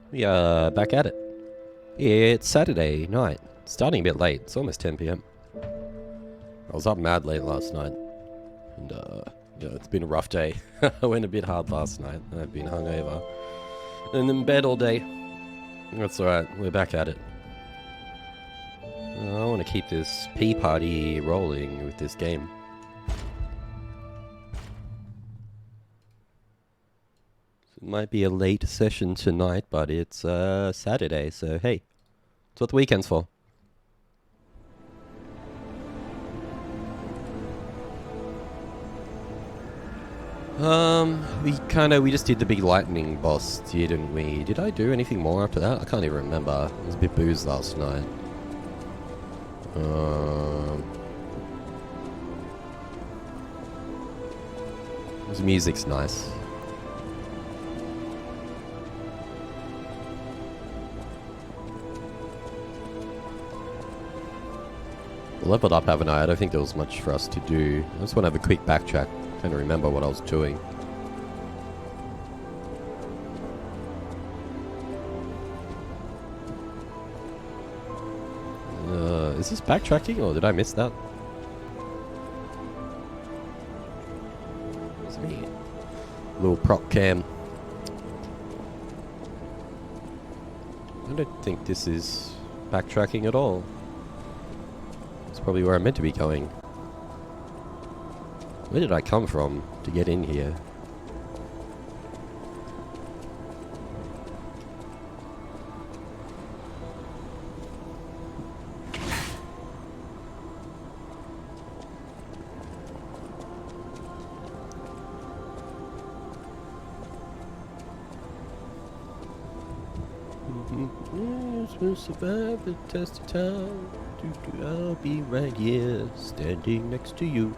We are back at it. It's Saturday night. Starting a bit late. It's almost 10 p.m. I was up mad late last night. And, yeah, it's been a rough day. I went a bit hard last night. I've been hungover. And in bed all day. That's alright. We're back at it. I want to keep this pee party rolling with this game. It might be a late session tonight, but it's Saturday, so hey, that's what the weekend's for. We just did the big lightning boss, didn't we? Did I do anything more after that? I can't even remember. I was a bit boozed last night. This music's nice. Leveled up, haven't I? I don't think there was much for us to do. I just want to have a quick backtrack. Trying to remember what I was doing. Is this backtracking or did I miss that? It's me. Little Prok cam. I don't think this is backtracking at all. It's probably where I'm meant to be going. Where did I come from to get in here? We'll survive the test of time. I'll be right here, standing next to you.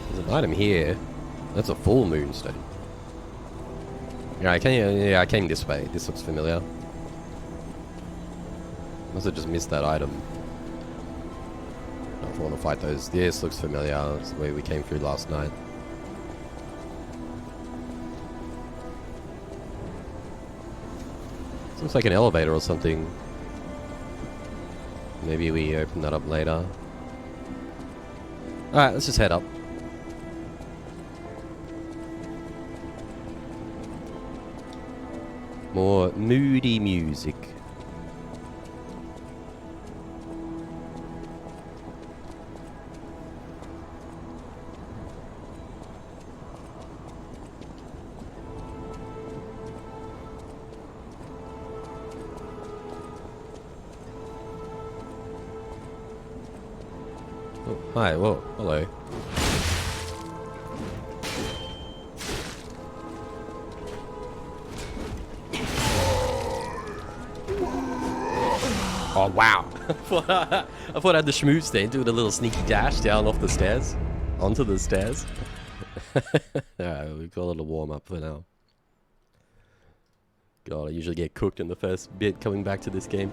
There's an item here. That's a full moonstone. Yeah, I came this way. This looks familiar. Must have just missed that item. I want to fight those. This looks familiar. It's the way we came through last night. This looks like an elevator or something. Maybe we open that up later. Alright, let's just head up. More moody music. Oh, hi, whoa, hello. Oh, wow. I thought I had the schmooze there, doing a little sneaky dash down off the stairs. Onto the stairs. Alright, we've got a little warm up for now. God, I usually get cooked in the first bit coming back to this game.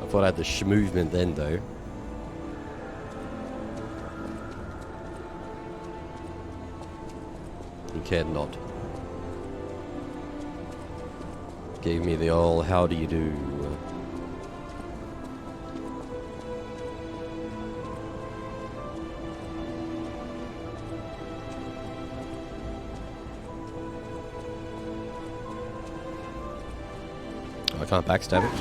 I thought I had the schmoovement then, though. You cared not. Gave me the old how do you do. I can't backstab it.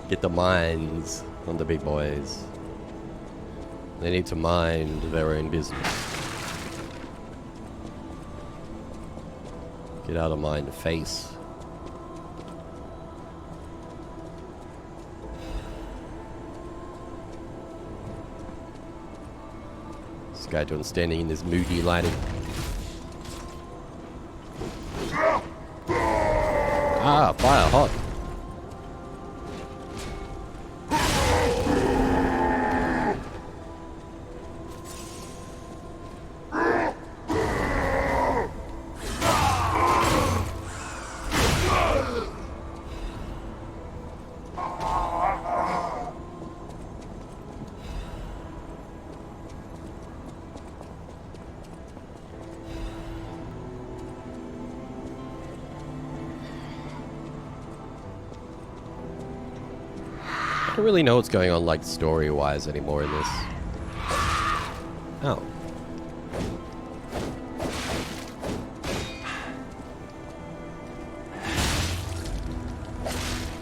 Get the mines on the big boys. They need to mind their own business. Get out of my face. This guy doing standing in this moody lighting. Ah, fire hot. I don't really know what's going on, like, story-wise anymore in this. Oh.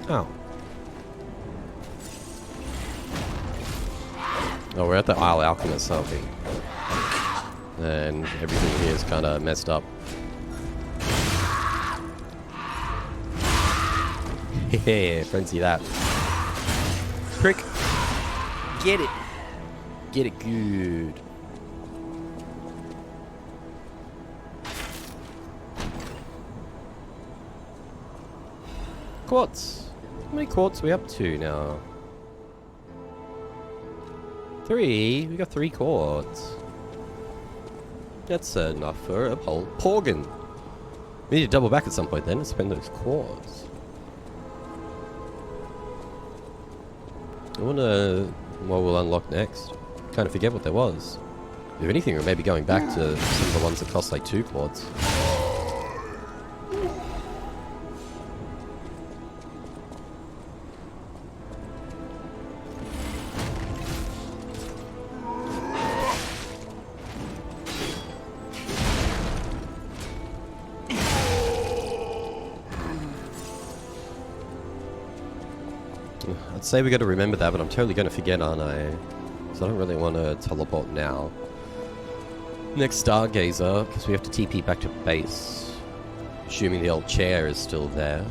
Oh. Oh, we're at the Isle Alchemist, aren't we? And everything here is kind of messed up. Yeah, frenzy that. Prick. Get it. Get it good. Quartz. How many quartz are we up to now? 3? We got 3 quartz. That's enough for a whole porgan. We need to double back at some point then and spend those quartz. I wonder what we'll unlock next. Kind of forget what there was. If anything, we're maybe going back to some of the ones that cost like 2 quartz. I'd say we got to remember that, but I'm totally going to forget, aren't I? So I don't really want to teleport now. Next Stargazer, because we have to TP back to base. Assuming the old chair is still there.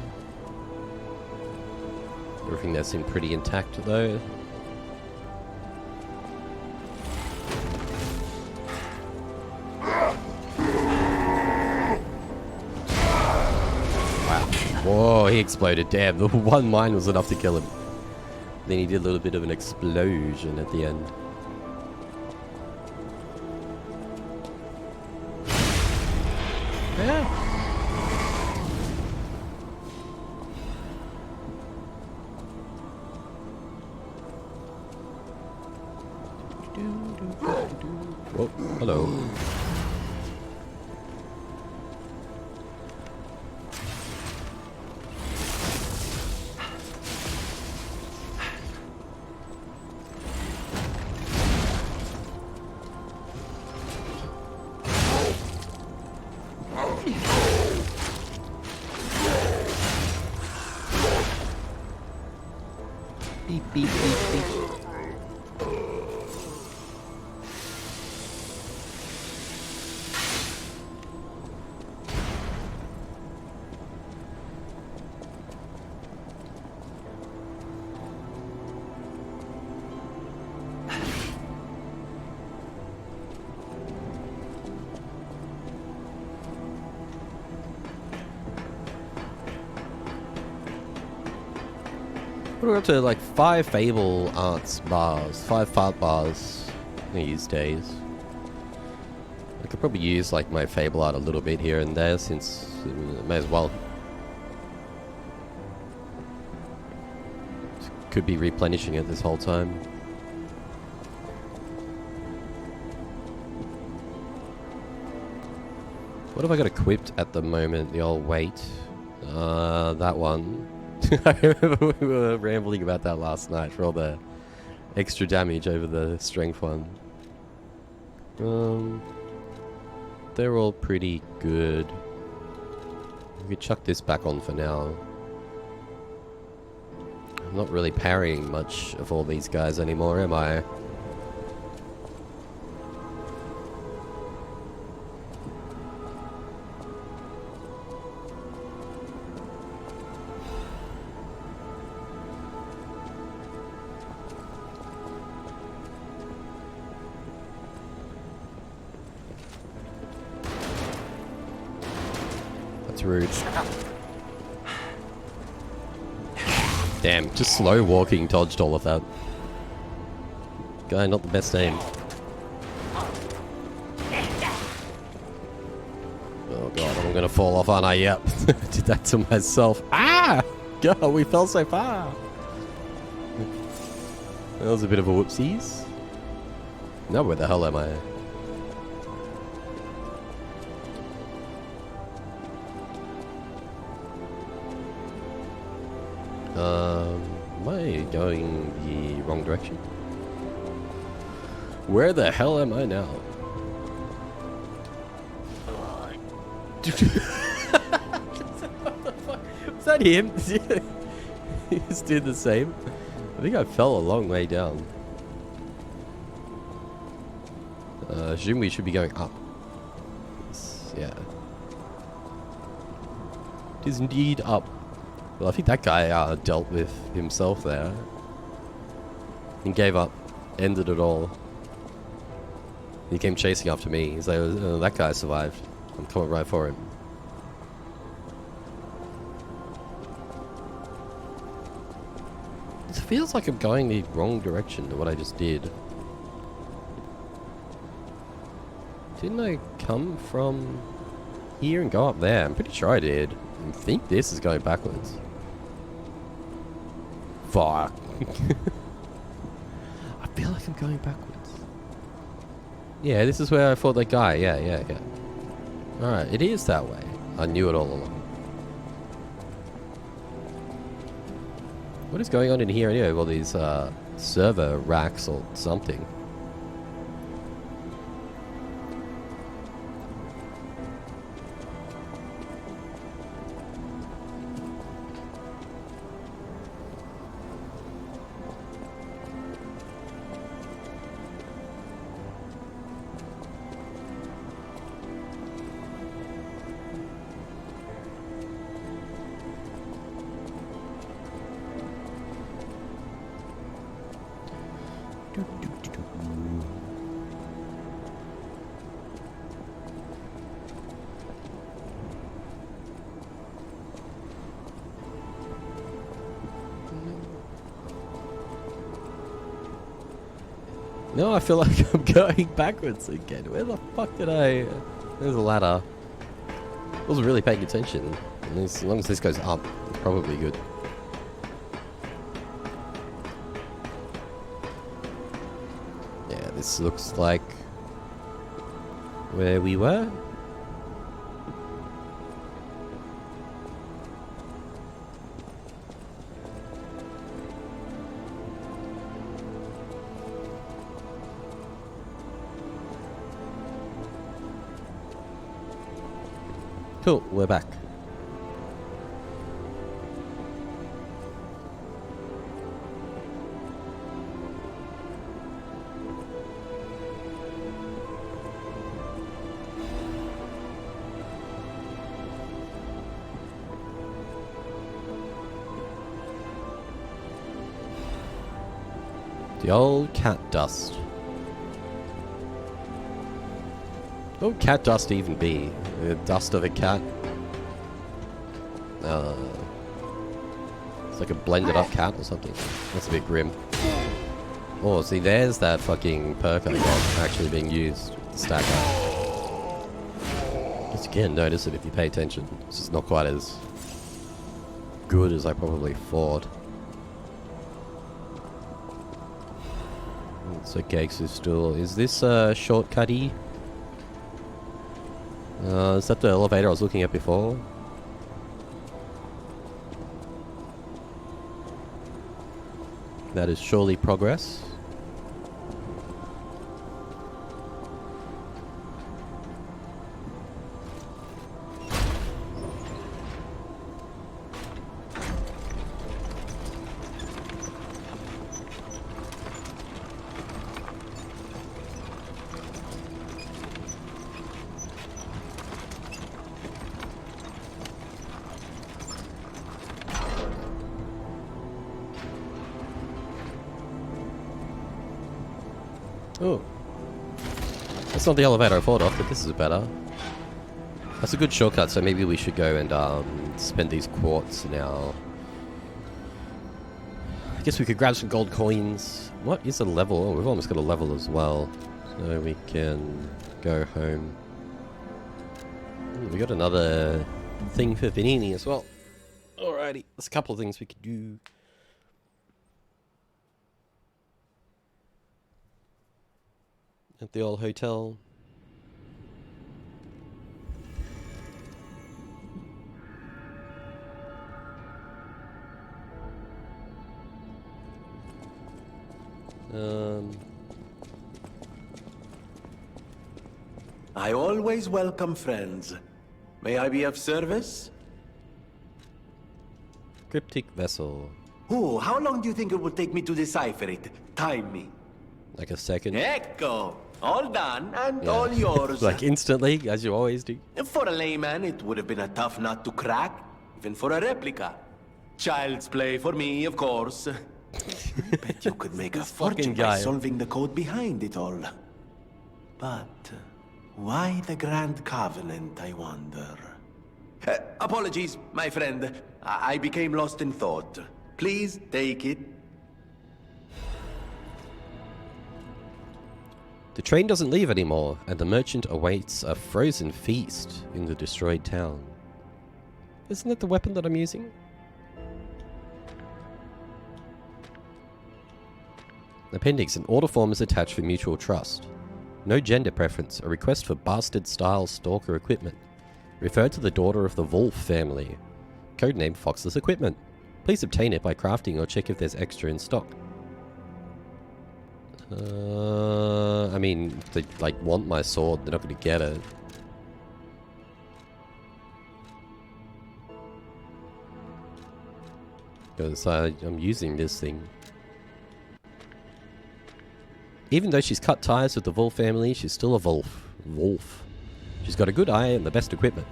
Everything there seemed pretty intact, though. Wow. Whoa, he exploded. Damn, the one mine was enough to kill him. Then he did a little bit of an explosion at the end. Yeah. Whoa, hello. Beep, beep, beep, beep. We're up to like 5 Fable Arts bars, 5 Fart bars these days. I could probably use like my Fable Art a little bit here and there, since may as well. Could be replenishing it this whole time. What have I got equipped at the moment? The old weight. That one. I remember we were rambling about that last night for all the extra damage over the strength one. They're all pretty good. We could chuck this back on for now. I'm not really parrying much of all these guys anymore, am I? Rude. Damn, just slow walking dodged all of that. Guy, not the best aim. Oh god, I'm gonna fall off, aren't I? Yep. Did that to myself. Ah! God, we fell so far. That was a bit of a whoopsies. Now where the hell am I? Am I going the wrong direction? Where the hell am I now? What the fuck? Was that him? He just did the same. I think I fell a long way down. I assume we should be going up. Yeah. It is indeed up. Well, I think that guy dealt with himself there. He gave up. Ended it all. He came chasing after me. He's like, oh, that guy survived. I'm coming right for him. It feels like I'm going the wrong direction to what I just did. Didn't I come from here and go up there? I'm pretty sure I did. I think this is going backwards. Fuck. I feel like I'm going backwards. Yeah, this is where I fought that guy. Yeah. Alright, it is that way. I knew it all along. What is going on in here anyway? Well, these server racks or something. No, I feel like I'm going backwards again. Where the fuck did I... There's a ladder. I wasn't really paying attention. And as long as this goes up, it's probably good. Yeah, this looks like... where we were? Cool, we're back. The old cat dust. What would cat dust even be? The dust of a cat? It's like a blended up cat or something. That's a bit grim. Oh, see, there's that fucking perk I got actually being used with the stack up. Just again, notice it if you pay attention. It's just not quite as good as I probably thought. It's okay, so still... Is this shortcutty? Is that the elevator I was looking at before? That is surely progress. Oh. That's not the elevator I thought of, but this is better. That's a good shortcut, so maybe we should go and spend these quartz now. Guess we could grab some gold coins. What is a level? Oh, we've almost got a level as well. So we can go home. Ooh, we got another thing for Vanini as well. Alrighty, there's a couple of things we could do. At the old hotel. I always welcome friends. May I be of service? Cryptic vessel. Oh, how long do you think it would take me to decipher it? Time me. Like a second. Ecco! All done and Yeah. all yours. Like instantly, as you always do. For a layman, it would have been a tough nut to crack, even for a replica. Child's play for me, of course. I bet you could make a fortune by solving the code behind it all. But why the Grand Covenant, I wonder? Apologies, my friend. I became lost in thought. Please take it. The train doesn't leave anymore, and the merchant awaits a frozen feast in the destroyed town. Isn't that the weapon that I'm using? Appendix. An order form is attached for mutual trust. No gender preference. A request for bastard-style stalker equipment. Refer to the daughter of the Wolf family. Codename Fox's Equipment. Please obtain it by crafting or check if there's extra in stock. I mean, if they, like, want my sword, they're not going to get it. Because I'm using this thing. Even though she's cut ties with the Wolf family, she's still a Wolf. She's got a good eye and the best equipment.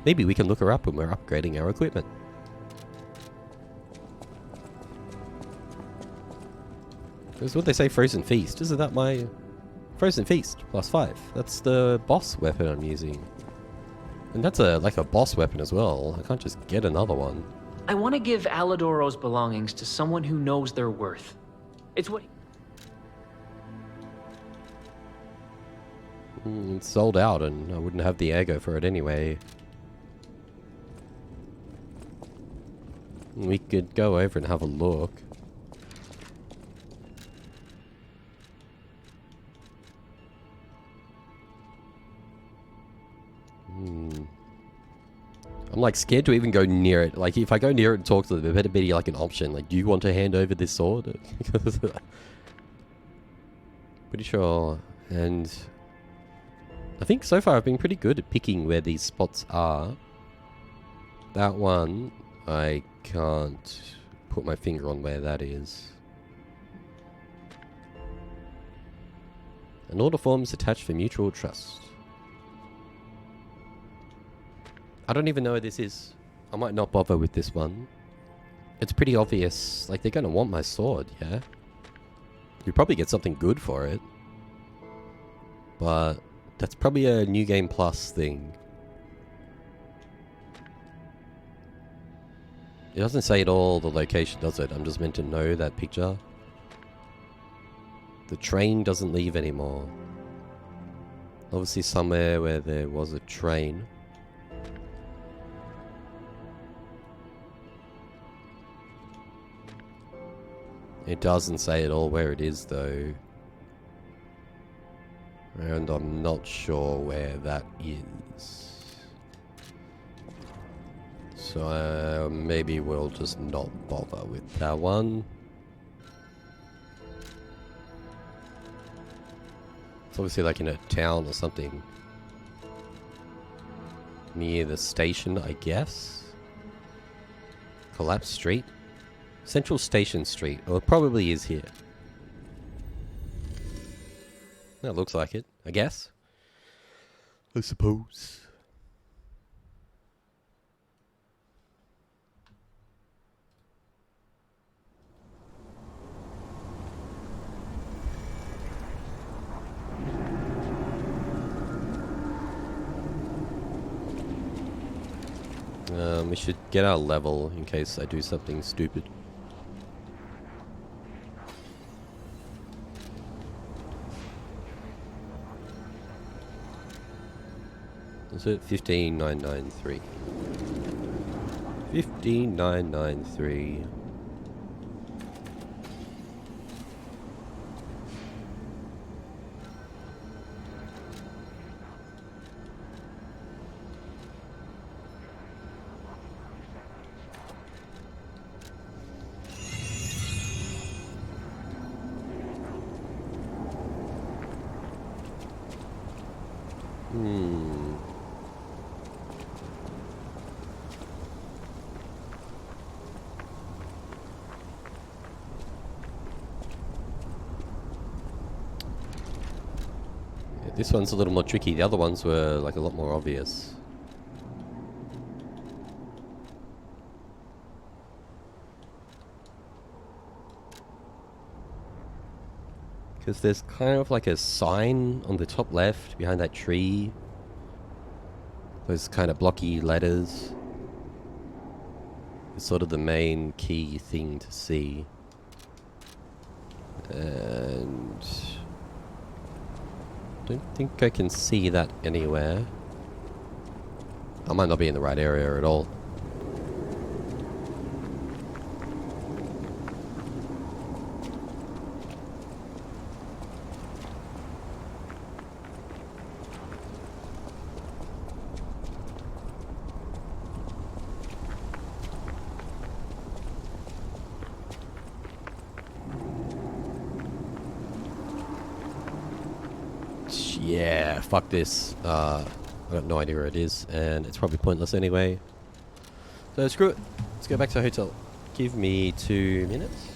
Maybe we can look her up when we're upgrading our equipment. Because what they say, Frozen Feast. Isn't that my... Frozen Feast, +5. That's the boss weapon I'm using. And that's like a boss weapon as well. I can't just get another one. I want to give Alidoro's belongings to someone who knows their worth. It's what... It's sold out and I wouldn't have the ego for it anyway. We could go over and have a look. I'm like scared to even go near it. Like if I go near it and talk to them, it better be like an option. Like, do you want to hand over this sword? Pretty sure. And I think so far I've been pretty good at picking where these spots are. That one, I can't put my finger on where that is. An order form is attached for mutual trust. I don't even know where this is. I might not bother with this one. It's pretty obvious. Like, they're going to want my sword, yeah? You probably get something good for it. But that's probably a New Game Plus thing. It doesn't say at all the location, does it? I'm just meant to know that picture. The train doesn't leave anymore. Obviously somewhere where there was a train. It doesn't say at all where it is though. And I'm not sure where that is. So maybe we'll just not bother with that one. It's obviously like in a town or something. Near the station, I guess. Collapse Street? Central Station Street. Well, it probably is here. That looks like it, I guess. I suppose. We should get our level in case I do something stupid. Is it 15993? 15993. This one's a little more tricky. The other ones were like a lot more obvious. Because there's kind of like a sign on the top left behind that tree. Those kind of blocky letters. It's sort of the main key thing to see. And don't think I can see that anywhere. I might not be in the right area at all. Yeah, fuck this. I got no idea where it is, and it's probably pointless anyway. So screw it. Let's go back to the hotel. Give me 2 minutes.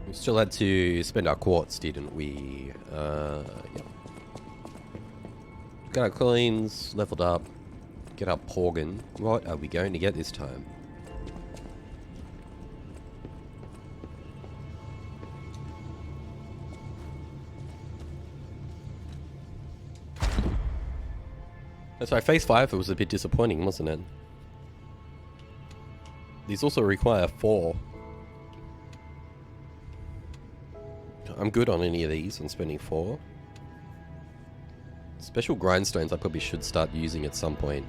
We still had to spend our quartz, didn't we? Yeah. Got our coins, leveled up, get our porgan. What are we going to get this time? That's why phase 5 was a bit disappointing, wasn't it? These also require 4. I'm good on any of these. I'm spending 4. Special grindstones I probably should start using at some point.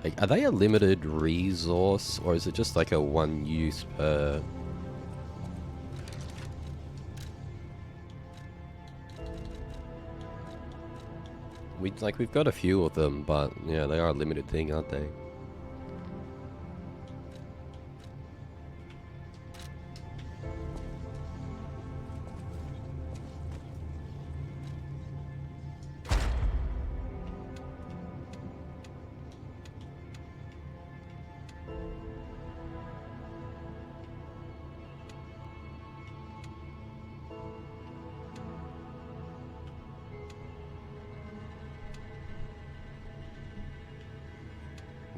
Like, are they a limited resource, or is it just like a 1 use per... We've got a few of them, but yeah, they are a limited thing, aren't they?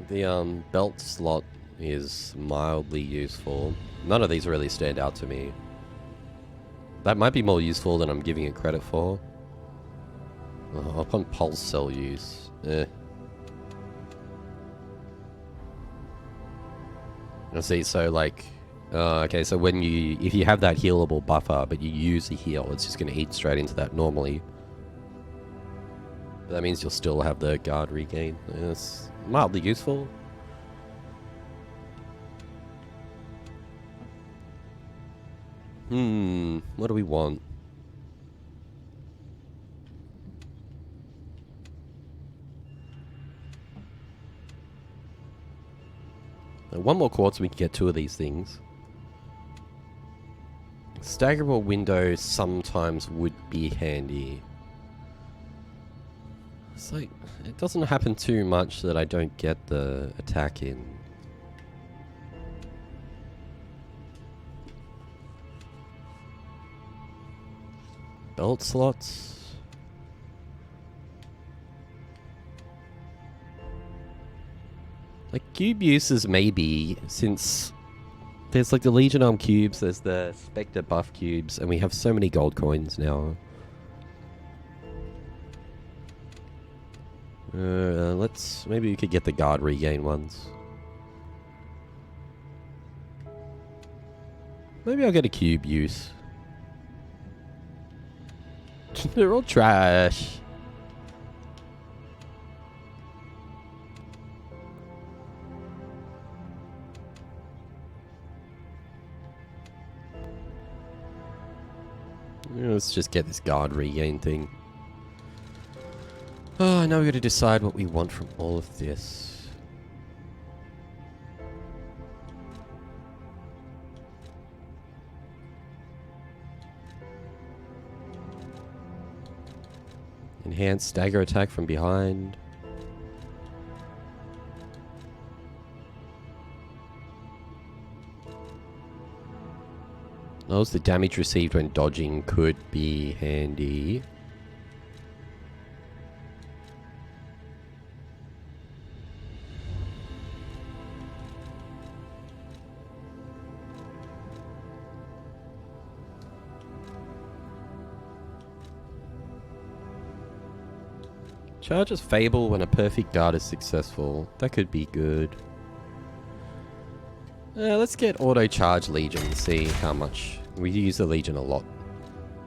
The belt slot is mildly useful. None of these really stand out to me. That might be more useful than I'm giving it credit for. Upon pulse cell use. I see, so like... okay, so when if you have that healable buffer, but you use the heal, it's just going to eat straight into that normally. But that means you'll still have the guard regain. It's mildly useful. What do we want? One more quartz, we can get 2 of these things. Staggerable window sometimes would be handy. It's like, it doesn't happen too much that I don't get the attack in. Belt slots. Like cube uses maybe, since there's like the Legion Arm cubes, there's the Spectre buff cubes, and we have so many gold coins now. Maybe we could get the guard regain ones. Maybe I'll get a cube use. They're all trash. Let's just get this guard regain thing. Oh, now we've got to decide what we want from all of this. Enhanced stagger attack from behind. Knows the damage received when dodging could be handy. Charges Fable when a perfect guard is successful. That could be good. Let's get Auto Charge Legion and see how much. We use the Legion a lot.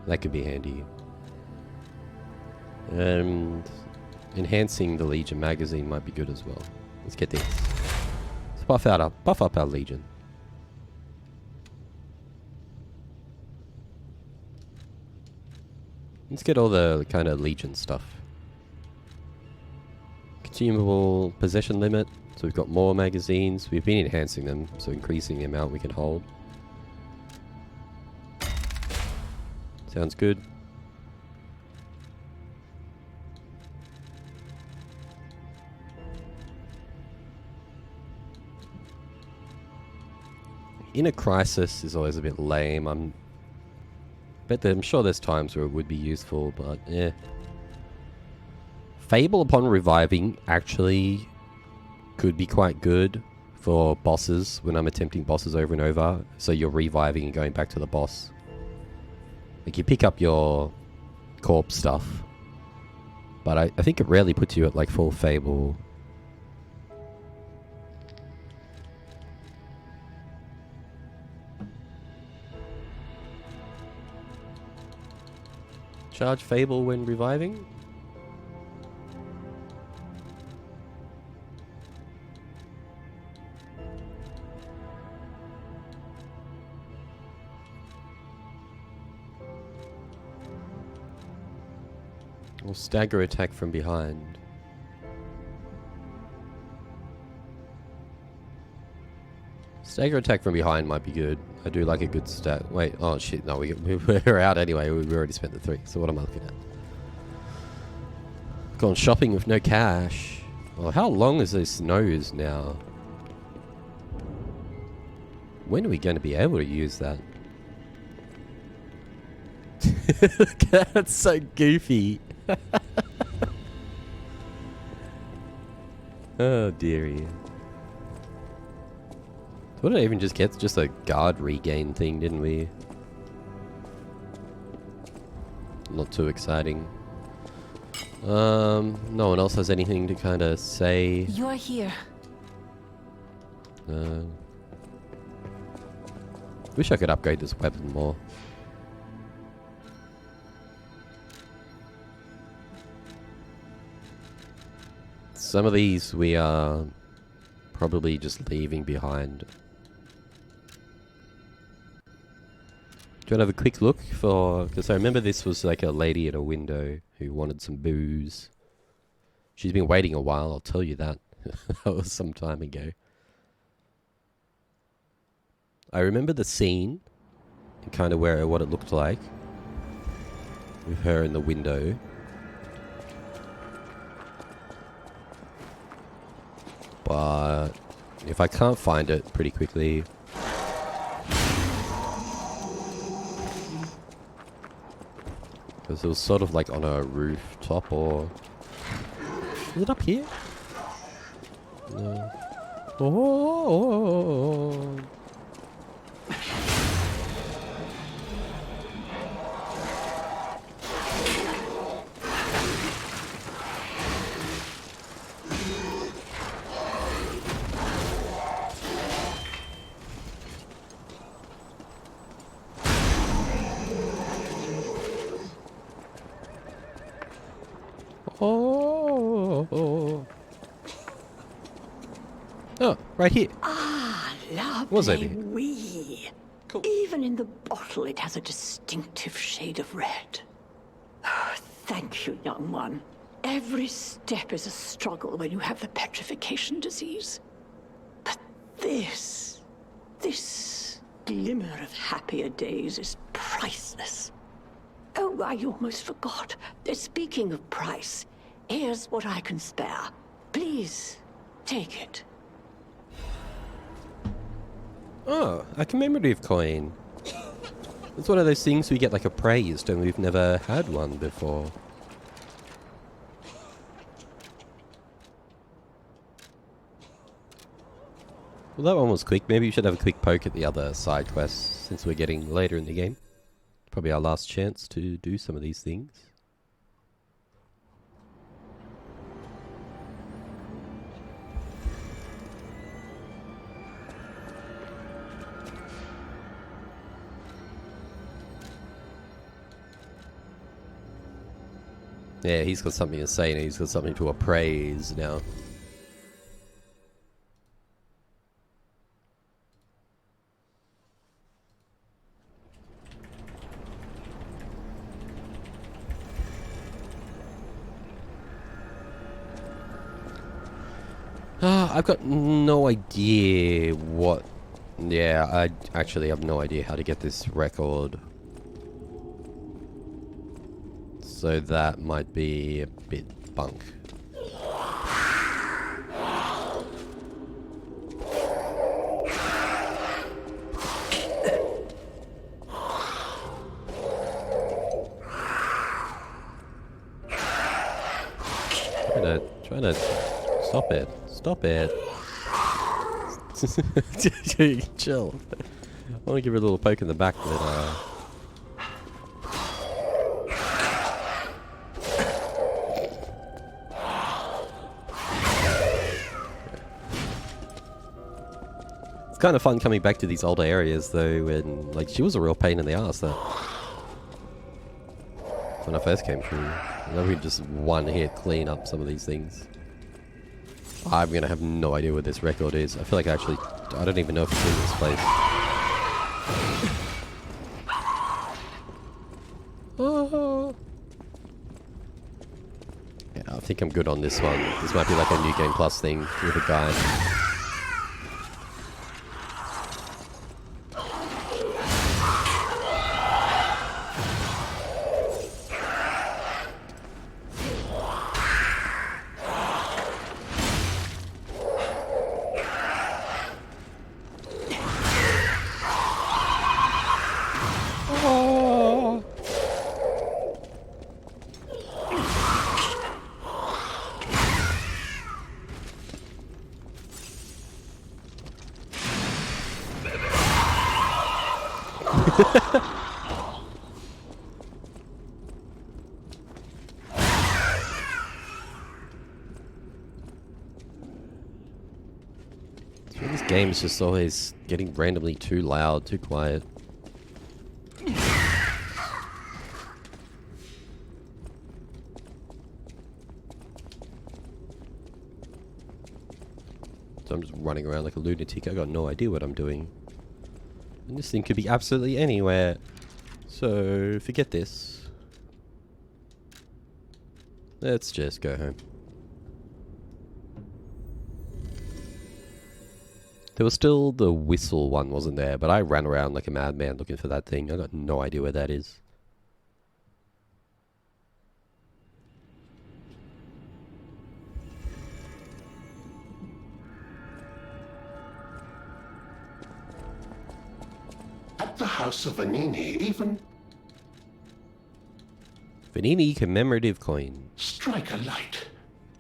That could be handy. And enhancing the Legion magazine might be good as well. Let's get this. Let's buff up our Legion. Let's get all the kind of Legion stuff. Consumable possession limit, so we've got more magazines. We've been enhancing them, so increasing the amount we can hold. Sounds good. In a crisis is always a bit lame. I'm sure there's times where it would be useful, but yeah. Fable upon reviving actually could be quite good for bosses when I'm attempting bosses over and over. So you're reviving and going back to the boss. Like you pick up your corpse stuff But I think it rarely puts you at like full Fable. Charge Fable when reviving? Or stagger attack from behind. Stagger attack from behind might be good. I do like a good stat. Wait, oh shit, no, we're out anyway. We already spent the 3. So what am I looking at? Gone shopping with no cash. Well, how long is this nose now? When are we going to be able to use that? That's so goofy. Oh dearie. What did I even just get? Just a guard regain thing, didn't we? Not too exciting. No one else has anything to kind of say. You're here. Wish I could upgrade this weapon more. Some of these we are probably just leaving behind. Do you want to have a quick look for... Because I remember this was like a lady at a window who wanted some booze. She's been waiting a while, I'll tell you that. That was some time ago. I remember the scene and kind of what it looked like with her in the window. But if I can't find it pretty quickly... Because it was sort of like on a rooftop or... Is it up here? No. Oh. Oh, right here. Ah, Was lovely it? wee. Cool. Even in the bottle, it has a distinctive shade of red. Oh, thank you, young one. Every step is a struggle when you have the petrification disease. But this glimmer of happier days is priceless. Oh, I almost forgot. Speaking of price, here's what I can spare. Please, take it. Oh, a commemorative coin. It's one of those things we get like appraised and we've never had one before. Well, that one was quick. Maybe we should have a quick poke at the other side quests since we're getting later in the game. Probably our last chance to do some of these things. Yeah, he's got something to say and he's got something to appraise now. I've got no idea what... Yeah, I actually have no idea how to get this record. So that might be a bit bunk. Trying to stop it. Stop it. Chill. I want to give her a little poke in the back, but It's kind of fun coming back to these older areas though, and like she was a real pain in the ass though. When I first came through, I know we just one hit clean up some of these things. I'm gonna have no idea what this record is. I feel like I don't even know if it's in this place. Oh. Yeah, I think I'm good on this one. This might be like a New Game Plus thing with a guide. This game's just always getting randomly too loud, too quiet. So I'm just running around like a lunatic. I got no idea what I'm doing. And this thing could be absolutely anywhere. So forget this. Let's just go home. There was still the whistle one, wasn't there? But I ran around like a madman looking for that thing. I got no idea where that is. At the House of Vanini, even... Vanini commemorative coin. Strike a light.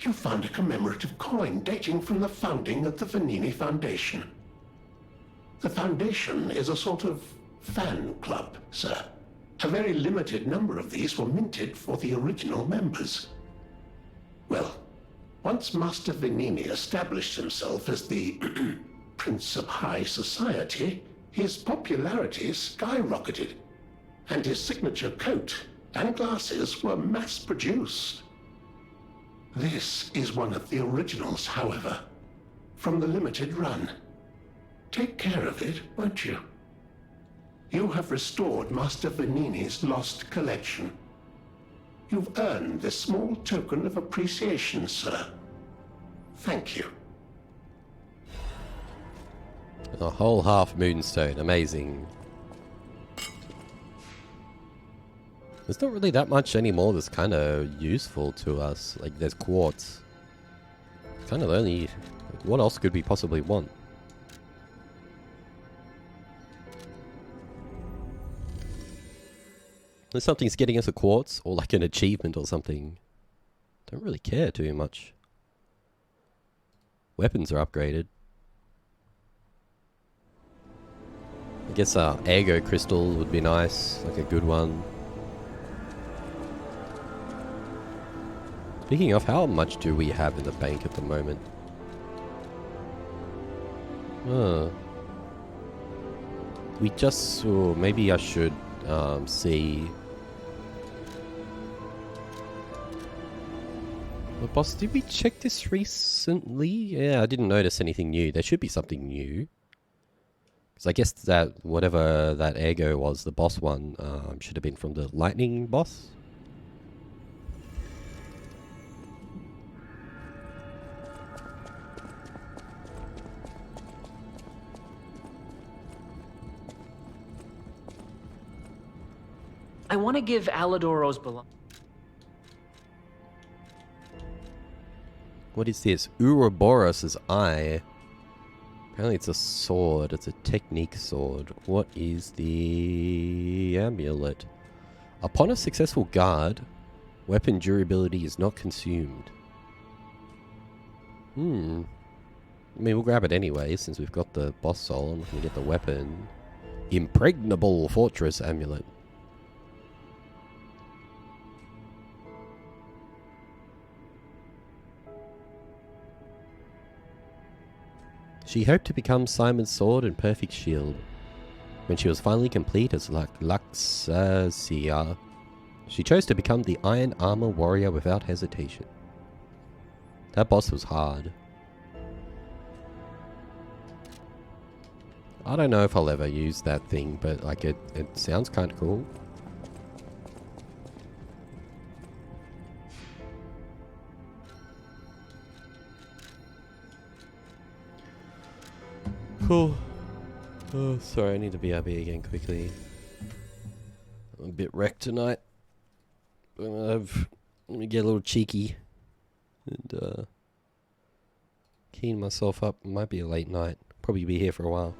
You found a commemorative coin dating from the founding of the Vanini Foundation. The Foundation is a sort of fan club, sir. A very limited number of these were minted for the original members. Well, once Master Vanini established himself as the Prince of High Society, his popularity skyrocketed, and his signature coat and glasses were mass-produced. This is one of the originals, however, from the limited run. Take care of it, won't you? You have restored Master Vanini's lost collection. You've earned this small token of appreciation, sir. Thank you. A whole half moonstone, amazing. There's not really that much anymore that's kind of useful to us. Like, there's quartz. Kind of only... Like, what else could we possibly want? If something's getting us a quartz, or like an achievement or something, don't really care too much. Weapons are upgraded. I guess Ego crystal would be nice, like a good one. Speaking of, how much do we have in the bank at the moment? We just saw, maybe I should see. Well, boss, did we check this recently? Yeah, I didn't notice anything new. There should be something new. Because I guess that whatever that Ego was, the boss one, should have been from the lightning boss. I want to give Alidoro's belongings. What is this? Ouroboros' eye. Apparently it's a sword. It's a technique sword. What is the amulet? Upon a successful guard, weapon durability is not consumed. I mean, we'll grab it anyway, since we've got the boss soul and we can get the weapon. Impregnable fortress amulet. She hoped to become Simon's sword and perfect shield. When she was finally complete as Luxia, she chose to become the Iron Armor Warrior without hesitation. That boss was hard. I don't know if I'll ever use that thing, but like it sounds kind of cool. Cool. Oh, sorry, I need to BRB again quickly. I'm a bit wrecked tonight. Let me get a little cheeky and keen myself up. It might be a late night. Probably be here for a while.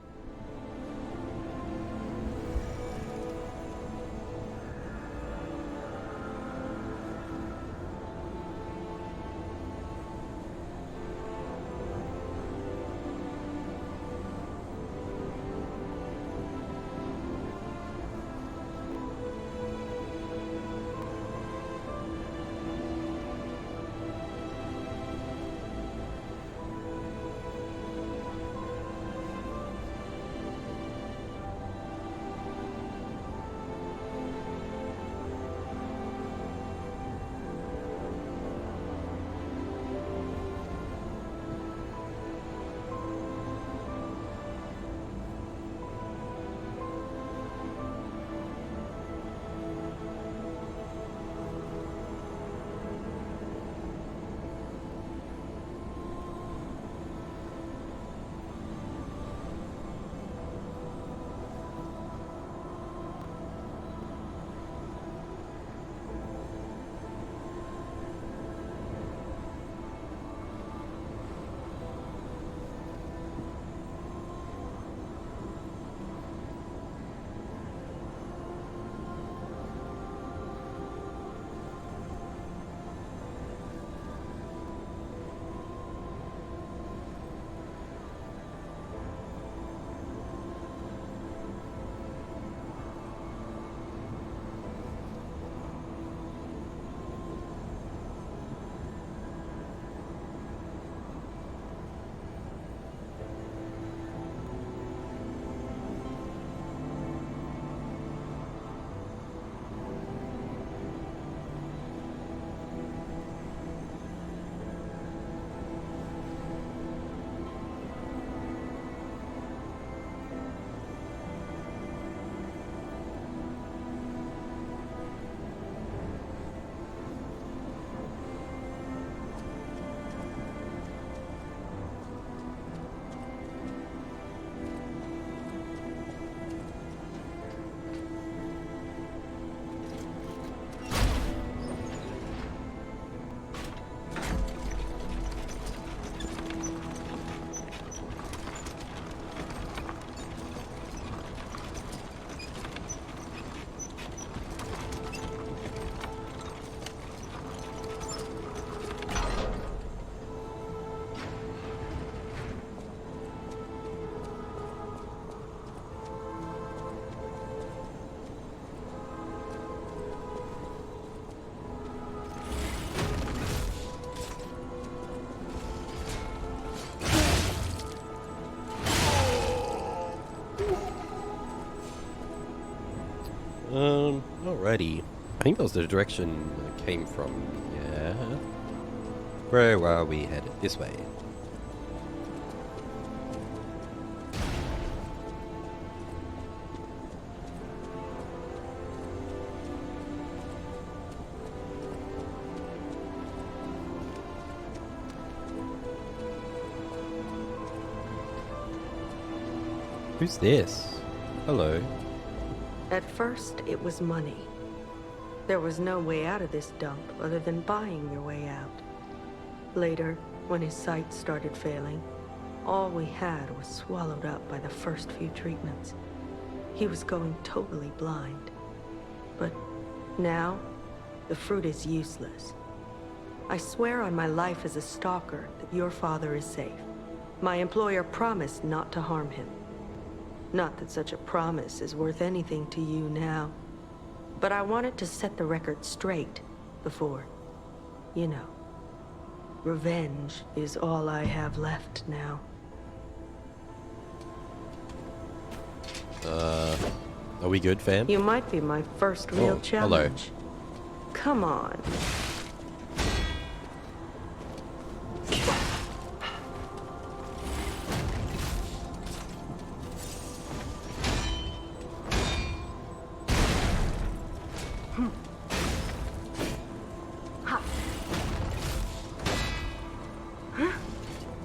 Alrighty. I think that was the direction it came from. Yeah. Where are we headed? This way. Who's this? Hello. At first, it was money. There was no way out of this dump other than buying your way out. Later, when his sight started failing, all we had was swallowed up by the first few treatments. He was going totally blind. But now, the fruit is useless. I swear on my life as a stalker that your father is safe. My employer promised not to harm him. Not that such a promise is worth anything to you now. But I wanted to set the record straight before, you know. Revenge is all I have left now. Are we good, fam? You might be my first real Oh, challenge. Come on.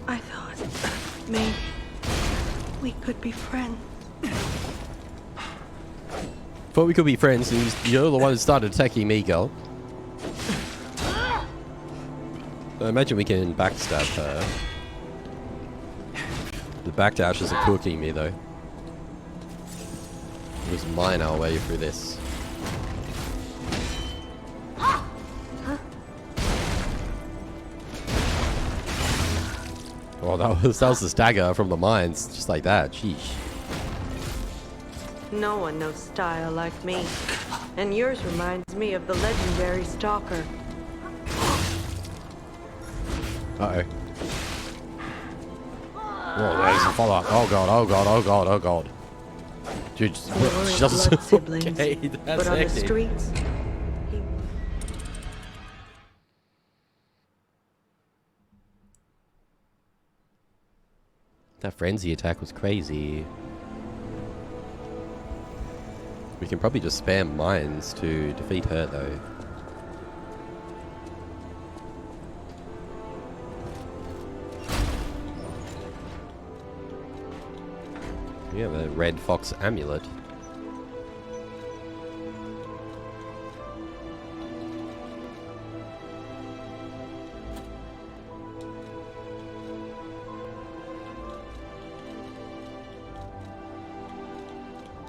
I thought maybe we could be friends. Thought we could be friends, and you're the one who started attacking me, girl. I imagine we can backstab her. The backdashes are cooking me, though. We just mine our way through this. Oh, that was the stagger from the mines, just like that. Sheesh. No one knows style like me. And yours reminds me of the legendary Stalker. Uh-oh. Oh, there's a follow-up. Oh god, oh god, oh god, oh god. Dude, We weren't she doesn't... blood siblings, Okay, that's but on the hectic. streets, he... That frenzy attack was crazy. We can probably just spam mines to defeat her, though. We have a red fox amulet.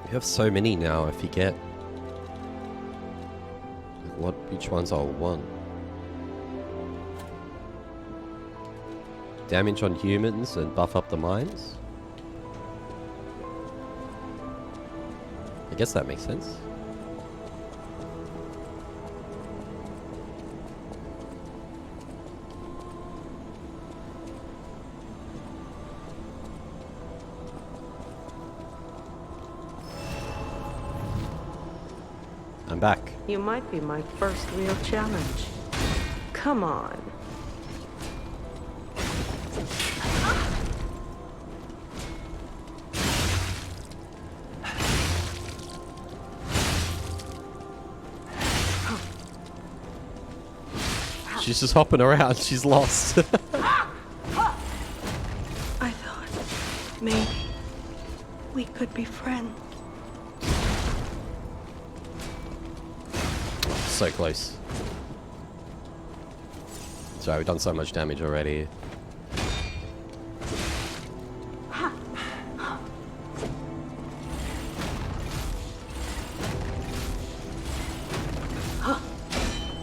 We have so many now, I forget which ones I'll want. Damage on humans and buff up the mines? I guess that makes sense. I'm back. You might be my first real challenge. Come on. She's just hopping around. She's lost. I thought maybe we could be friends. So close. Sorry, we've done so much damage already.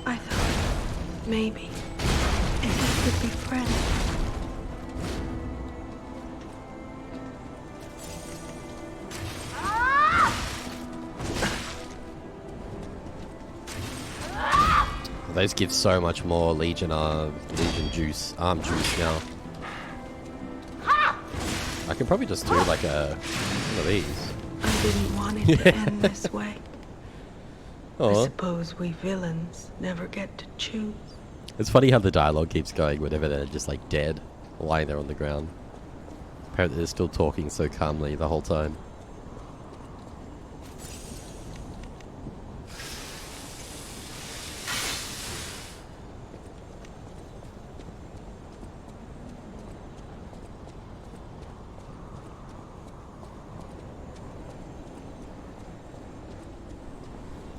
I thought maybe we could be friends. Those give so much more Legion juice, arm juice now. I can probably just do like one of these. I didn't want it to end this way. I Oh, suppose we villains never get to choose. it's funny how the dialogue keeps going whenever they're just like dead, lying there on the ground. Apparently they're still talking so calmly the whole time.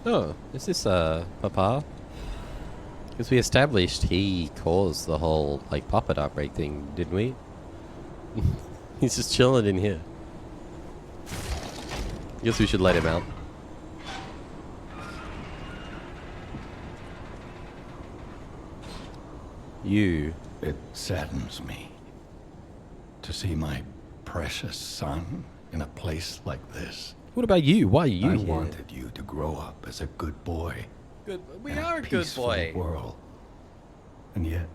Oh, is this Papa? Because we established he caused the whole like puppet outbreak thing, didn't we? He's just chilling in here. Guess we should let him out. You. It saddens me to see my precious son in a place like this. What about you? Why are you I here? wanted you to grow up as a good boy. We in are a good peaceful boy. world. And yet,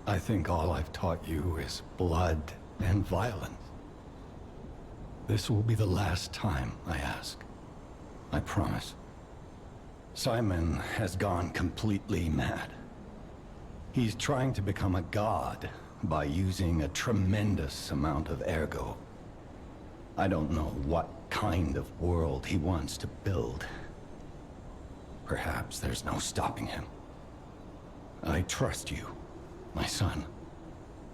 I think all I've taught you is blood and violence. This will be the last time I ask. I promise. Simon has gone completely mad. He's trying to become a god by using a tremendous amount of ergo. I don't know what kind of world he wants to build. Perhaps there's no stopping him. I trust you, my son,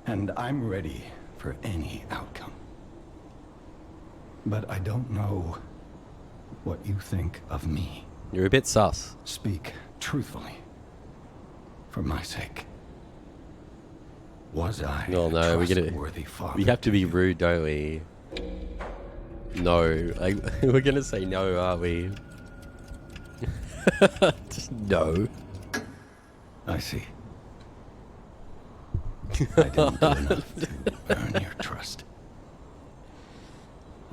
and I'm ready for any outcome. But I don't know what you think of me. You're a bit sus. Speak truthfully, for my sake. Was I No, a we trustworthy father? We have to be you? rude, don't we? No, we're gonna say no, aren't we? Just no. I see. I didn't do enough to earn your trust.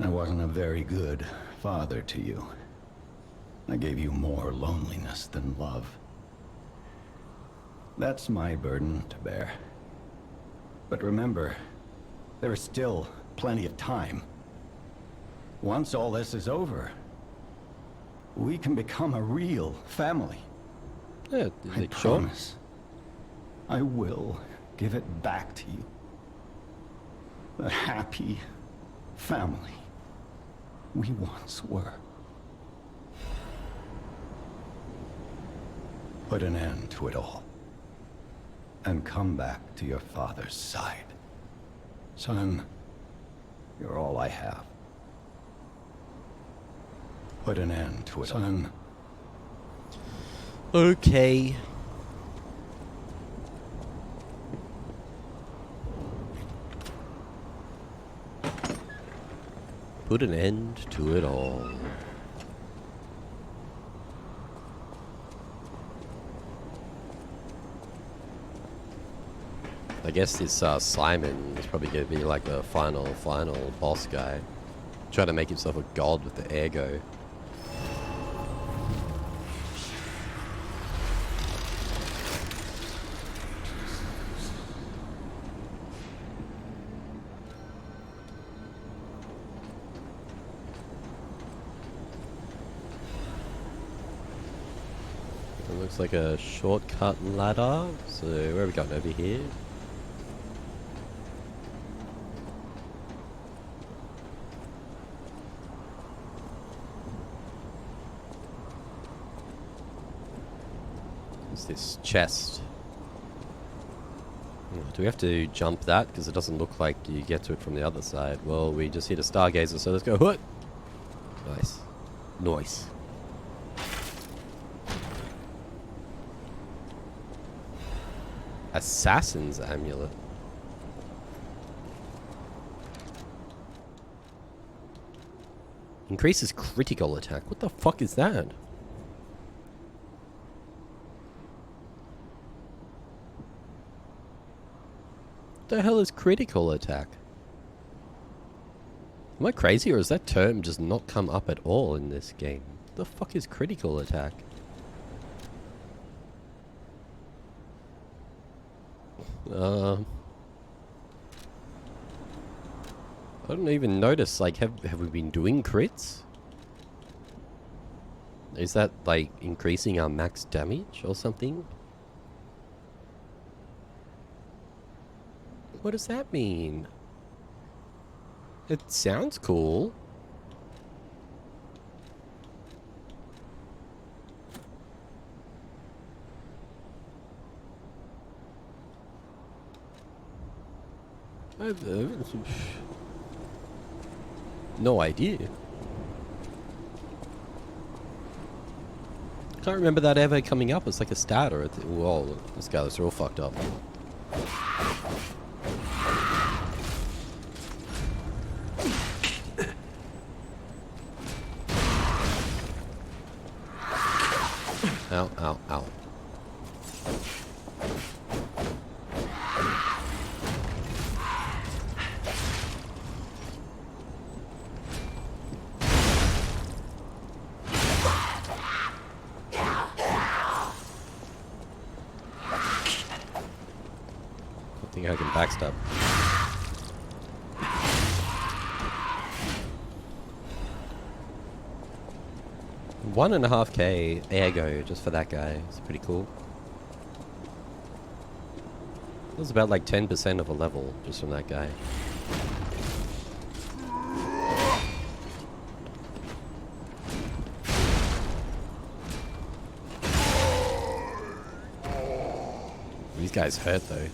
I wasn't a very good father to you. I gave you more loneliness than love. That's my burden to bear. But remember, there is still plenty of time. Once all this is over, we can become a real family. Yeah, I promise. I will give it back to you. The happy family we once were. Put an end to it all. And come back to your father's side. Son, you're all I have. Put an end to it, son. Okay. Put an end to it all. I guess this Simon is probably going to be like the final boss guy. Trying to make himself a god with the ergo. It looks like a shortcut ladder. So where are we going, over here? What's this chest? Do we have to jump that? Because it doesn't look like you get to it from the other side. Well, we just hit a stargazer, so let's go. What? Nice. Nice. Assassin's amulet. Increases critical attack. What the fuck is that? What the hell is critical attack? Am I crazy, or has that term just not come up at all in this game? What the fuck is critical attack? I don't even notice, like, have we been doing crits? Is that, like, increasing our max damage or something? What does that mean? It sounds cool. No idea. Can't remember that ever coming up as like a stat or whoa, this guy looks real fucked up. Ow, ow, ow. I can backstab. 1.5k ergo just for that guy. It's pretty cool. It was about like 10% of a level just from that guy. These guys hurt though.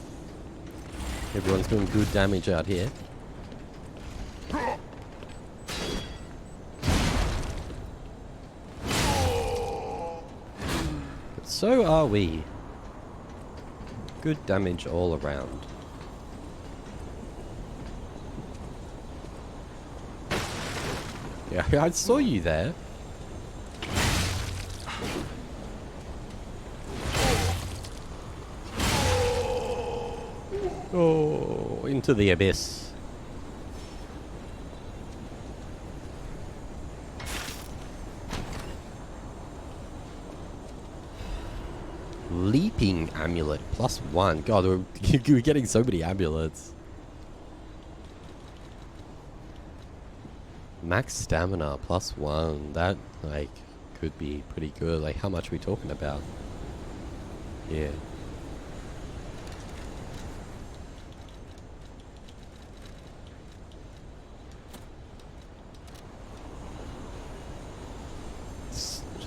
Everyone's doing good damage out here. But so are we. Good damage all around. Yeah, I saw you there. Oh, into the abyss. Leaping amulet +1. God, we're getting so many amulets. Max stamina +1. That like could be pretty good. Like, how much are we talking about? Yeah.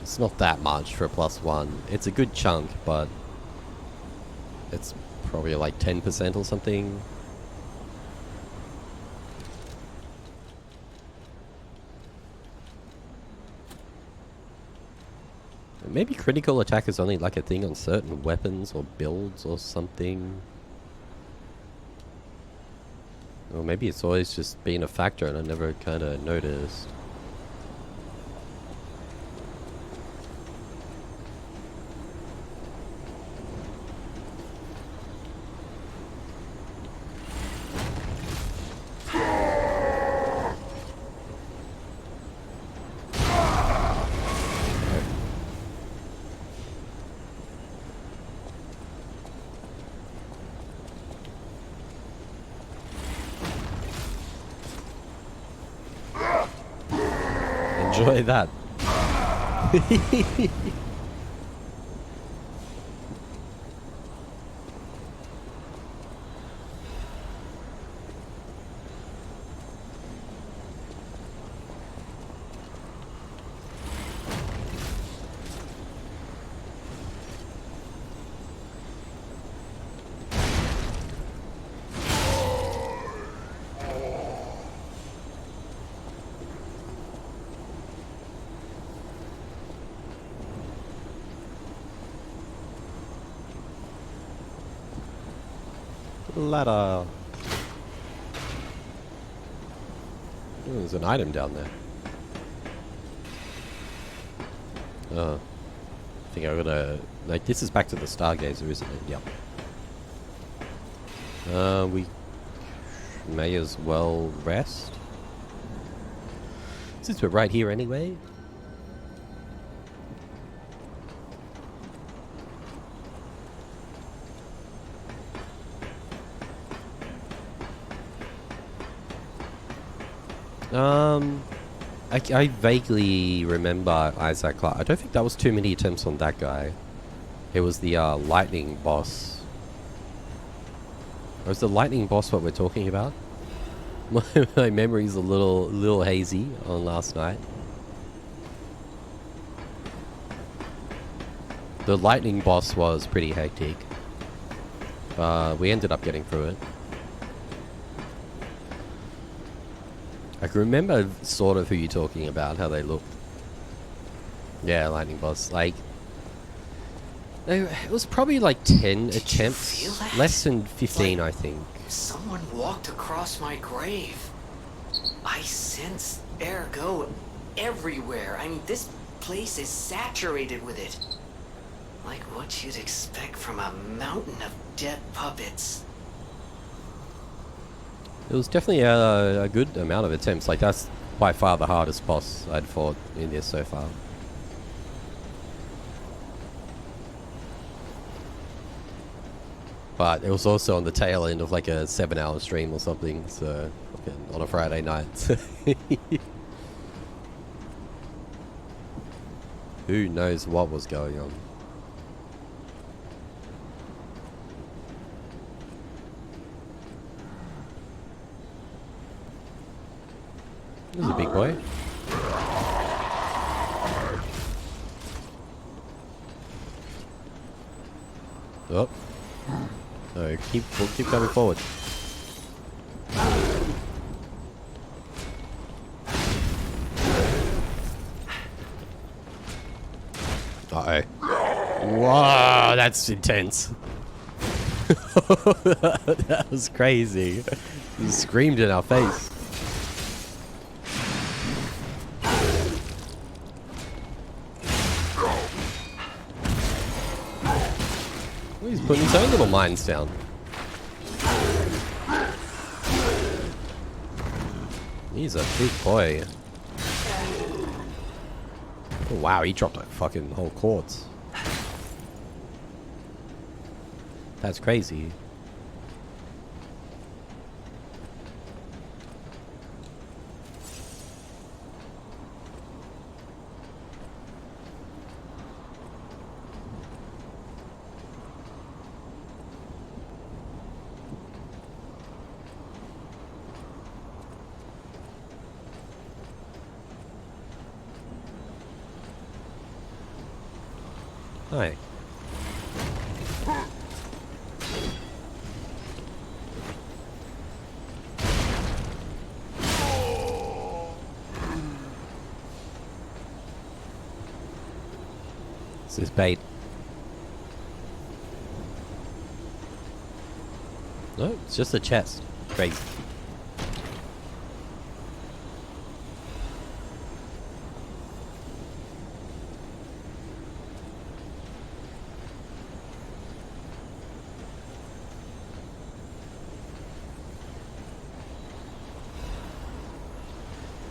It's not that much for a +1. It's a good chunk, but it's probably like 10% or something. Maybe critical attack is only like a thing on certain weapons or builds or something. Or maybe it's always just been a factor and I never kind of noticed. Enjoy that. Ladder. Oh, there's an item down there. Oh. I think I gotta... Like, this is back to the Stargazer, isn't it? Yep. We may as well rest. Since we're right here anyway. I vaguely remember Isaac Clarke. I don't think that was too many attempts on that guy. It was the lightning boss. Was the lightning boss what we're talking about? My memory's a little hazy on last night. The lightning boss was pretty hectic. We ended up getting through it. I can remember sort of who you're talking about, how they look. Yeah, lightning boss. Like, it was probably like 10 attempts. Less than 15, I think. Someone walked across my grave. I sense ergo everywhere. I mean, this place is saturated with it. Like what you'd expect from a mountain of dead puppets. It was definitely a good amount of attempts. Like, that's by far the hardest boss I'd fought in this so far. But it was also on the tail end of like a 7-hour stream or something, so on a Friday night. Who knows what was going on? This is a big boy. Oh. No, we'll keep coming forward. Uh-oh. Wow, that's intense. That was crazy. He screamed in our face. Oh, he's putting his own little mines down. He's a big boy. Oh, wow, he dropped like fucking whole quartz. That's crazy. Hi. This is bait. No, it's just a chest. Crazy.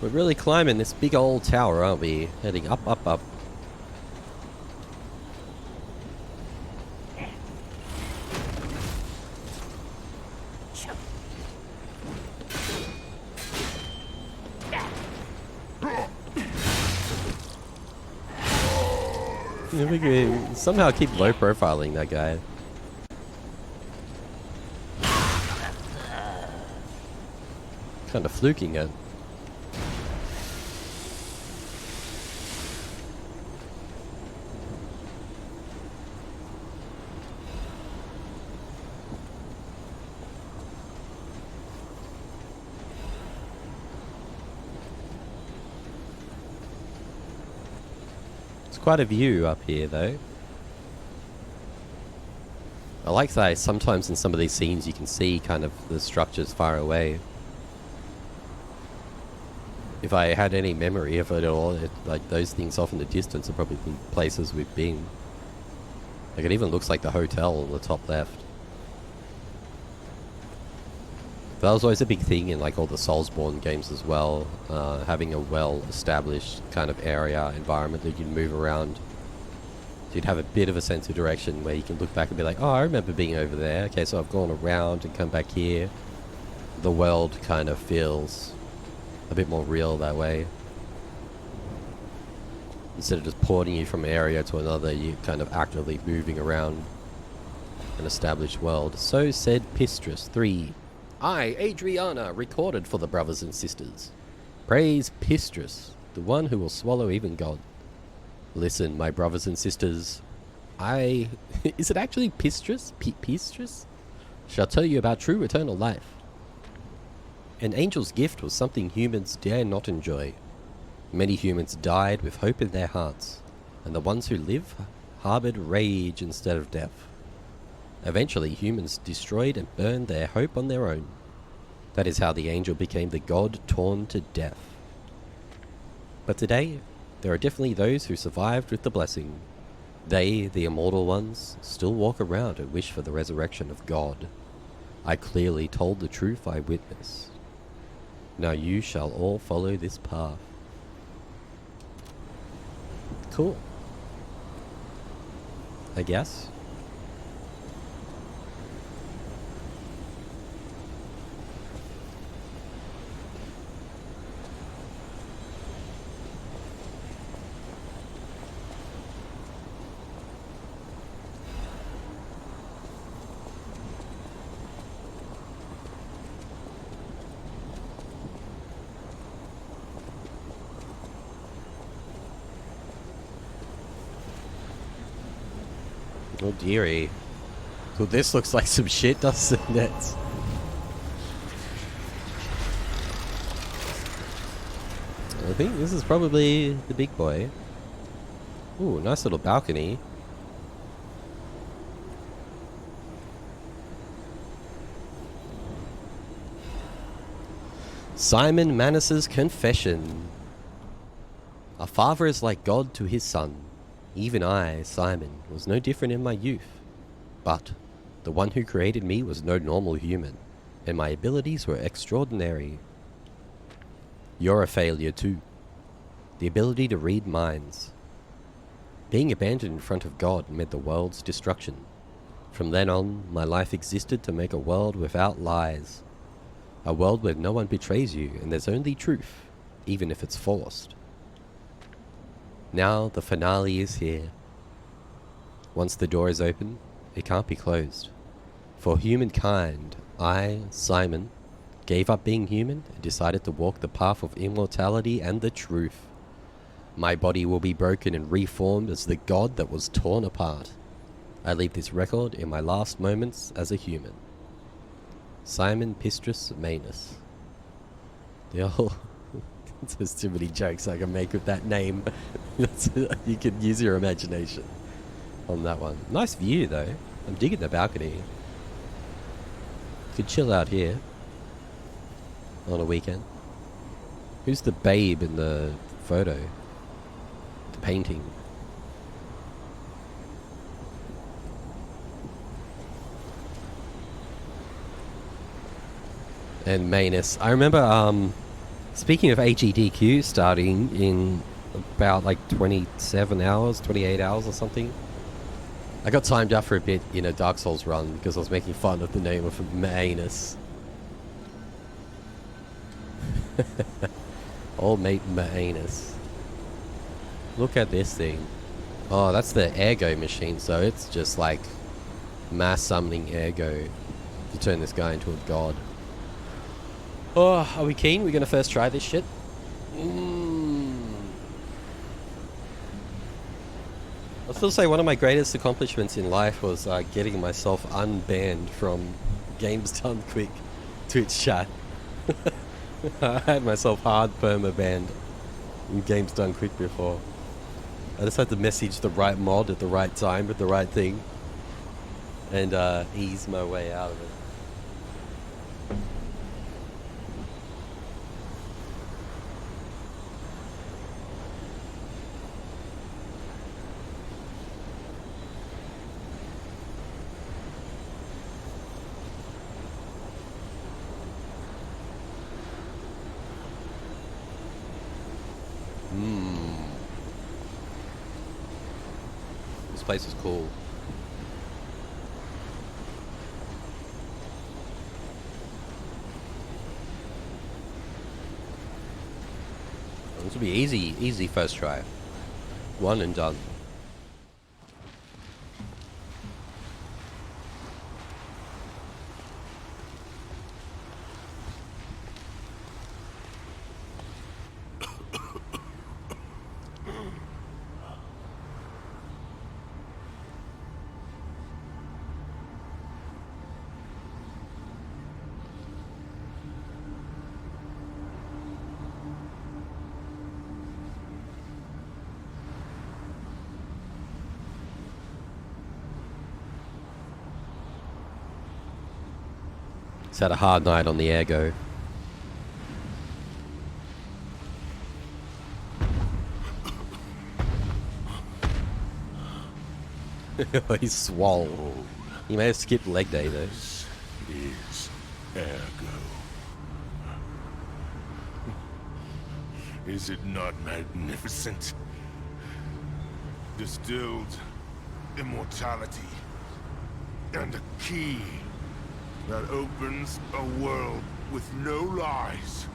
We're really climbing this big old tower, aren't we? Heading up, up, up. We can somehow keep low profiling that guy. Kind of fluking it. Quite a view up here though. I like that sometimes in some of these scenes you can see kind of the structures far away. If I had any memory of it at all, like those things off in the distance are probably places we've been. Like it even looks like the hotel on the top left. That was always a big thing in like all the Soulsborne games as well, having a well-established kind of area, environment that you can move around. So you'd have a bit of a sense of direction where you can look back and be like, oh, I remember being over there. Okay, so I've gone around and come back here. The world kind of feels a bit more real that way. Instead of just porting you from area to another, you're kind of actively moving around an established world. So said Pistrus 3. I, Adriana, recorded for the brothers and sisters. Praise Pistrus, the one who will swallow even God. Listen, my brothers and sisters, is it actually Pistrus? Pistrus? Shall tell you about true eternal life. An angel's gift was something humans dare not enjoy. Many humans died with hope in their hearts, and the ones who live harbored rage instead of death. Eventually, humans destroyed and burned their hope on their own. That is how the angel became the god torn to death. But today, there are definitely those who survived with the blessing. They, the immortal ones, still walk around and wish for the resurrection of God. I clearly told the truth I witnessed. Now you shall all follow this path. Cool. I guess. Oh dearie. So this looks like some shit, doesn't it? I think this is probably the big boy. Ooh, nice little balcony. Simon Manus's confession. A father is like God to his son. Even I, Simon, was no different in my youth. But the one who created me was no normal human, and my abilities were extraordinary. You're a failure too. The ability to read minds. Being abandoned in front of God meant the world's destruction. From then on, my life existed to make a world without lies. A world where no one betrays you and there's only truth, even if it's forced. Now the finale is here. Once the door is open, it can't be closed. For humankind, I, Simon, gave up being human and decided to walk the path of immortality and the truth. My body will be broken and reformed as the god that was torn apart. I leave this record in my last moments as a human. Simon Pistis Manus. There's too many jokes I can make with that name. You can use your imagination on that one. Nice view though. I'm digging the balcony. Could chill out here on a weekend. Who's the babe in the photo? The painting. And Manus. I remember, speaking of HEDQ starting in about like 27 hours, 28 hours or something. I got timed out for a bit in a Dark Souls run because I was making fun of the name of Manus. Old mate Manus. Look at this thing. Oh, that's the Ergo machine, so it's just like mass summoning Ergo to turn this guy into a god. Oh, are we keen? We're gonna first try this shit? I'll still say one of my greatest accomplishments in life was getting myself unbanned from Games Done Quick Twitch chat. I had myself hard perma banned in Games Done Quick before. I just had to message the right mod at the right time with the right thing and ease my way out of it. This place is cool. This will be easy first try. One and done. It's had a hard night on the Ergo. He's swole. He may have skipped leg day though. This is Ergo. Is it not magnificent? Distilled immortality and a key that opens a world with no lies.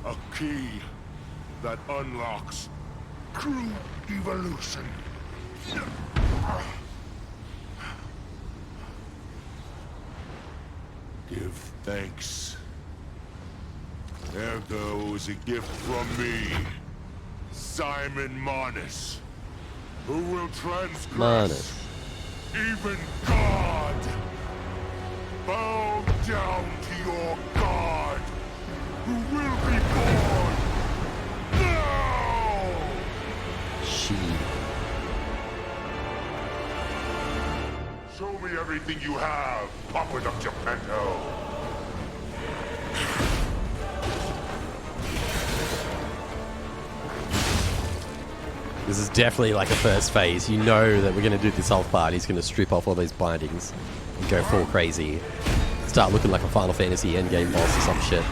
A key that unlocks true evolution. Give thanks. Ergo is a gift from me, Simon Manus, who will transgress even God. Bow down to your God, who will be born now! She. Show me everything you have, Papa of Geppetto. This is definitely like a first phase. You know that we're going to do this whole part. He's going to strip off all those bindings and go full crazy. Start looking like a Final Fantasy endgame boss or some shit.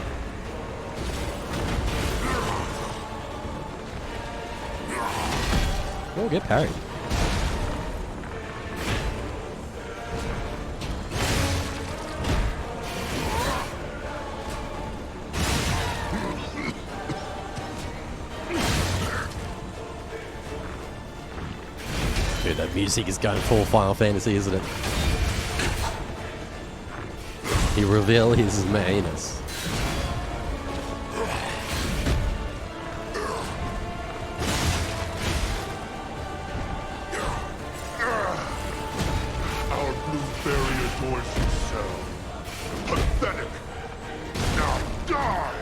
Oh, get parried. Dude, that music is going full Final Fantasy, isn't it? He revealed his mayness. Our blue barrier towards yourself. Pathetic. Now die!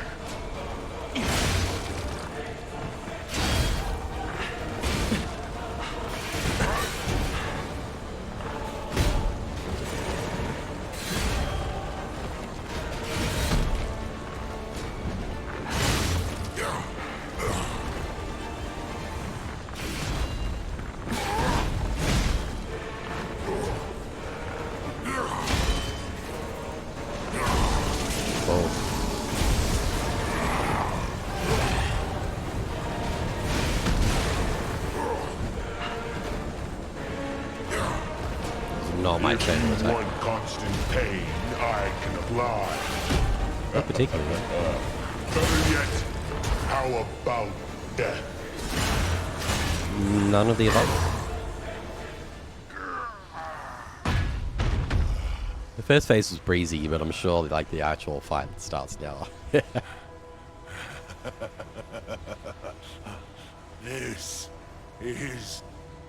Not my channel attack. One constant pain I can apply. Not particularly. Better yet, how about death? None of the above. The first phase was breezy, but I'm sure like the actual fight starts now. This is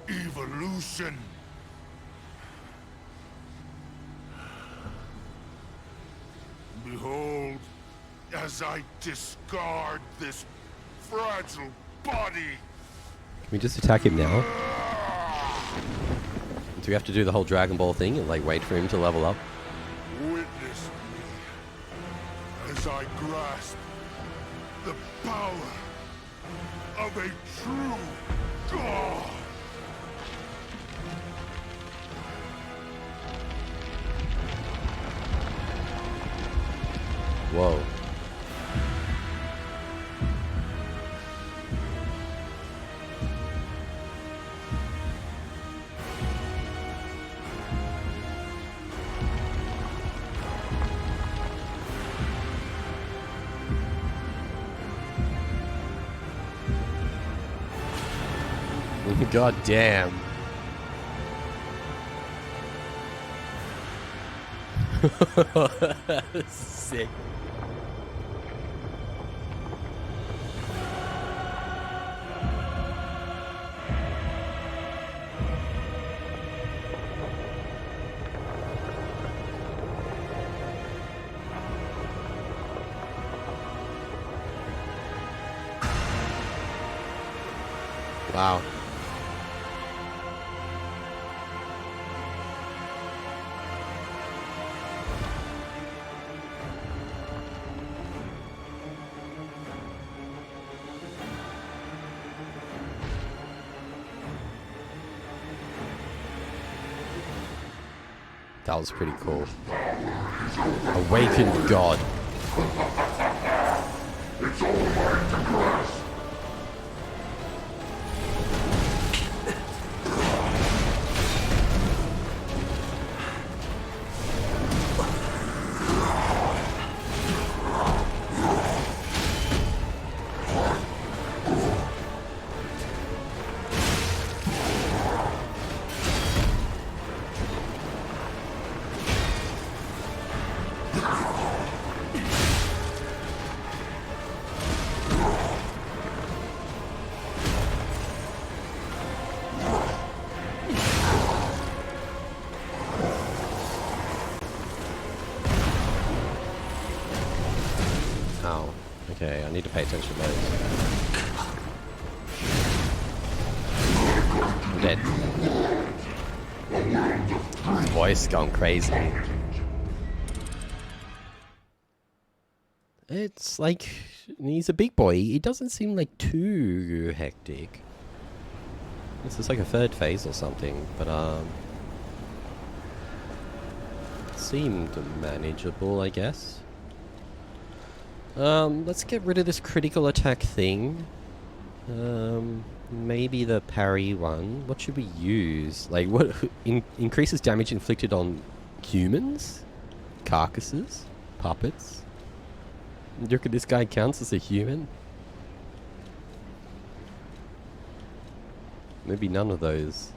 evolution. Behold, as I discard this fragile body. Can we just attack him now? Do we have to do the whole Dragon Ball thing and like wait for him to level up? Witness me as I grasp the power of a true God. Whoa. God damn. Sick. Wow. That was pretty cool. Awakened God. It's all mine to grasp. need to pay attention to those. I'm dead. His voice gone crazy. It's like, he's a big boy. He doesn't seem like too hectic. This is like a third phase or something, but seemed manageable, I guess. Let's get rid of this critical attack thing. Maybe the parry one. What should we use? Like, what increases damage inflicted on humans? Carcasses? Puppets? Do you reckon this guy counts as a human? Maybe none of those.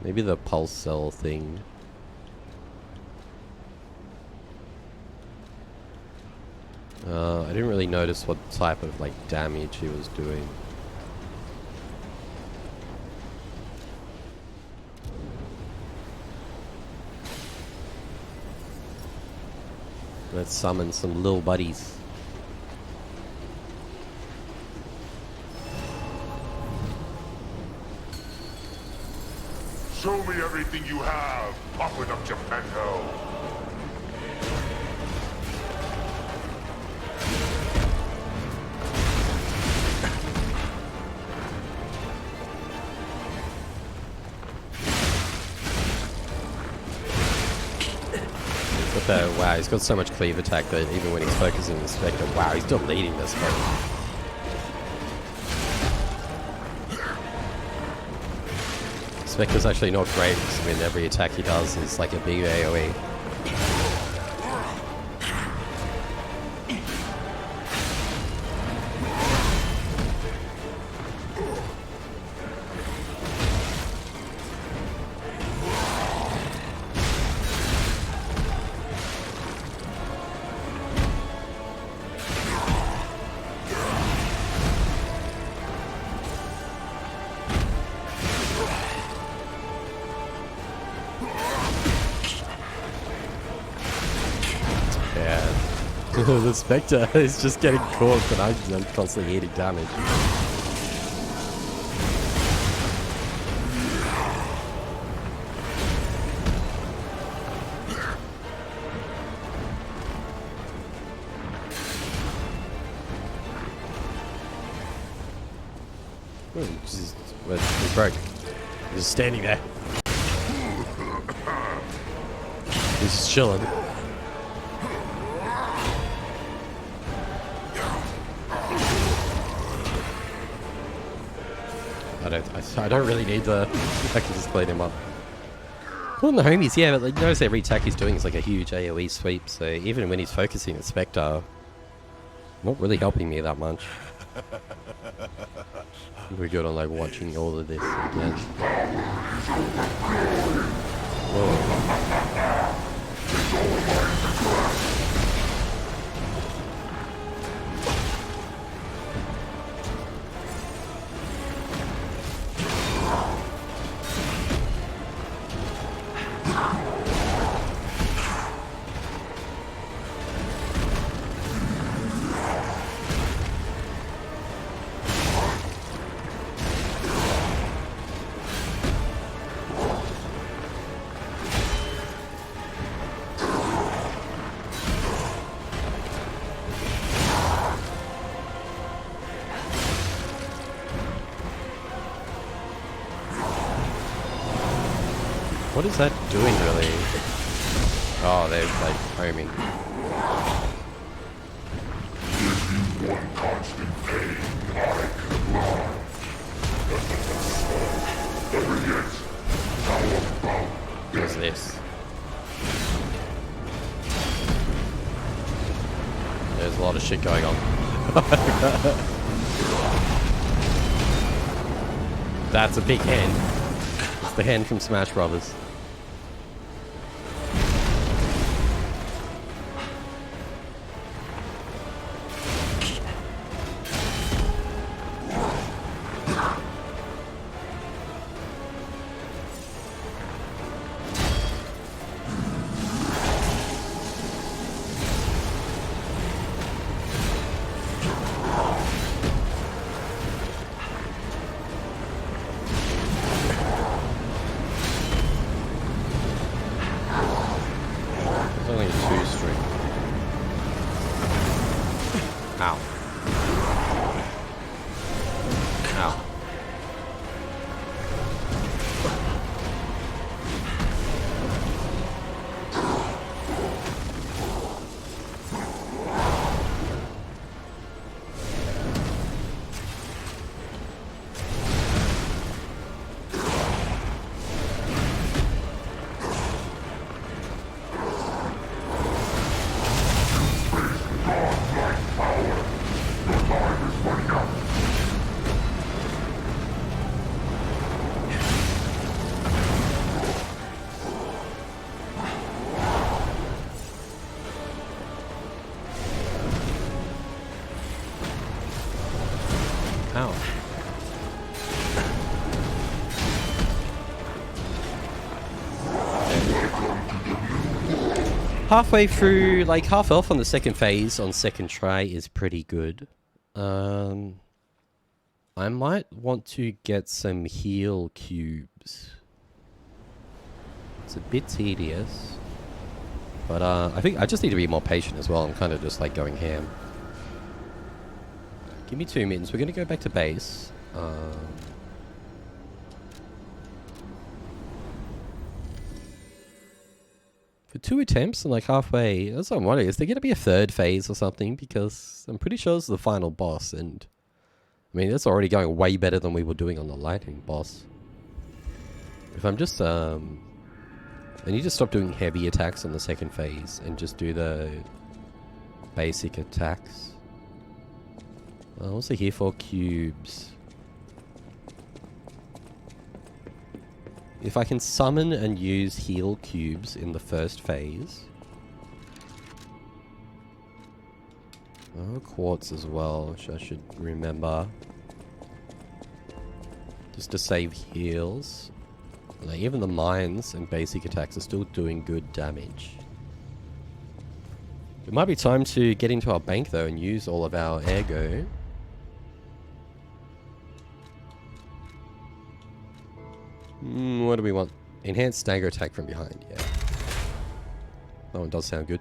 Maybe the pulse cell thing. I didn't really notice what type of like damage he was doing. Let's summon some little buddies. Show me everything you have, Papa of Geppetto. Wow, he's got so much cleave attack that even when he's focusing on the Spectre, wow, he's deleting this guy. Spectre's actually not great because I mean every attack he does is like a big AoE. The Spectre is just getting caught, but I'm constantly eating damage. He's broke. He's just standing there. He's just chilling. I don't really need the... I can just clean him up. Pulling the homies, yeah, but like, notice every attack he's doing is like a huge AoE sweep, so even when he's focusing at Spectre, not really helping me that much. We're good on like watching all of this again. Whoa. What is that doing, really? Oh, they're like homing. One constant pain I could love. But yet, how about What's this? There's a lot of shit going on. That's a big hand. It's the hand from Smash Brothers. Ow. Ow. Halfway through, like half health on the second phase on second try is pretty good. I might want to get some heal cubes. It's a bit tedious, but I think I just need to be more patient as well. I'm kind of just like going ham. Give me 2 minutes. We're going to go back to base. For 2 attempts and like halfway, that's what I'm wondering. Is there going to be a third phase or something? Because I'm pretty sure it's the final boss, and I mean, that's already going way better than we were doing on the lightning boss. If I'm just, I need to stop doing heavy attacks on the second phase and just do the basic attacks. Also here for cubes. If I can summon and use heal cubes in the first phase. Oh, quartz as well, which I should remember. Just to save heals. Like, even the mines and basic attacks are still doing good damage. It might be time to get into our bank though and use all of our ergo. What do we want? Enhanced stagger attack from behind, yeah. That one does sound good.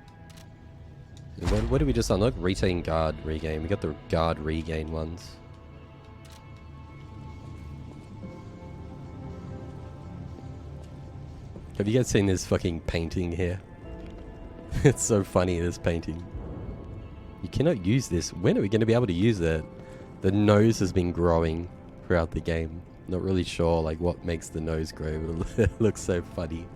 What did we just unlock? Retain guard regain. We got the guard regain ones. Have you guys seen this fucking painting here? It's so funny, this painting. You cannot use this. When are we going to be able to use it? The nose has been growing throughout the game. Not really sure like what makes the nose grow, but it looks so funny.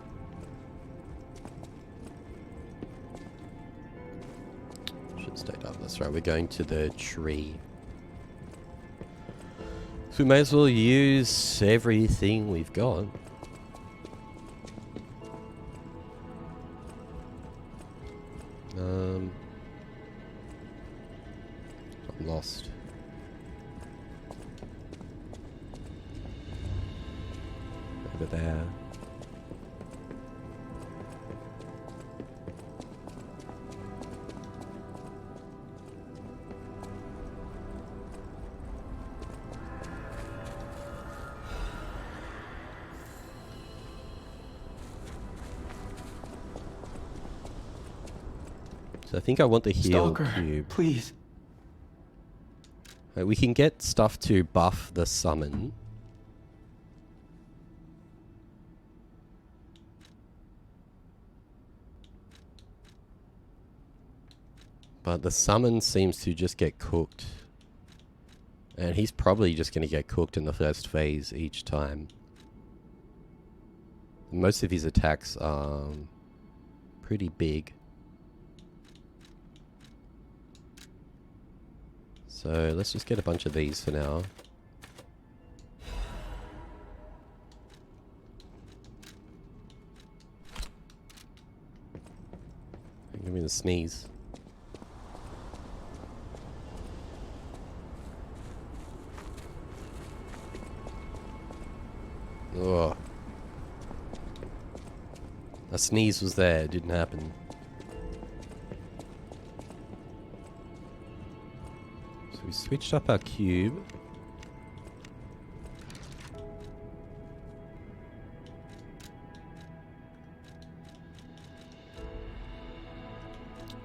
Should stay up. That's right. We're going to the tree. So we may as well use everything we've got. I'm lost. Over there. So I think I want the heal cube. Please. We can get stuff to buff the summon. But the summon seems to just get cooked. And he's probably just going to get cooked in the first phase each time. Most of his attacks are pretty big. So let's just get a bunch of these for now. Give me the sneeze. Ugh. A sneeze was there, it didn't happen. So we switched up our cube.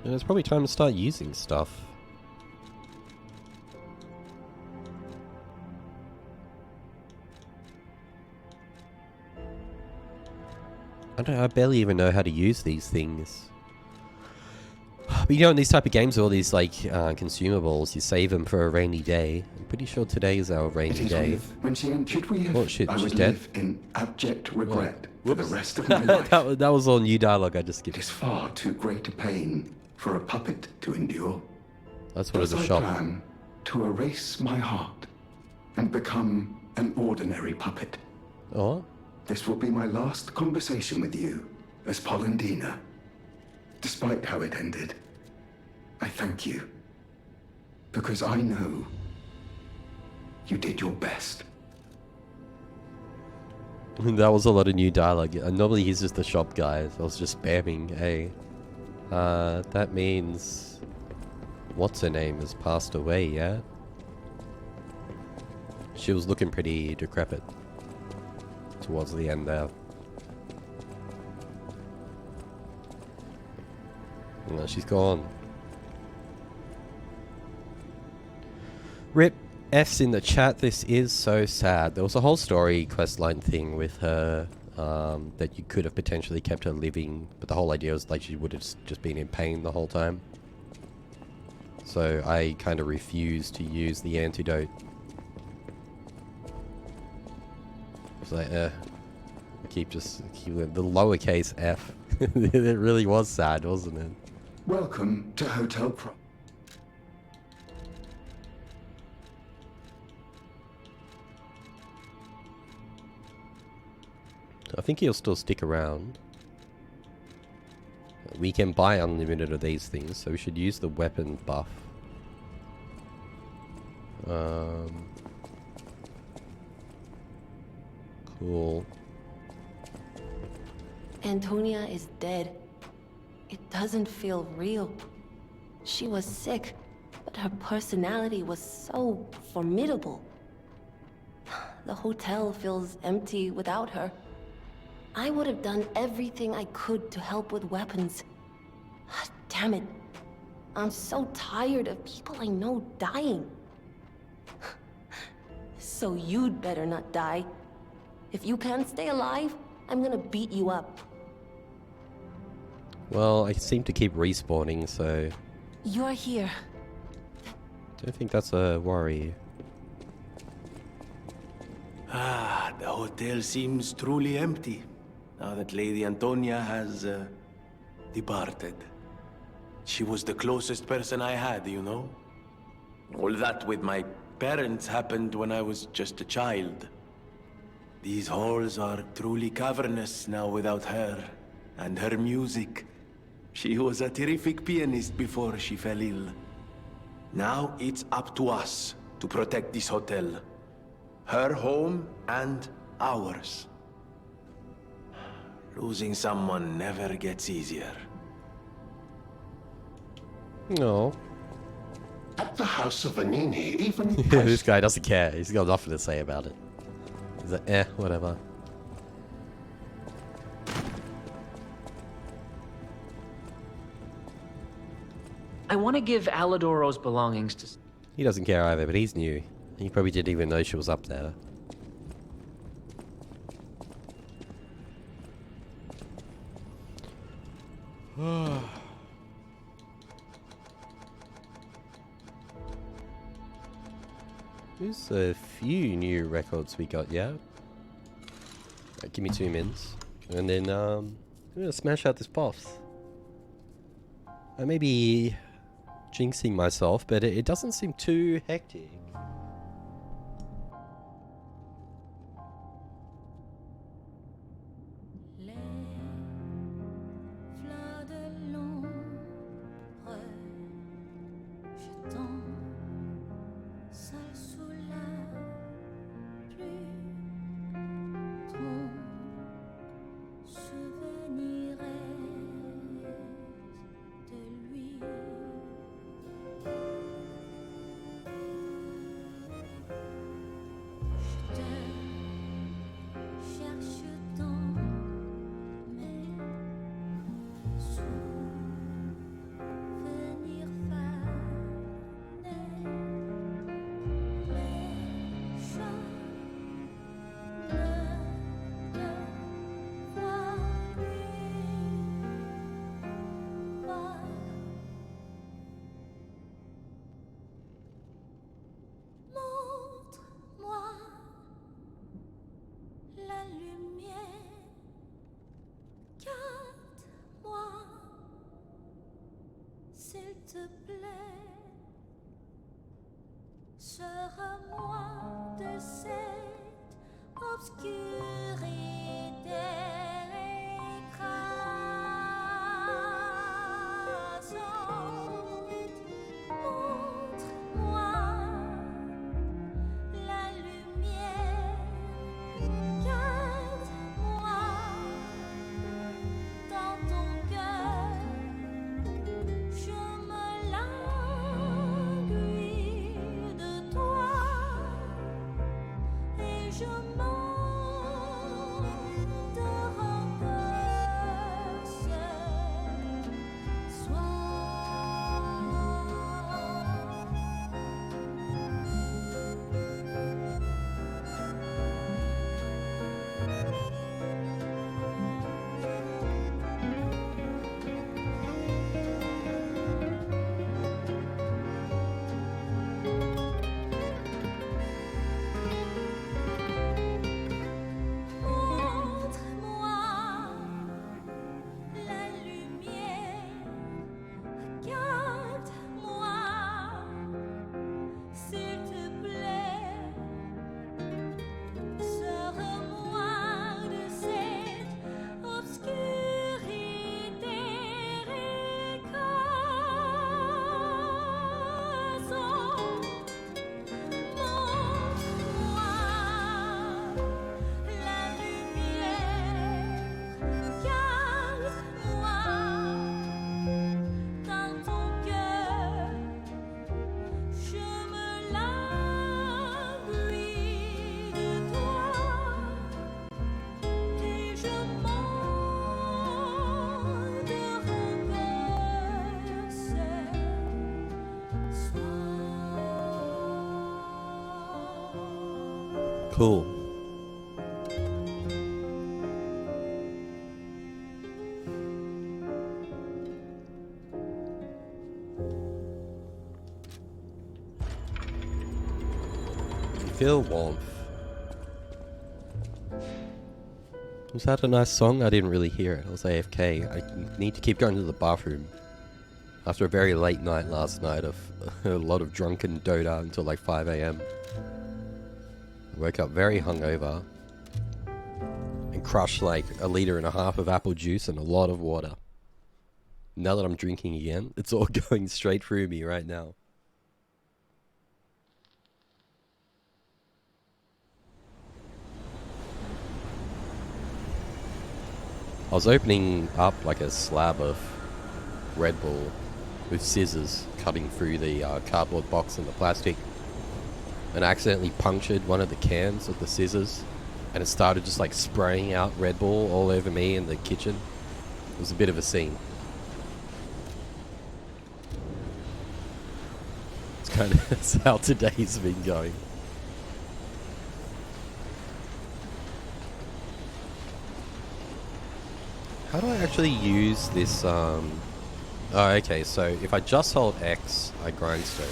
And it's probably time to start using stuff. I barely even know how to use these things. But you know, in these type of games, all these like consumables, you save them for a rainy day. I'm pretty sure today is our rainy day. When she entered, Oh shit, I she's would dead. live in abject regret for the Whoops. rest of my life. that was all new dialogue I just It skipped. is far too great a pain for a puppet to endure. That's what it's a I shop. plan to erase my heart and become an ordinary puppet. Oh? This will be my last conversation with you as Polendina. Despite how it ended, I thank you. Because I know you did your best. That was a lot of new dialogue. Normally he's just the shop guy. I was just spamming, hey. That means... What's her name has passed away, yeah? She was looking pretty decrepit towards the end there. No, she's gone. Rip. F's in the chat. This is so sad. There was a whole story questline thing with her that you could have potentially kept her living, but the whole idea was like she would have just been in pain the whole time. So I kind of refused to use the antidote. It's like, keep the lowercase f. It really was sad, wasn't it? Welcome to Hotel Prok. I think he'll still stick around. We can buy unlimited of these things, so we should use the weapon buff. Cool. Antonia is dead. It doesn't feel real. She was sick, but her personality was so formidable. The hotel feels empty without her. I would have done everything I could to help with weapons. Damn it. I'm so tired of people I know dying. So you'd better not die. If you can't stay alive, I'm gonna beat you up. Well, I seem to keep respawning, so... You're here. Don't think that's a worry. Ah, the hotel seems truly empty, now that Lady Antonia has, departed. She was the closest person I had, you know? All that with my parents happened when I was just a child. These halls are truly cavernous now without her, and her music. She was a terrific pianist before she fell ill. Now it's up to us to protect this hotel. Her home and ours. Losing someone never gets easier. No. At the House of Vanini, even This guy doesn't care. He's got nothing to say about it. He's like, whatever. I want to give Alidoro's belongings to... He doesn't care either, but he's new. He probably didn't even know she was up there. There's a few new records we got, yeah? Right, give me 2 minutes. And then, I'm gonna smash out this boss. I may be jinxing myself, but it doesn't seem too hectic. Cool. You feel warmth. Was that a nice song? I didn't really hear it. I was AFK. I need to keep going to the bathroom. After a very late night last night of a lot of drunken Dota until like 5 AM. I woke up very hungover and crushed like 1.5 liters of apple juice and a lot of water. Now that I'm drinking again, it's all going straight through me right now. I was opening up like a slab of Red Bull with scissors, cutting through the cardboard box and the plastic, and I accidentally punctured one of the cans with the scissors, and it started just like spraying out Red Bull all over me in the kitchen. It was a bit of a scene. It's kind of that's how today's been going. How do I actually use this? Oh, okay, so if I just hold X, I grindstone.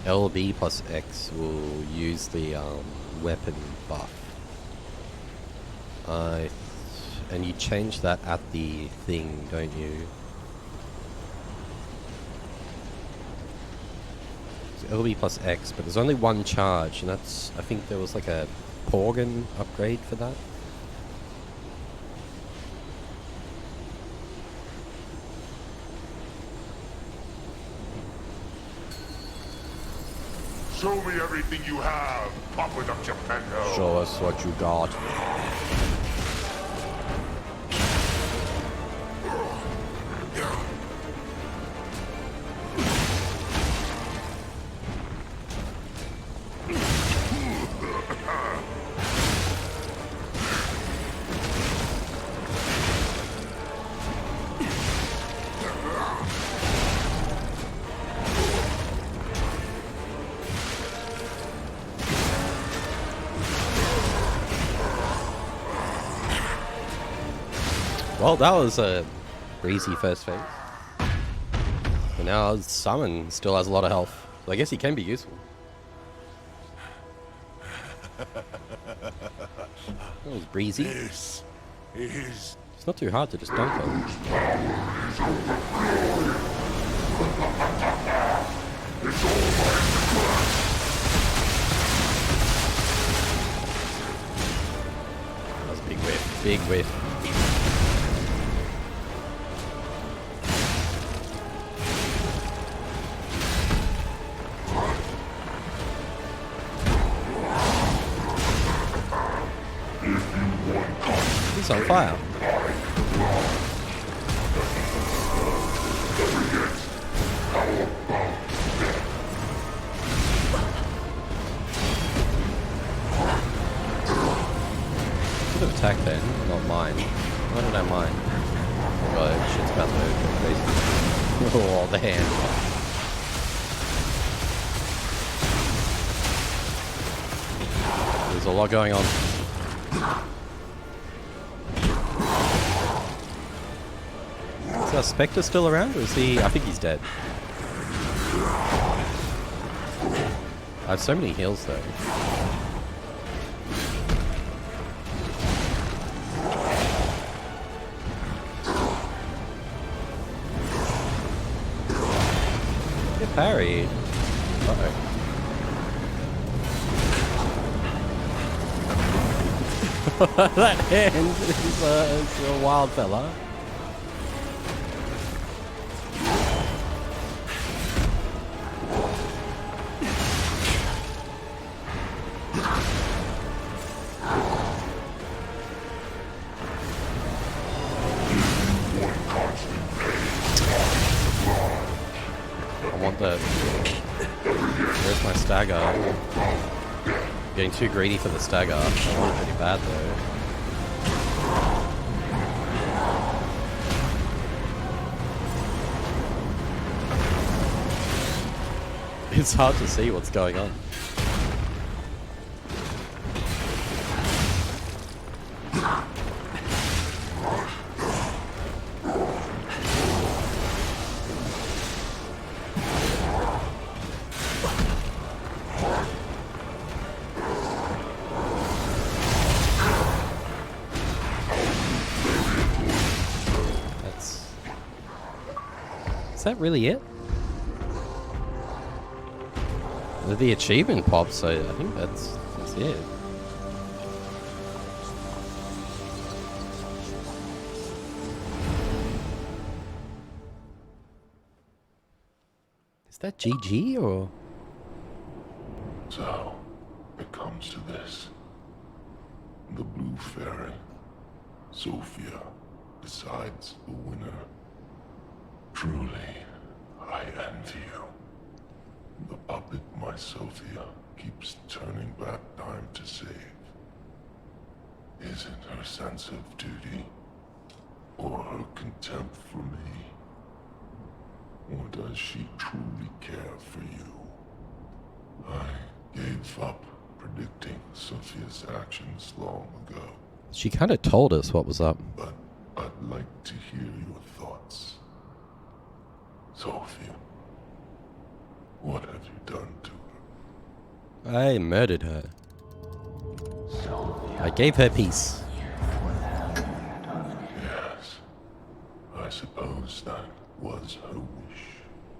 LB plus X will use the weapon buff. And you change that at the thing, don't you? So LB plus X, but there's only one charge, and that's, I think there was like a Porgan upgrade for that. Show me everything you have, Papa Dr. Pendo. Show us what you got. Well, that was a breezy first phase. And now Summon still has a lot of health. So I guess he can be useful. That was breezy. This is... It's not too hard to just dunk on. It's all my Big whiff. He's on fire. Should have attacked then, not mine. Why did I mine? Oh, shit's about to go crazy. Oh, the hand. There's a lot going on. Is our Spectre still around, or is he... I think he's dead. I have so many heals, though. Get parried. Uh-oh. That hand is a wild fella. I want that. Where's my stagger? Getting too greedy for the stagger. I want it pretty bad though. It's hard to see what's going on. Is that really it? The achievement pops, so I think that's it. Is that GG or? So, it comes to this. The Blue Fairy, Sophia, decides the winner. Truly, I envy you. The puppet my Sophia keeps turning back time to save. Is it her sense of duty, or her contempt for me? Or does she truly care for you? I gave up predicting Sophia's actions long ago. She kind of told us what was up. But I'd like to hear your thoughts. Sophia, what have you done to her? I murdered her. I gave her peace. Yes, I suppose that was her wish.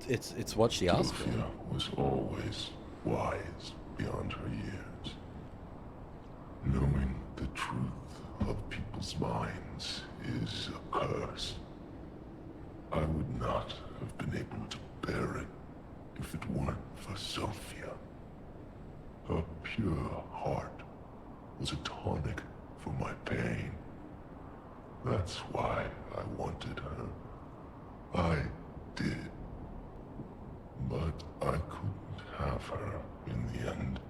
It's what she asked for. Sophia was always wise beyond her years. Knowing the truth of people's minds is a curse. I would not have been able to bear it if it weren't for Sophia. Her pure heart was a tonic for my pain. That's why I wanted her. I did. But I couldn't have her in the end.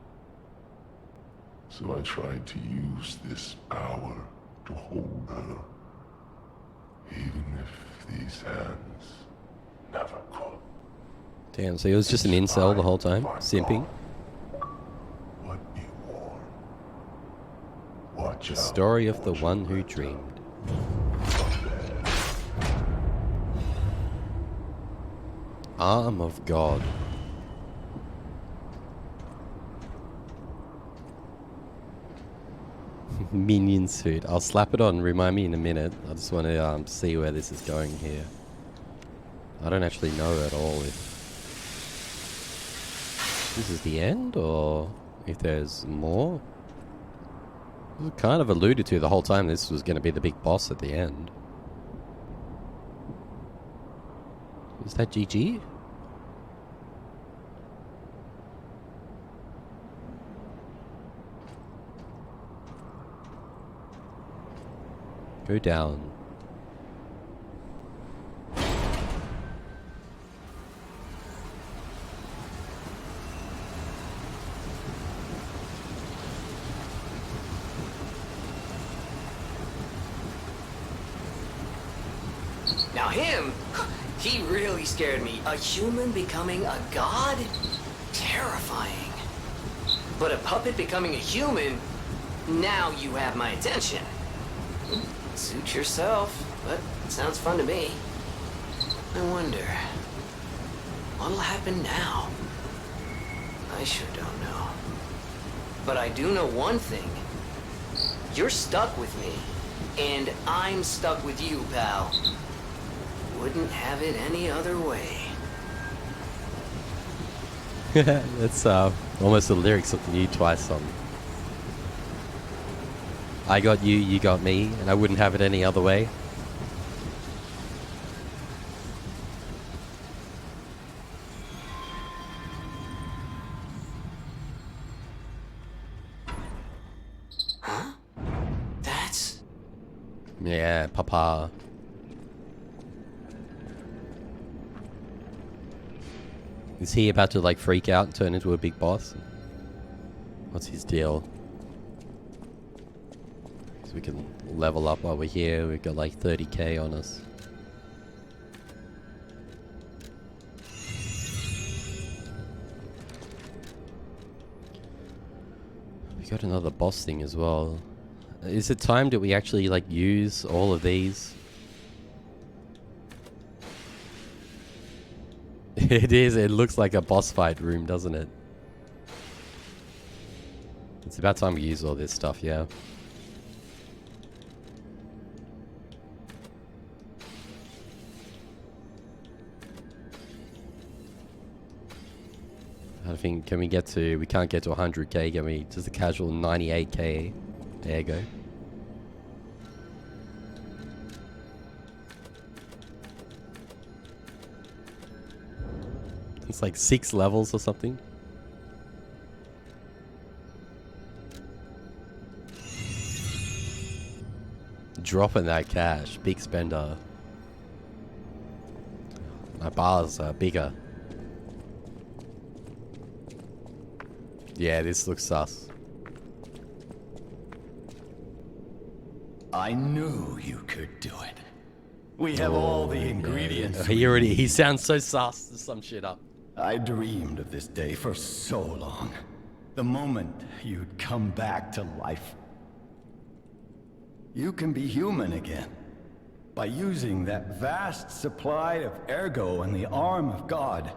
So I tried to use this power to hold her. Even if these hands never could. Damn, so he was just an incel the whole time? Simping? What be warned. Watch The out story of for the what one you who let her. dreamed. Arm of God. Minion suit. I'll slap it on. Remind me in a minute. I just want to see where this is going here. I don't actually know at all if this is the end or if there's more. It was kind of alluded to the whole time this was going to be the big boss at the end. Is that GG? Go down. Now him, he really scared me. A human becoming a god? Terrifying. But a puppet becoming a human? Now you have my attention. Suit yourself, but it sounds fun to me. I wonder, what'll happen now? I sure don't know. But I do know one thing. You're stuck with me, and I'm stuck with you, pal. Wouldn't have it any other way. That's almost the lyrics of the new Twice song. I got you, you got me, and I wouldn't have it any other way. Huh? That's... Yeah, Papa. Is he about to like freak out and turn into a big boss? What's his deal? So we can level up while we're here. We've got like 30k on us. We got another boss thing as well. Is it time that we actually like use all of these? It is, it looks like a boss fight room, doesn't it? It's about time we use all this stuff, yeah. I think, can we get to, we can't get to 100k, can we? Just a casual 98k. There you go. It's like 6 levels or something. Dropping that cash. Big spender. My bars are bigger. Yeah, this looks sus. I knew you could do it. We have all the ingredients. He sounds so sus to sum shit up. I dreamed of this day for so long. The moment you'd come back to life. You can be human again. By using that vast supply of ergo and the arm of God.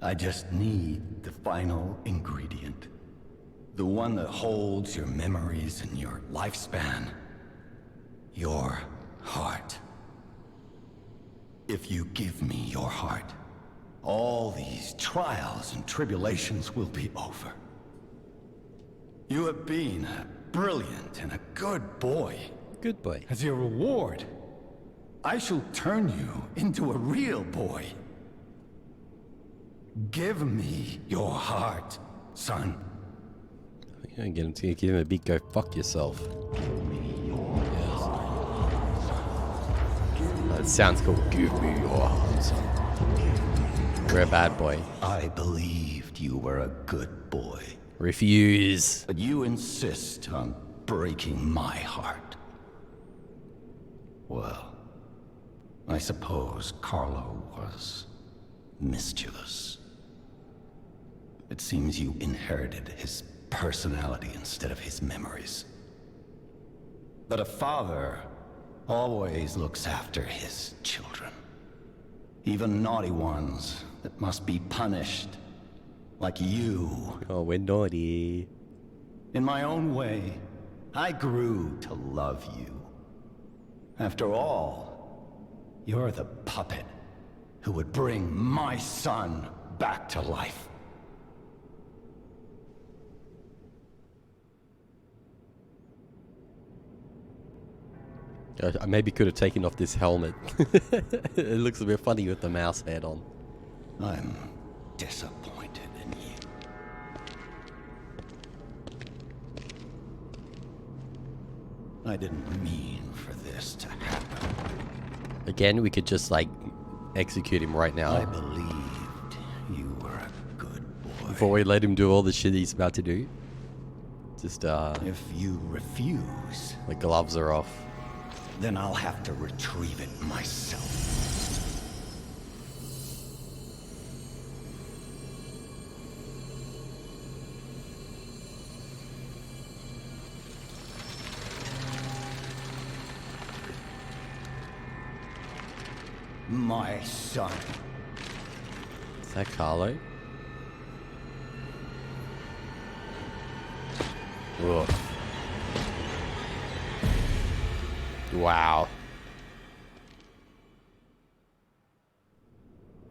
I just need the final ingredient. The one that holds your memories and your lifespan. Your heart. If you give me your heart, all these trials and tribulations will be over. You have been a brilliant and a good boy. Good boy. As your reward, I shall turn you into a real boy. Give me your heart, son. I'm gonna give him a big go fuck yourself. That sounds cool. Give me your heart, son. We're a bad boy. I believed you were a good boy. Refuse. But you insist on breaking my heart. Well, I suppose Carlo was mischievous. It seems you inherited his personality instead of his memories. But a father always looks after his children. Even naughty ones that must be punished. Like you. Oh, we're naughty. In my own way, I grew to love you. After all, you're the puppet who would bring my son back to life. I maybe could have taken off this helmet. It looks a bit funny with the mouse head on. I'm disappointed in you. I didn't mean for this to happen. Again, we could just, like, execute him right now. I believed you were a good boy. Before we let him do all the shit he's about to do. Just, If you refuse, the gloves are off. then I'll have to retrieve it myself. My son. Is that Carlo? Ugh. Wow.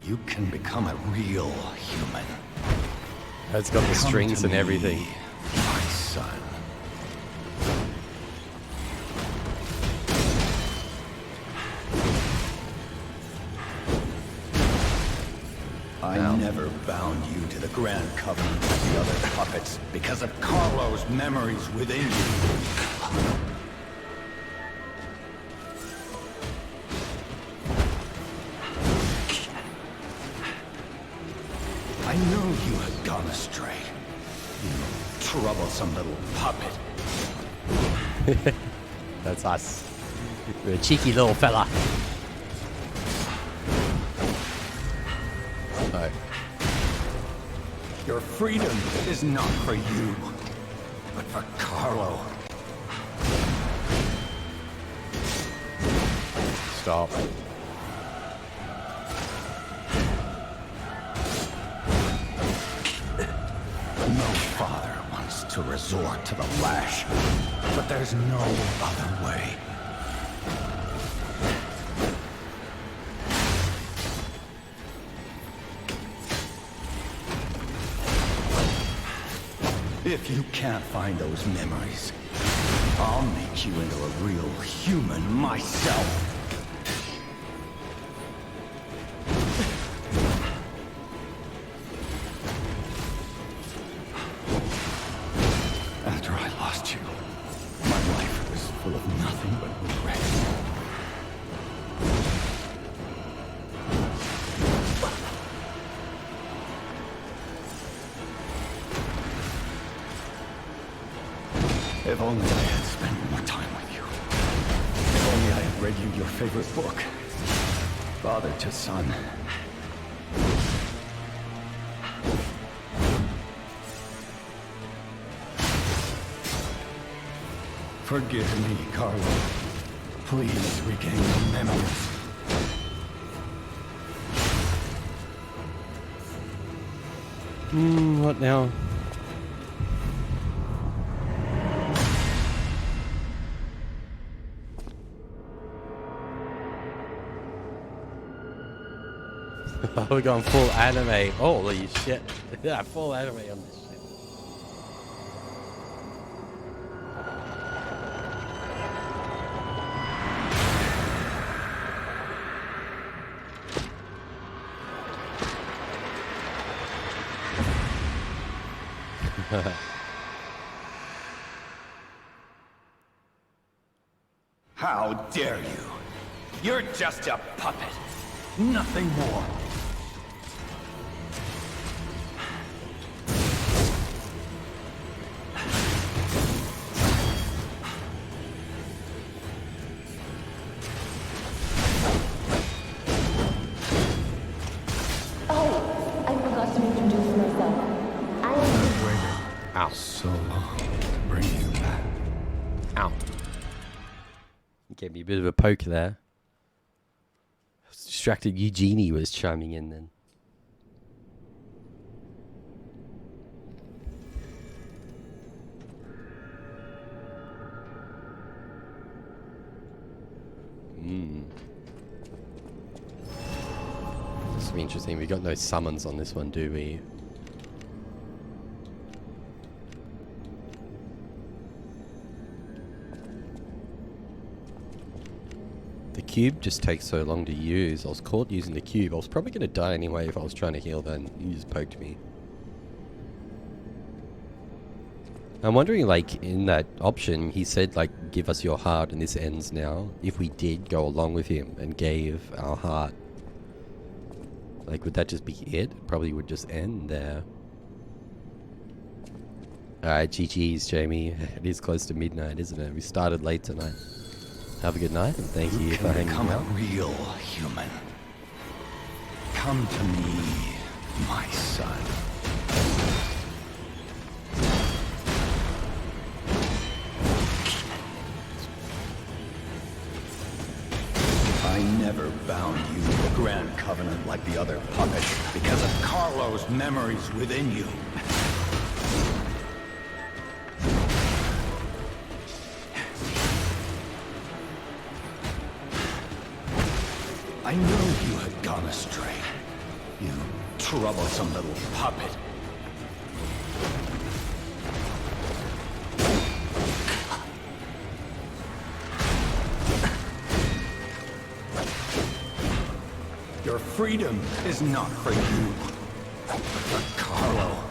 You can become a real human. It's got the Come strings to and me, everything. my son. I never bound you to the Grand Covenant with the other puppets because of Carlo's memories within you. I knew you had gone astray. You troublesome little puppet. That's us. We're a cheeky little fella. No. Your freedom is not for you, but for Carlo. Stop. No father wants to resort to the lash, but there's no other way. If you can't find those memories, I'll make you into a real human myself. After I lost you, my life was full of nothing but regret. If only I had spent more time with you. If only I had read you your favorite book, Father to Son. Forgive me, Carlo. Please regain your memories. What now? We're going full anime. Holy shit. Yeah, full anime on this shit. How dare you? You're just a puppet. Nothing more. I forgot to introduce myself. I am... Ow. So long to bring you back. Ow. You gave me a bit of a poke there. I was distracted. Eugenie was chiming in then. This will be interesting. We got no summons on this one, do we? cube just takes so long to use. I was caught using the cube. I was probably going to die anyway if I was trying to heal then. You just poked me. I'm wondering, like, in that option, he said, like, give us your heart and this ends now. If we did go along with him and gave our heart, like, would that just be it? It probably would just end there. Alright, GG's, Jamie. It is close to midnight, isn't it? We started late tonight. Have a good night, and thank you for hanging Become a out. real human. Come to me, my son. I never bound you to the Grand Covenant like the other puppets because of Carlo's memories within you. I knew you had gone astray. You troublesome little puppet. Your freedom is not for you, but for Carlo.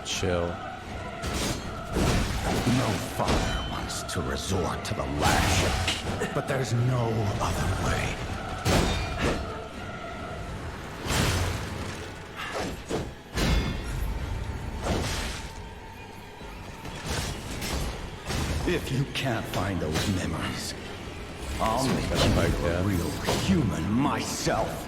Chill. No father wants to resort to the lash, but there's no other way. If you can't find those memories, I'll make you a real human myself.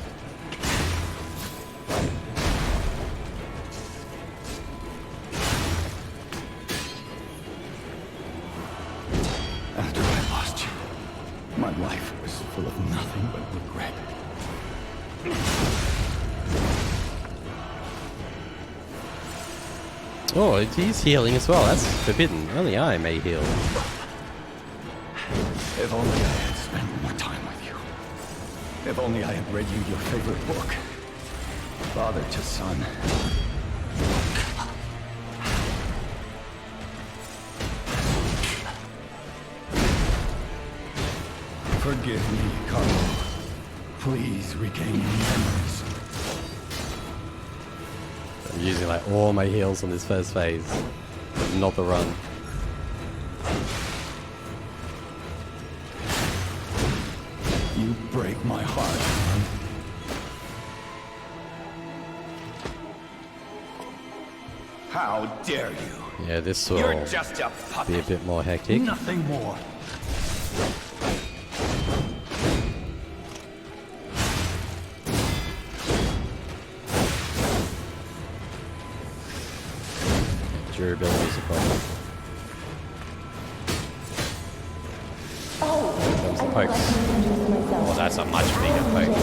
After I lost you, my life was full of nothing but regret. Oh, he's healing as well. That's forbidden. Only I may heal. If only I had spent more time with you. If only I had read you your favorite book. Father to son. Forgive me, Carlo. Please regain your memories. I'm using like all my heals on this first phase, but not the run. You break my heart. How dare you? Yeah, this will You're just a be a puppet. bit more hectic. Nothing more. Durability is a problem. Here comes the pokes. Oh, that's a much bigger poke.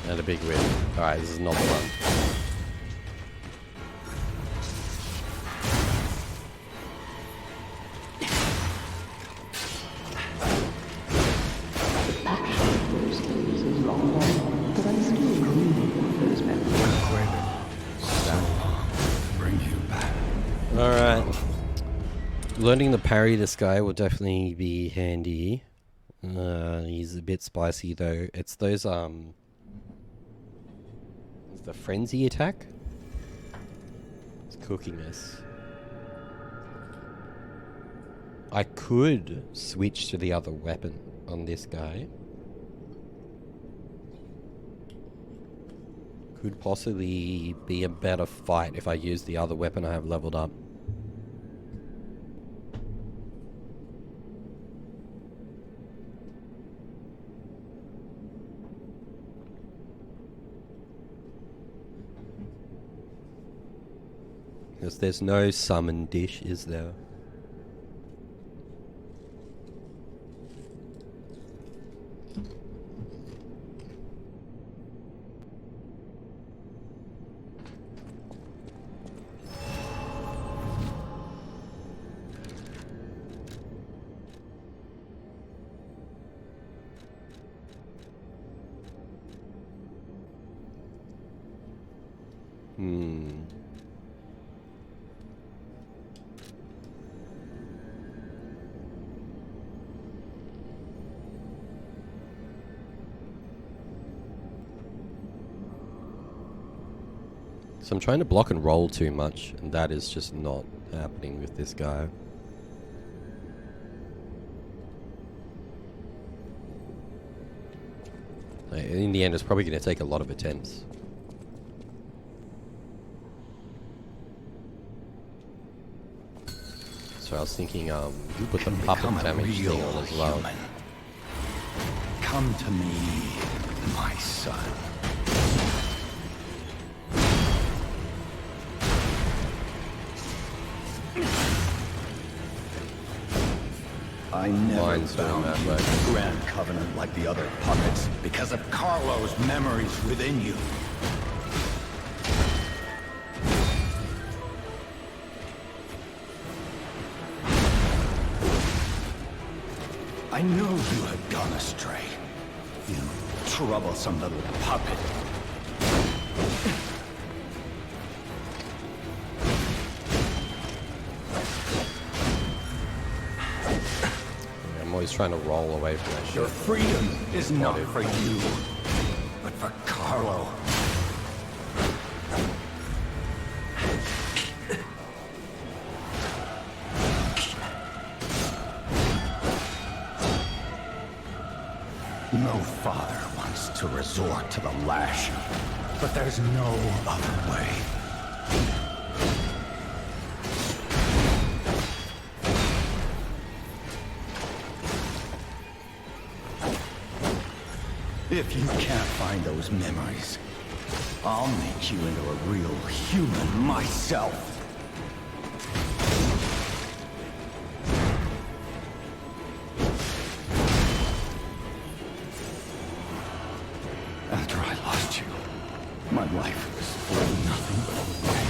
And a big whip. Alright, this is not the one. Bring you back. Alright. Learning to parry this guy will definitely be handy. He's a bit spicy though. It's those it's the frenzy attack. It's cooking us. I could switch to the other weapon on this guy. Could possibly be a better fight if I use the other weapon I have leveled up. Because there's no summon dish, is there? So I'm trying to block and roll too much, and that is just not happening with this guy. In the end, it's probably going to take a lot of attempts. So I was thinking, you put the puppet damage thing on as well. Human. Come to me, my son. I never found you in the Grand Covenant like the other puppets because of Carlo's memories within you. I knew you had gone astray. You troublesome little puppet. I'm always trying to roll away from that shit. Your freedom is not for you, but for Carlo. No father wants to resort to the lash, but there's no other way. If you can't find those memories, I'll make you into a real human myself. After I lost you, my life was full of nothing but regret.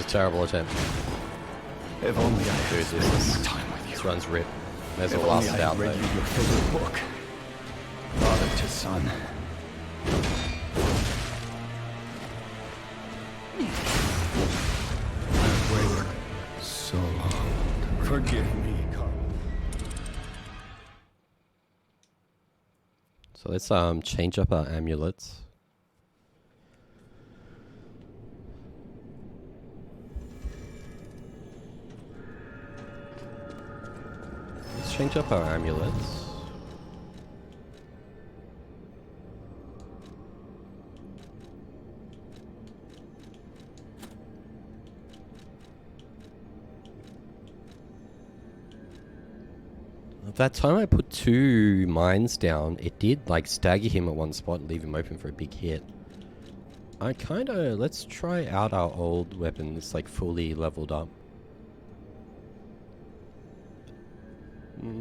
Terrible attempt. If only I had spent more time with you. This runs rip. May as If well last only it I out had read though. you your favorite book, Father to Son. I've waited so long. Forgive me, Carl. So let's change up our amulets. Let's change up our amulets. That time I put 2 mines down, it did like stagger him at one spot and leave him open for a big hit. Let's try out our old weapons like fully leveled up.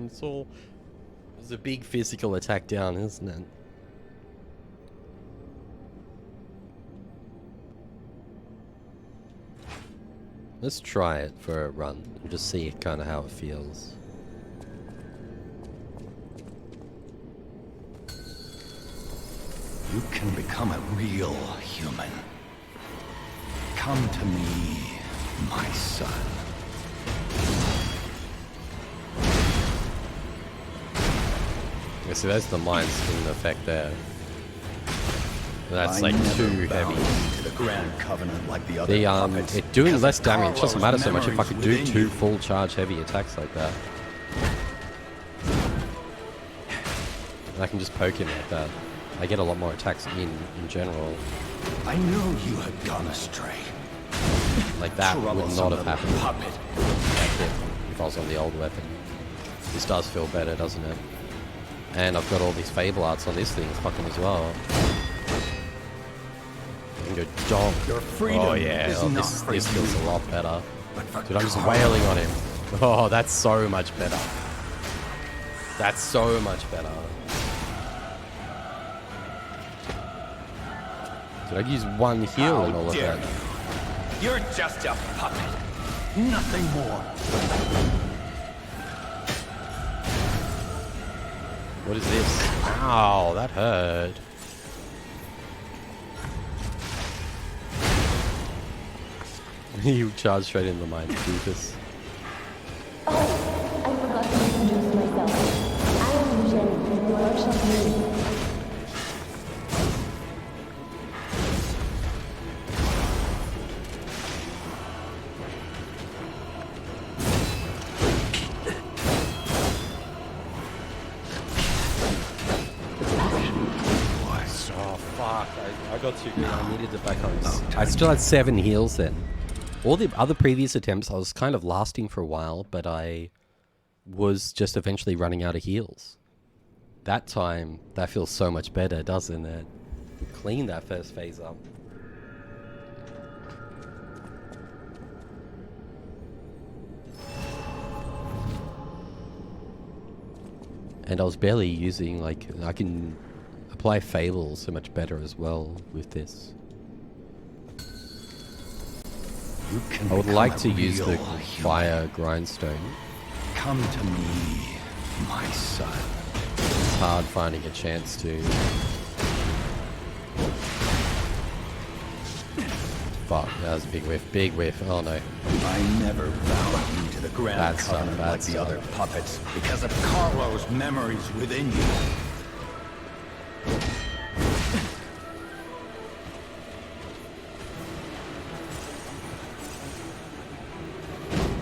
It's a big physical attack down, isn't it? Let's try it for a run and just see kind of how it feels. You can become a real human. Come to me, my son. Yeah, see, that's the mind skin effect there. That's I like never too bowed heavy. to the Grand Covenant like the other The puppets it doing because less of damage doesn't matter so much if I Carlo's could do memories 2 within full charge heavy attacks like that. And I can just poke him like that. I get a lot more attacks in general. I knew you had gone astray. Like that would Troublesome not have little happened puppet. if I was on the old weapon. This does feel better, doesn't it? And I've got all these Fable arts on this thing fucking as well. I can go donk. Your freedom Oh yeah, is not for this you, feels a lot better. but for Dude, I'm just Carlo. wailing on him. Oh, that's so much better. That's so much better. Did I use 1 heal How and all of dare that? you? You're just a puppet. Nothing more. What is this? Ow, that hurt. You charged straight into the mine, Jesus. Oh, I forgot to introduce myself. I am Jenny, your champion. I got too good. I needed to back up. I still had 7 heals then. All the other previous attempts, I was kind of lasting for a while, but I was just eventually running out of heals. That time, that feels so much better, doesn't it? Clean that first phase up. And I was barely using, like, I can apply Fable so much better as well with this. I would like to use the fire grindstone. Come to me, my son. It's hard finding a chance to. Fuck, that was a big whiff. Big whiff. Oh no. I never bound you to the Grand Covenant like the other puppets because of Carlo's memories within you.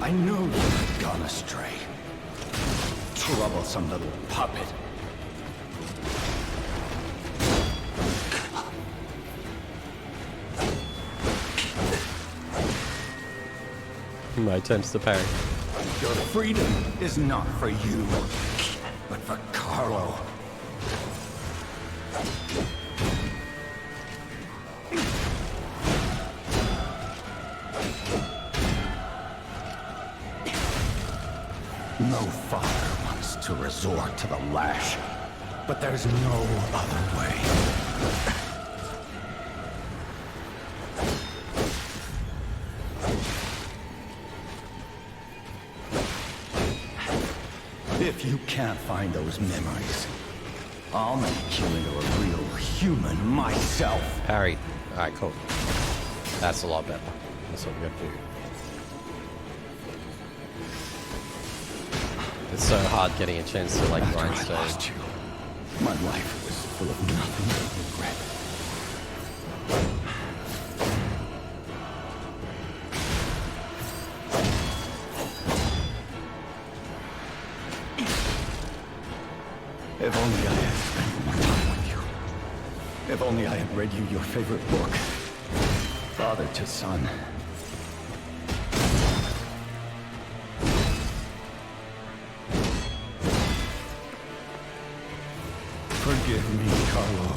I knew you had gone astray. Troublesome little puppet. My attempts to parry. Your freedom is not for you, but for Carlo. No father wants to resort to the lash, but there's no other way. If you can't find those memories, I'll make you into a real human myself. Parry. Alright, cool. That's a lot better. That's what we got to do. It's so hard getting a chance to like grindstone. I lost you, my life was full of nothing but regret. If only I had spent more time with you. If only I had read you your favorite book, Father to Son. Forgive me, Carlo.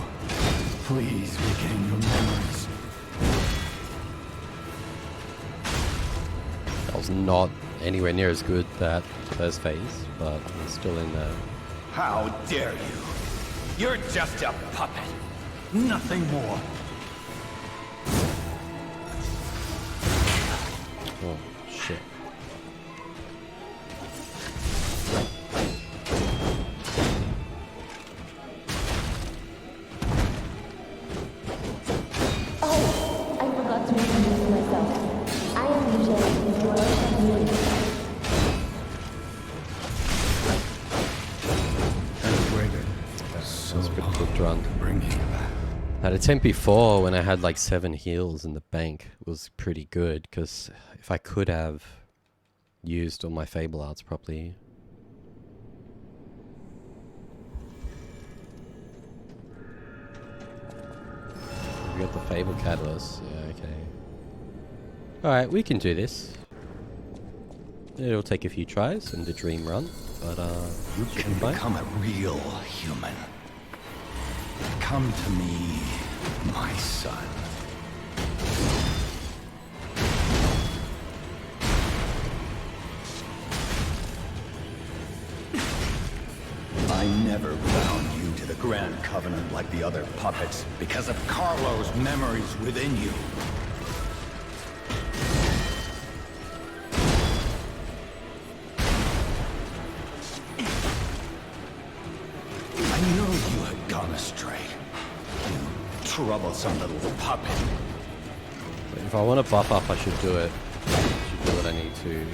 Please regain your memories. That was not anywhere near as good that first phase, but I'm still in there. How dare you? You're just a puppet. Nothing more. Oh, shit. Oh, I forgot to introduce myself. I am Jenny, your champion. That attempt before, when I had like 7 heals in the bank, was pretty good, because if I could have used all my Fable arts properly. We got the Fable Catalyst, yeah, okay. Alright, we can do this. It'll take a few tries and the dream run, but you can become a real human. Come to me, my son. I never bound you to the Grand Covenant like the other puppets because of Carlo's memories within you. troublesome little puppet. If I want to buff up, I should do it. I should do what I need to.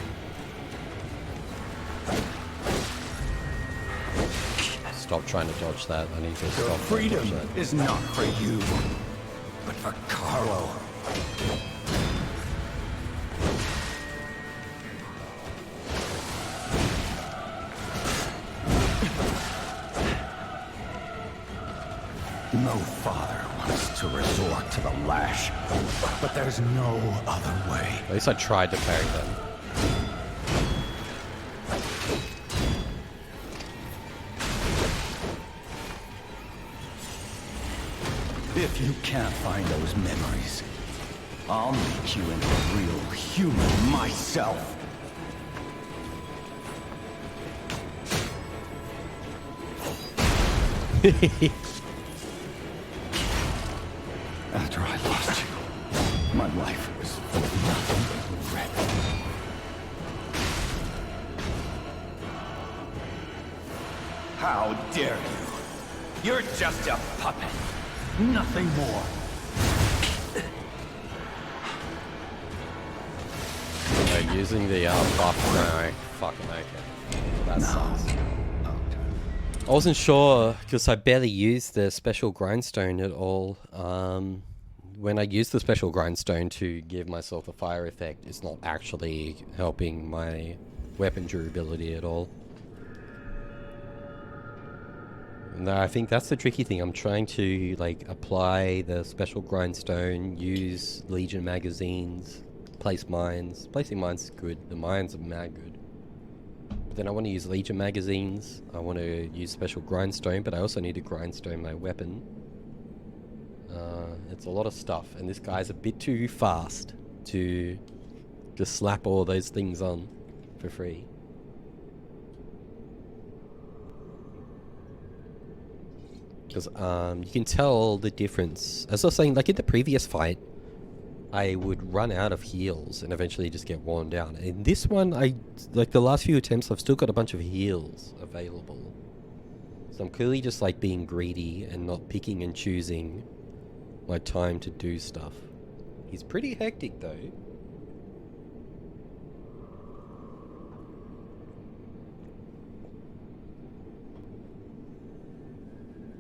Stop trying to dodge that. I need to stop. Your freedom is not for you, but for Carlo. No father wants to resort to the lash, but there's no other way. At least I tried to parry them. If you can't find those memories, I'll make you into a real human myself. After I lost you, my life was full of nothing but regret. How dare you? You're just a puppet. Nothing more. They're using the buff now. Fucking okay. That sucks. I wasn't sure because I barely used the special grindstone at all. When I use the special grindstone to give myself a fire effect, it's not actually helping my weapon durability at all. No, I think that's the tricky thing. I'm trying to like apply the special grindstone, use Legion magazines, place mines. Placing mines is good. The mines are mad good. But then I want to use Legion magazines. I want to use special grindstone, but I also need to grindstone my weapon. It's a lot of stuff, and this guy's a bit too fast to just slap all those things on for free. Because you can tell the difference. As I was saying, like in the previous fight, I would run out of heals and eventually just get worn down. In this one, like the last few attempts, I've still got a bunch of heals available. So I'm clearly just like being greedy and not picking and choosing my time to do stuff. He's pretty hectic though.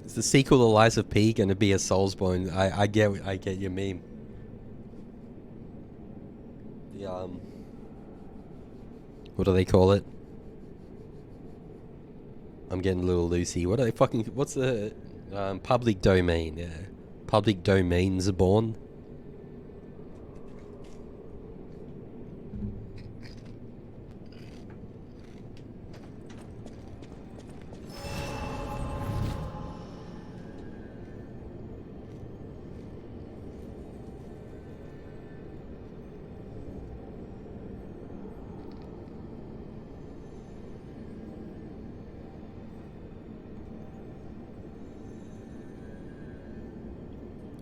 Is the sequel to Lies of P going to be a Soulsborne? I get your meme. The what do they call it? I'm getting a little loosey. What are they fucking? What's the public domain? Yeah, public domains are born.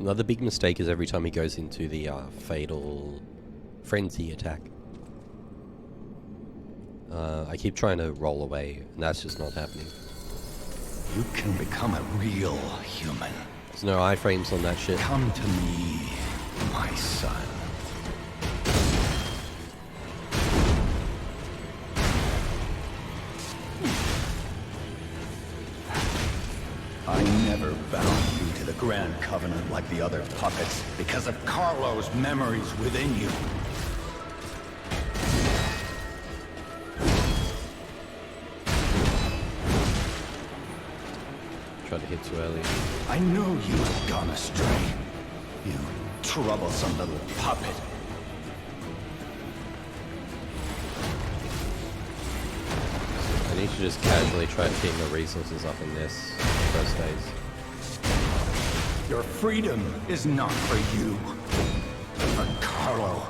Another big mistake is every time he goes into the fatal frenzy attack. I keep trying to roll away, and that's just not happening. You can become a real human. There's no iframes on that shit. Come to me, my son. I never bound you to the Grand Covenant like the other puppets because of Carlo's memories within you. Tried to hit too early. I knew you had gone astray. You troublesome little puppet. I need to just casually try to keep my resources up in this first phase. Your freedom is not for you, but for Carlo.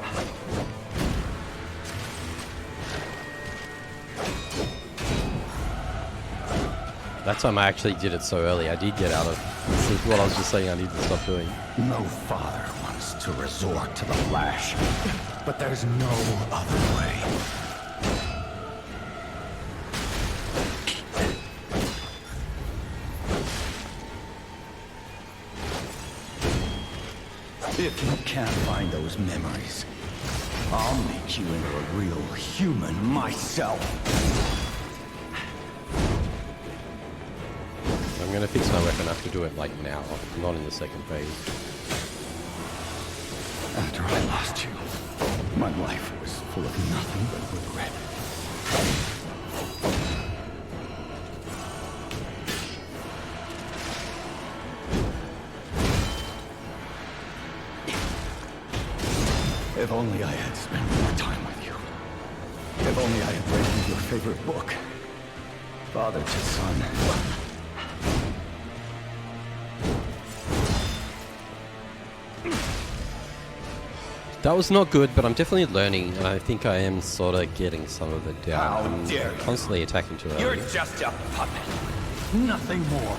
That time I actually did it so early. I did get out of. This is what I was just saying I need to stop doing. No father wants to resort to the lash, but there's no other way. If you can't find those memories, I'll make you into a real human myself. I'm gonna fix my weapon. I have to do it like now, not in the second phase. After I lost you, my life was full of nothing but regret. If only I had spent more time with you. If only I had read you your favorite book. Father to Son. That was not good, but I'm definitely learning, and I think I am sort of getting some of it down. How I'm dare you. constantly attacking too early. You're just a puppet. Nothing more.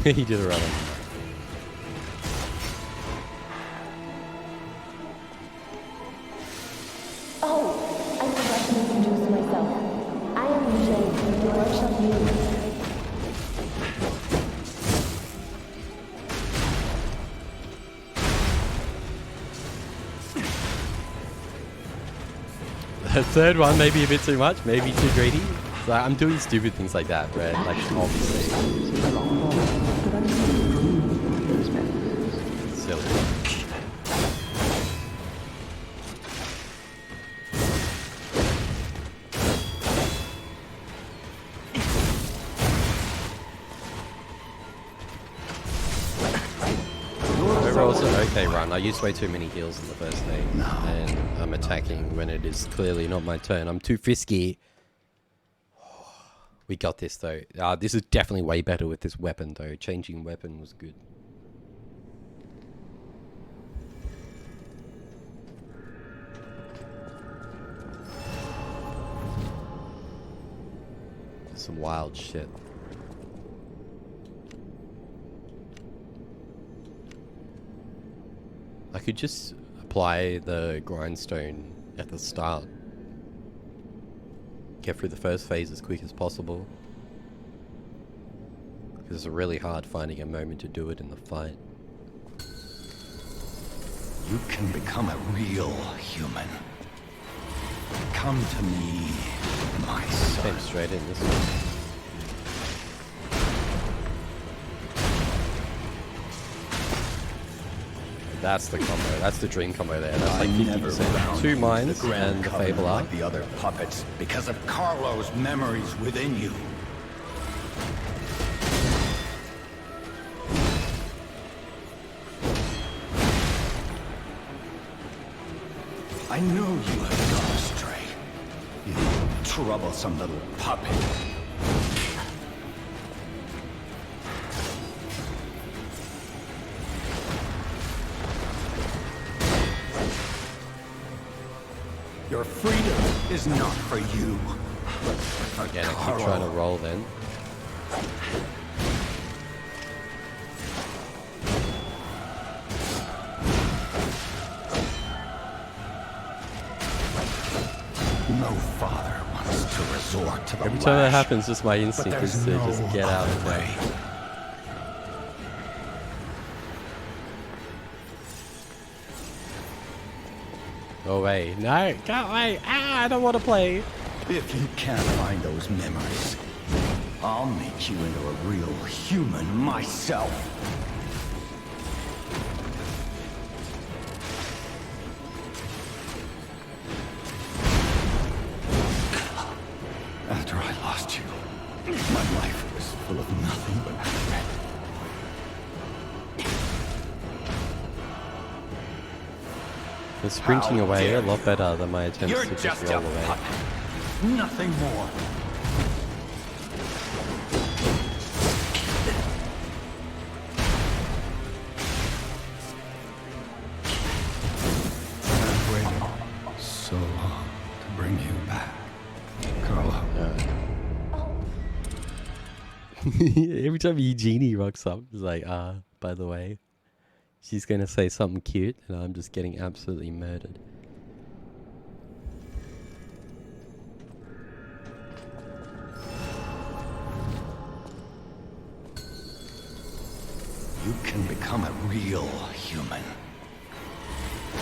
He did it right on. Oh, I forgot to introduce myself. I am Jane, your workshop leader. The third one, maybe a bit too much, maybe too greedy. So I'm doing stupid things like that, right? Like, obviously. Silly. Overall, it's an okay run. I used way too many heals in the first day. And I'm attacking when it is clearly not my turn. I'm too frisky. We got this, though. This is definitely way better with this weapon, though. Changing weapon was good. Some wild shit. I could just apply the grindstone at the start. Get through the first phase as quick as possible. Because it's really hard finding a moment to do it in the fight. You can become a real human. Come to me, my son. Came straight in this one. That's the combo. That's the dream combo there. That's like 50%. 2 mines and the Fable Arc. Like the other puppets because of Carlo's memories within you. I know you have gone astray. You troublesome little puppet. Your freedom is not for you. Again, I keep trying to roll then. No father wants to resort to the Every time that lash, happens, just my but instinct there's is to no just get out of other the way. way. Go away. No, go away. Ah, I don't want to play. If you can't find those memories, I'll make you into a real human myself. After I lost you, my life was full of nothing but regret. The sprinting How away dare a lot you. better than my attempts You're to just just roll a away. puppet. Nothing more. I've waited so long to bring you back, Carlo. Every time Eugenie rocks up, it's like, by the way, she's going to say something cute, and I'm just getting absolutely murdered. can become a real human.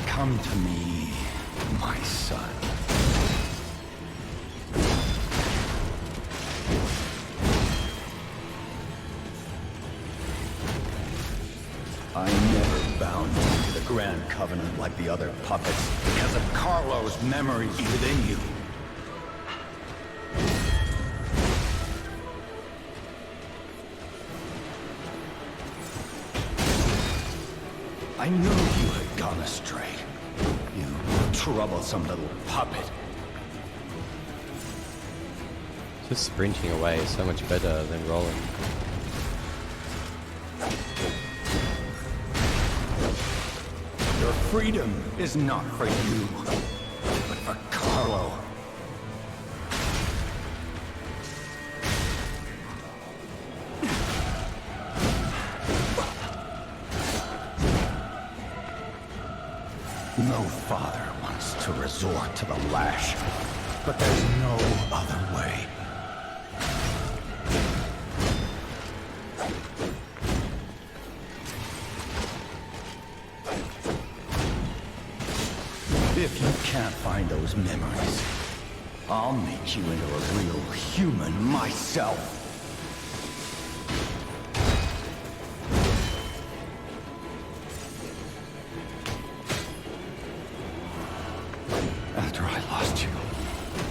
Come to me, my son. I never bound you to the Grand Covenant like the other puppets because of Carlo's memories within you. I knew you had gone astray. You troublesome little puppet. Just sprinting away is so much better than rolling. Your freedom is not for you, but for Carlo. No father wants to resort to the lash, but there's no other way. If you can't find those memories, I'll make you into a real human myself. After I lost you,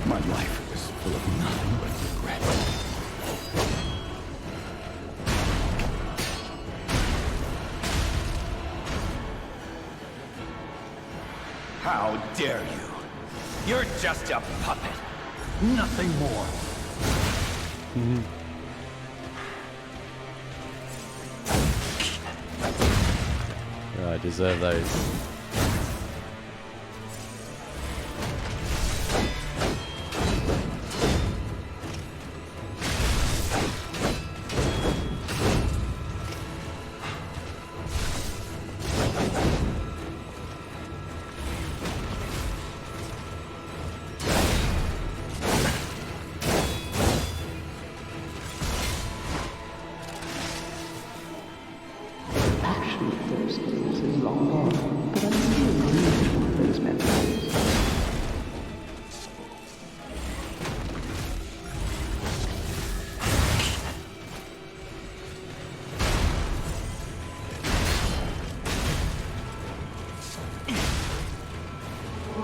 my life was full of nothing but regret. How dare you? You're just a puppet. Nothing more. Oh, I deserve those.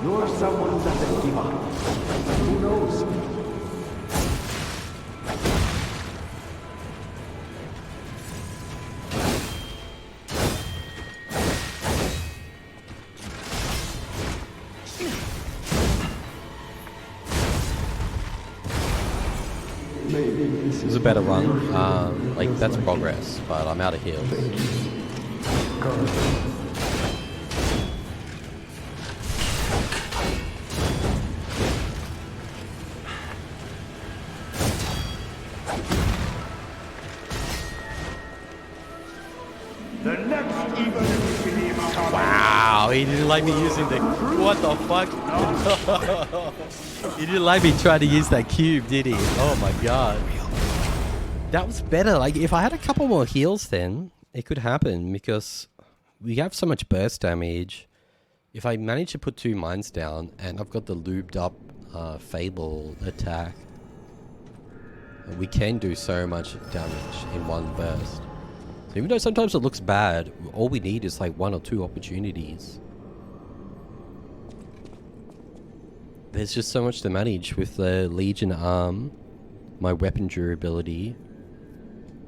You're someone who doesn't give up. Who knows? This is a better run. Like, that's progress, but I'm out of heals. Wow, he didn't like me using the... What the fuck? He didn't like me trying to use that cube, did he? Oh my god. That was better. Like, if I had a couple more heals then, it could happen, because we have so much burst damage. If I manage to put 2 mines down, and I've got the lubed up Fable attack, we can do so much damage in one burst. So even though sometimes it looks bad, all we need is like 1 or 2 opportunities. There's just so much to manage with the Legion arm, my weapon durability,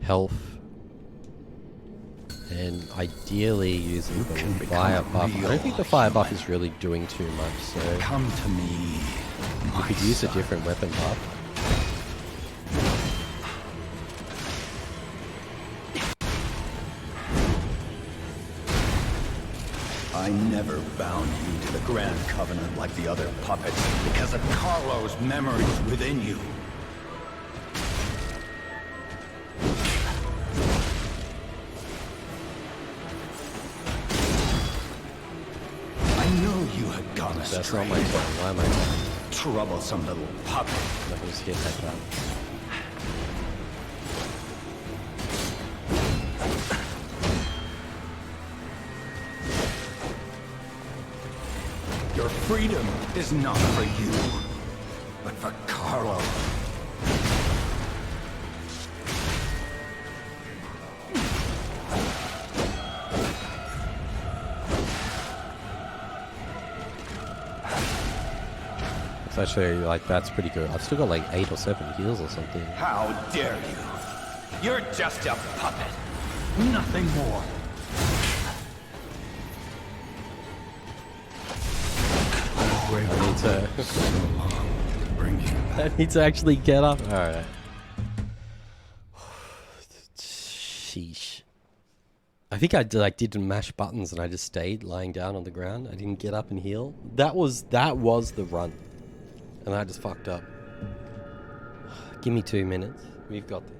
health, and ideally using the fire buff. I don't think the fire buff is really doing too much, so come to me. We could use a different weapon buff. I never bound you to the Grand Covenant like the other puppets because of Carlo's memories within you. I know you had gone astray. That's not my turn. Why am I troublesome little puppet? Let me just hit that down. freedom is not for you, but for Carlo. It's actually, like, that's pretty good. I've still got like 8 or 7 heals or something. How dare you? You're just a puppet. Nothing more. I need to actually get up. Alright. Sheesh. I think I did mash buttons and I just stayed lying down on the ground. I didn't get up and heal. That was the run. And I just fucked up. Give me 2 minutes. We've got this.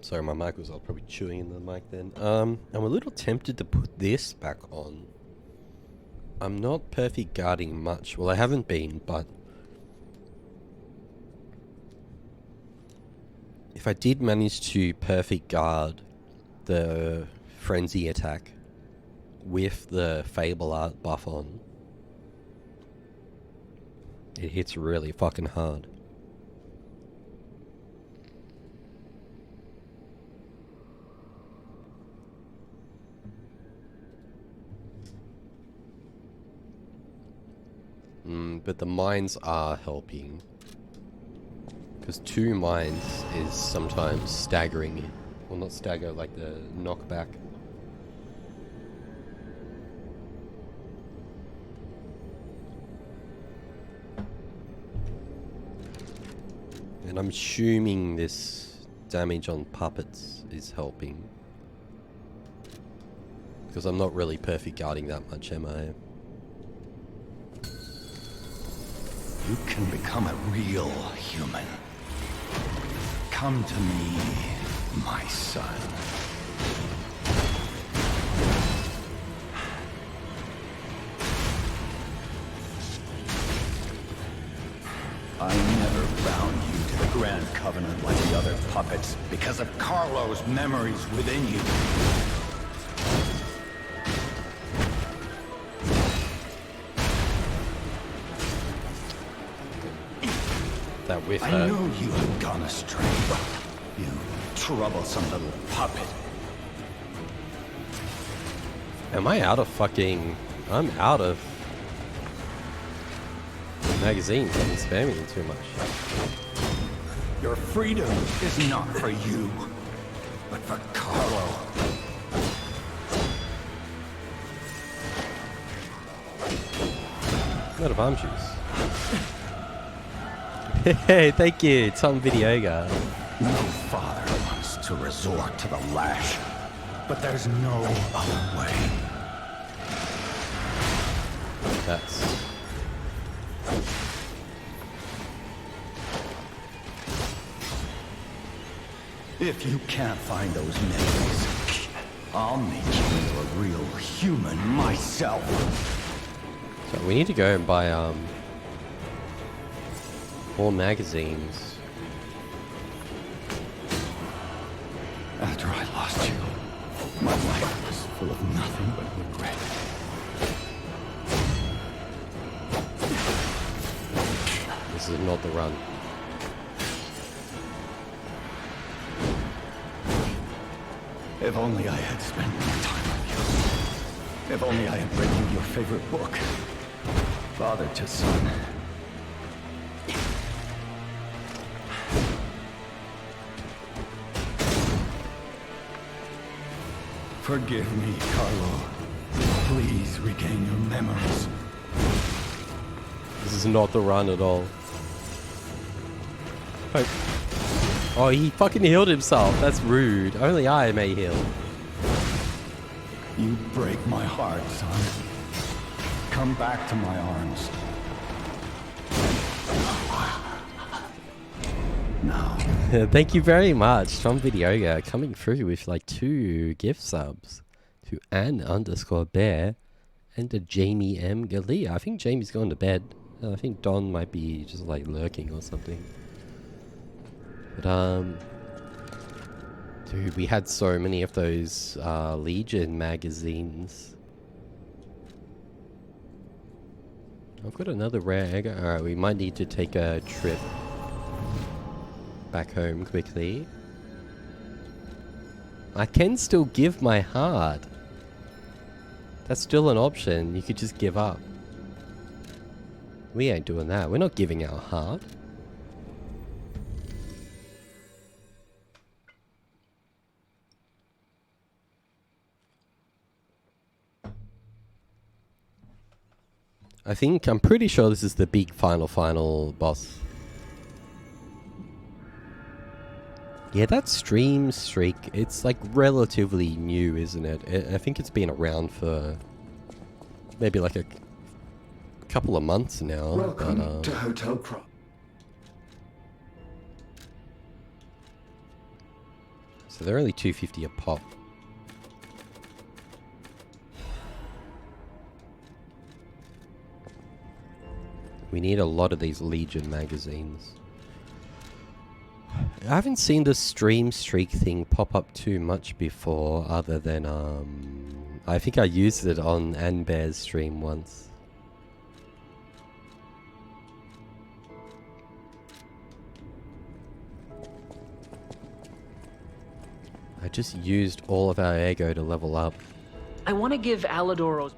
Sorry, my mic was probably chewing in the mic then. I'm a little tempted to put this back on. I'm not perfect guarding much. Well, I haven't been, but if I did manage to perfect guard the frenzy attack with the Fable Art buff on, it hits really fucking hard. But the mines are helping. Because 2 mines is sometimes staggering. Well, not stagger, like the knockback. And I'm assuming this damage on puppets is helping. Because I'm not really perfect guarding that much, am I? You can become a real human. Come to me, my son. Grand Covenant like the other puppets because of Carlo's memories within you. That whiff I hurt. knew you had gone astray. You troublesome little puppet. Am I out of fucking... I'm out of magazines. I've been spamming too much. Your freedom is not for you, but for Carlo. I'm out of arm juice. Hey, thank you, Tom Videoga. No father wants to resort to the lash, but there's no other way. That's... If you can't find those memories, I'll make you into a real human myself. So we need to go and buy more magazines. After I lost you, my life was full of nothing but regret. This is not the run. If only I had spent more time with you. If only I had read you your favorite book. Father to son. Forgive me, Carlo. Please regain your memories. This is not the run at all. Oh, he fucking healed himself. That's rude. Only I may heal. You break my heart, son. Come back to my arms. Now. Thank you very much, Tom Videoga, coming through with like 2 gift subs to Ann_Bear and to Jamie M. Galia. I think Jamie's gone to bed. I think Don might be just like lurking or something. But dude, we had so many of those Legion magazines. I've got another rare egg. Alright, we might need to take a trip back home quickly. I can still give my heart. That's still an option. You could just give up. We ain't doing that. We're not giving our heart. I'm pretty sure this is the big final boss. Yeah, that stream streak, it's like relatively new, isn't it? I think it's been around for maybe like a couple of months now. Welcome to Hotel Prok. So they're only $2.50 a pop. We need a lot of these Legion magazines. I haven't seen the stream streak thing pop up too much before, other than I think I used it on Anbear's stream once. I just used all of our ego to level up. I want to give Alidoro's...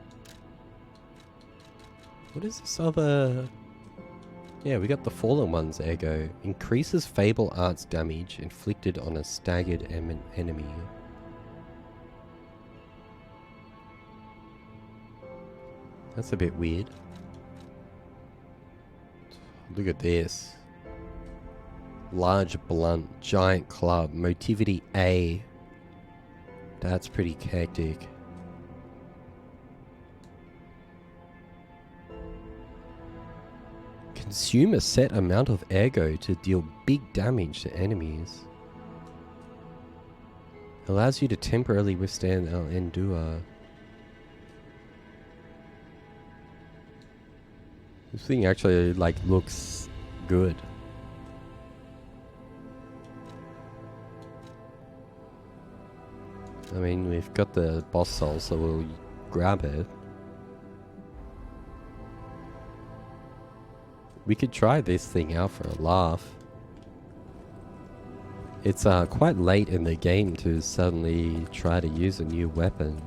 What is this other... Yeah, we got the Fallen One's ego. Increases Fable Arts damage inflicted on a staggered enemy. That's a bit weird. Look at this. Large blunt, giant club, motivity A. That's pretty hectic. Consume a set amount of ego to deal big damage to enemies. Allows you to temporarily withstand or endure. This thing actually like looks good. I mean, we've got the boss soul, so we'll grab it. We could try this thing out for a laugh. It's quite late in the game to suddenly try to use a new weapon.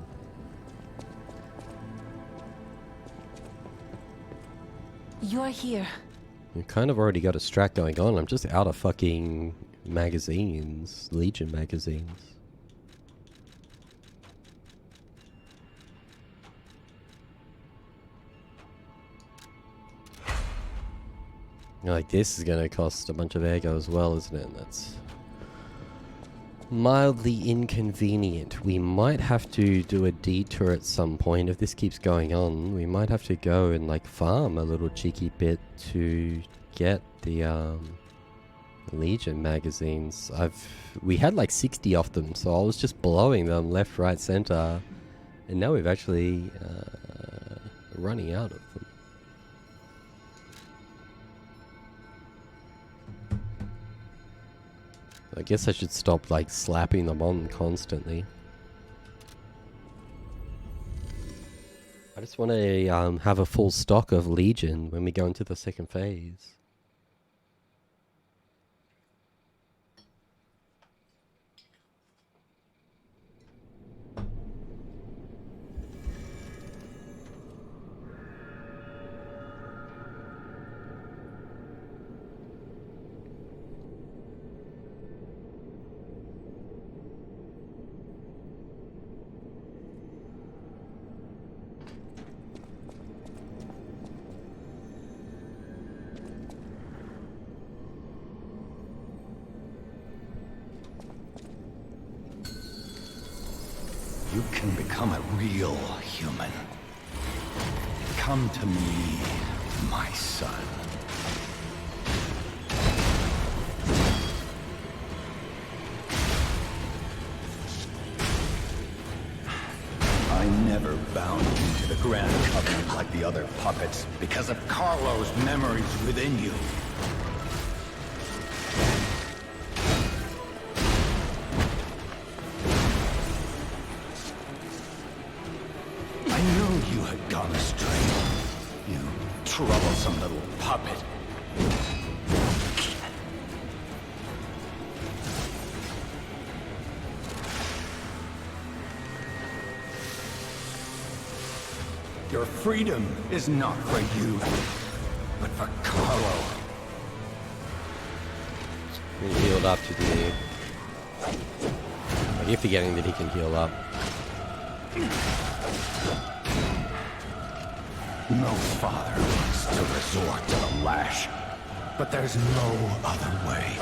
You're here. You kind of already got a strat going on. I'm just out of fucking magazines, Legion magazines. Like, this is gonna cost a bunch of ergo as well, isn't it? That's mildly inconvenient. We might have to do a detour at some point if this keeps going on. We might have to go and like farm a little cheeky bit to get the Legion magazines. We had like 60 of them, so I was just blowing them left, right, center, and now we've actually running out of them. I guess I should stop like slapping them on constantly. I just want to have a full stock of Legion when we go into the second phase. You can become a real human. Come to me, my son. I never bound you to the Grand Covenant like the other puppets because of Carlo's memories within you. I knew you had gone astray. You troublesome little puppet. Your freedom is not for you, but for Carlo. He healed up to the... You're forgetting that he can heal up. No father wants to resort to the lash, but there's no other way.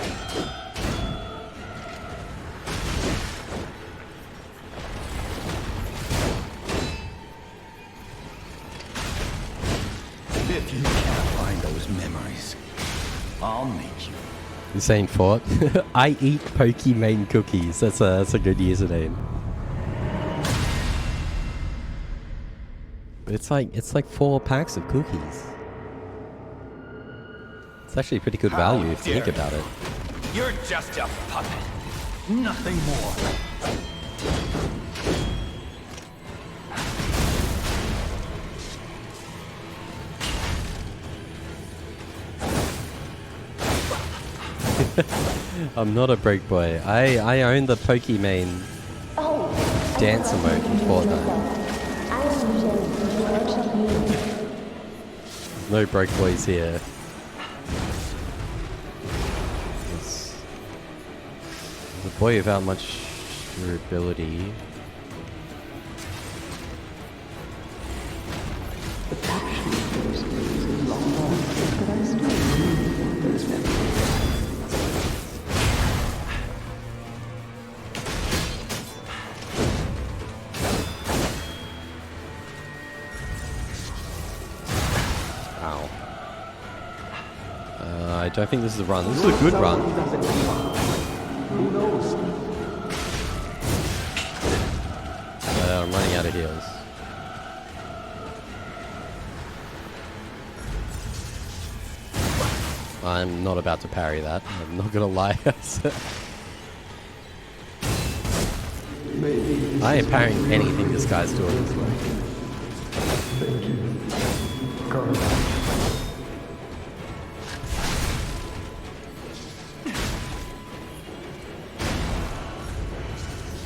If you can't find those memories, I'll make you. Insane Fort. I eat Pokimane cookies. That's a good username. It's like 4 packs of cookies. It's actually pretty good value if you think about it. You're just a puppet. Nothing more. I'm not a broke boy. I own the Pokimane dancer mode in Fortnite. No broke boys here. It's the boy without much durability. I don't think this is a run. This is a good run. Who knows? I'm running out of heals. I'm not about to parry that. I'm not gonna lie. Maybe I ain't parrying anything this guy's doing this way.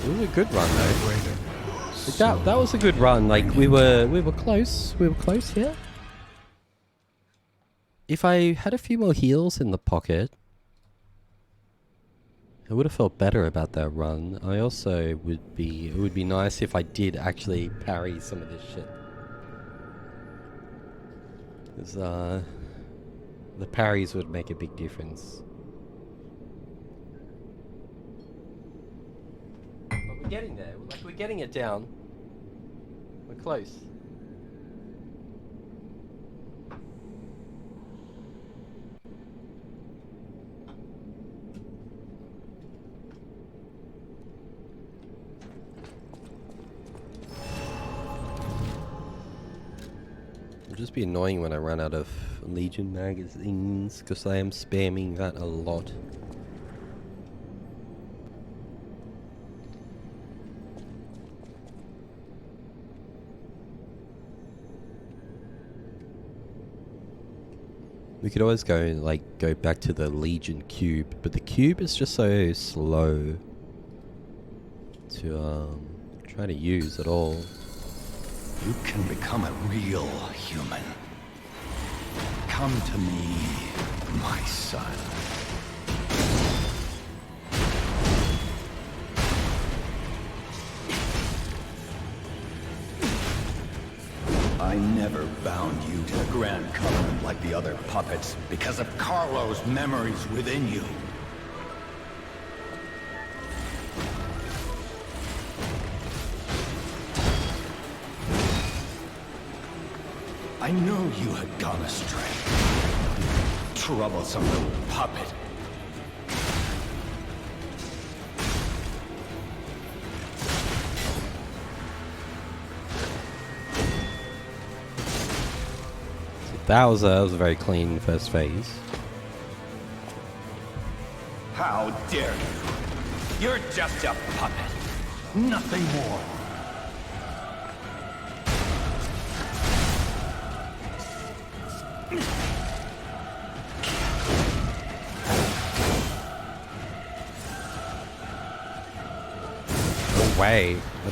It was a good run though. That was a good run. Like we were close. We were close, yeah. If I had a few more heals in the pocket, I would have felt better about that run. I also it would be nice if I did actually parry some of this shit. Because the parries would make a big difference. But we're getting there. Like we're getting it down. We're close. It'll just be annoying when I run out of Legion magazines, because I am spamming that a lot. We could always go back to the Legion cube, but the cube is just so slow to try to use at all. You can become a real human. Come to me, my son. I never bound you to the Grand Covenant like the other puppets because of Carlo's memories within you. I knew you had gone astray. Troublesome little puppet. That was a very clean first phase. How dare you? You're just a puppet. Nothing more. Way. I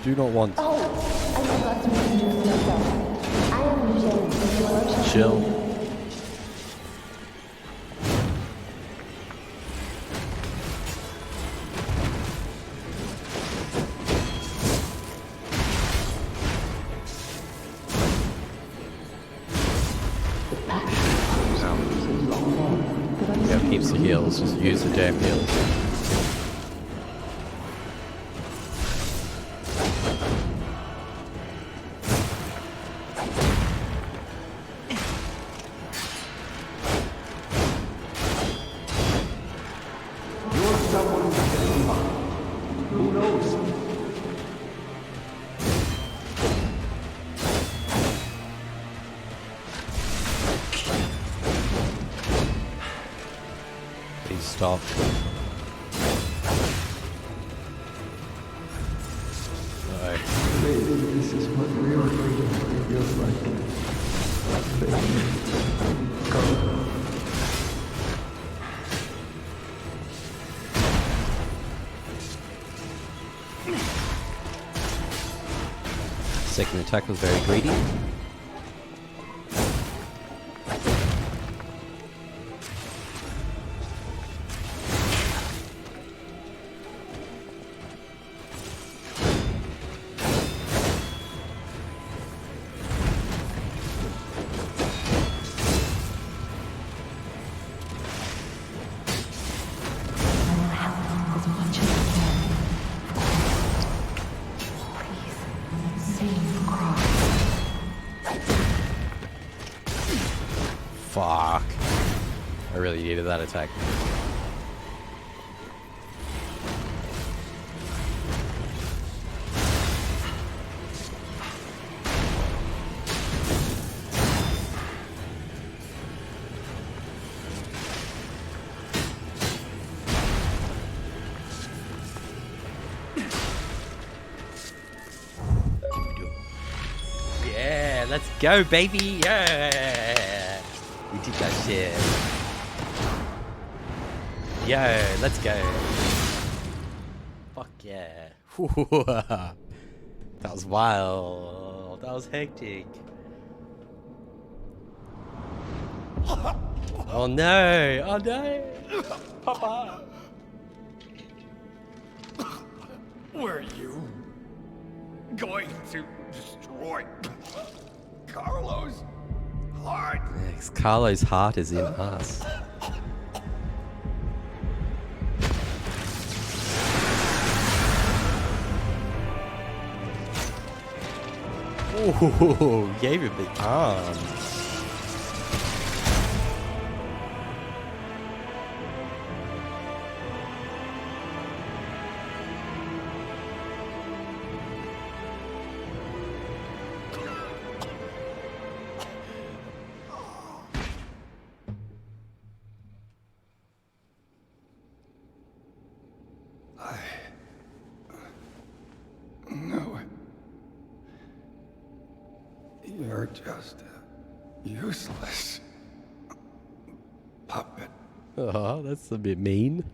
do not want. Oh, I forgot to introduce myself. I am Jen. Chill. We have heaps of heals. Just use the damn heals. Stop. Alright. This is what real freedom feels like. Go. Second attack was very greedy. Fuck. I really needed that attack. let's go, baby! Yeah! We did that shit. Yo, let's go. Fuck yeah. That was wild. That was hectic. Oh no! Oh no! Papa! Were you going to destroy Carlos' heart? Yes, Carlo's heart is in us. Ooh, gave him the arm. No. You're just a useless puppet. Oh, that's a bit mean.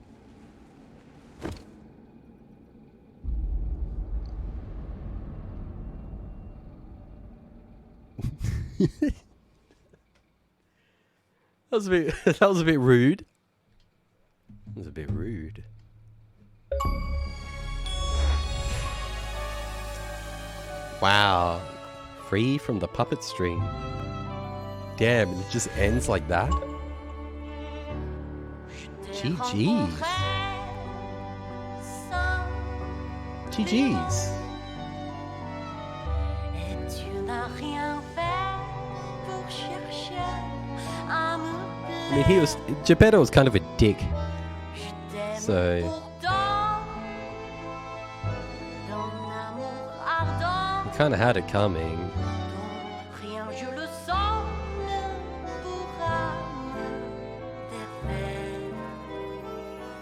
That was a bit. That was a bit rude. That was a bit rude. Wow, free from the puppet string. Damn, and it just ends like that. GG's. GG's. I mean, Geppetto was kind of a dick. So. He kind of had it coming.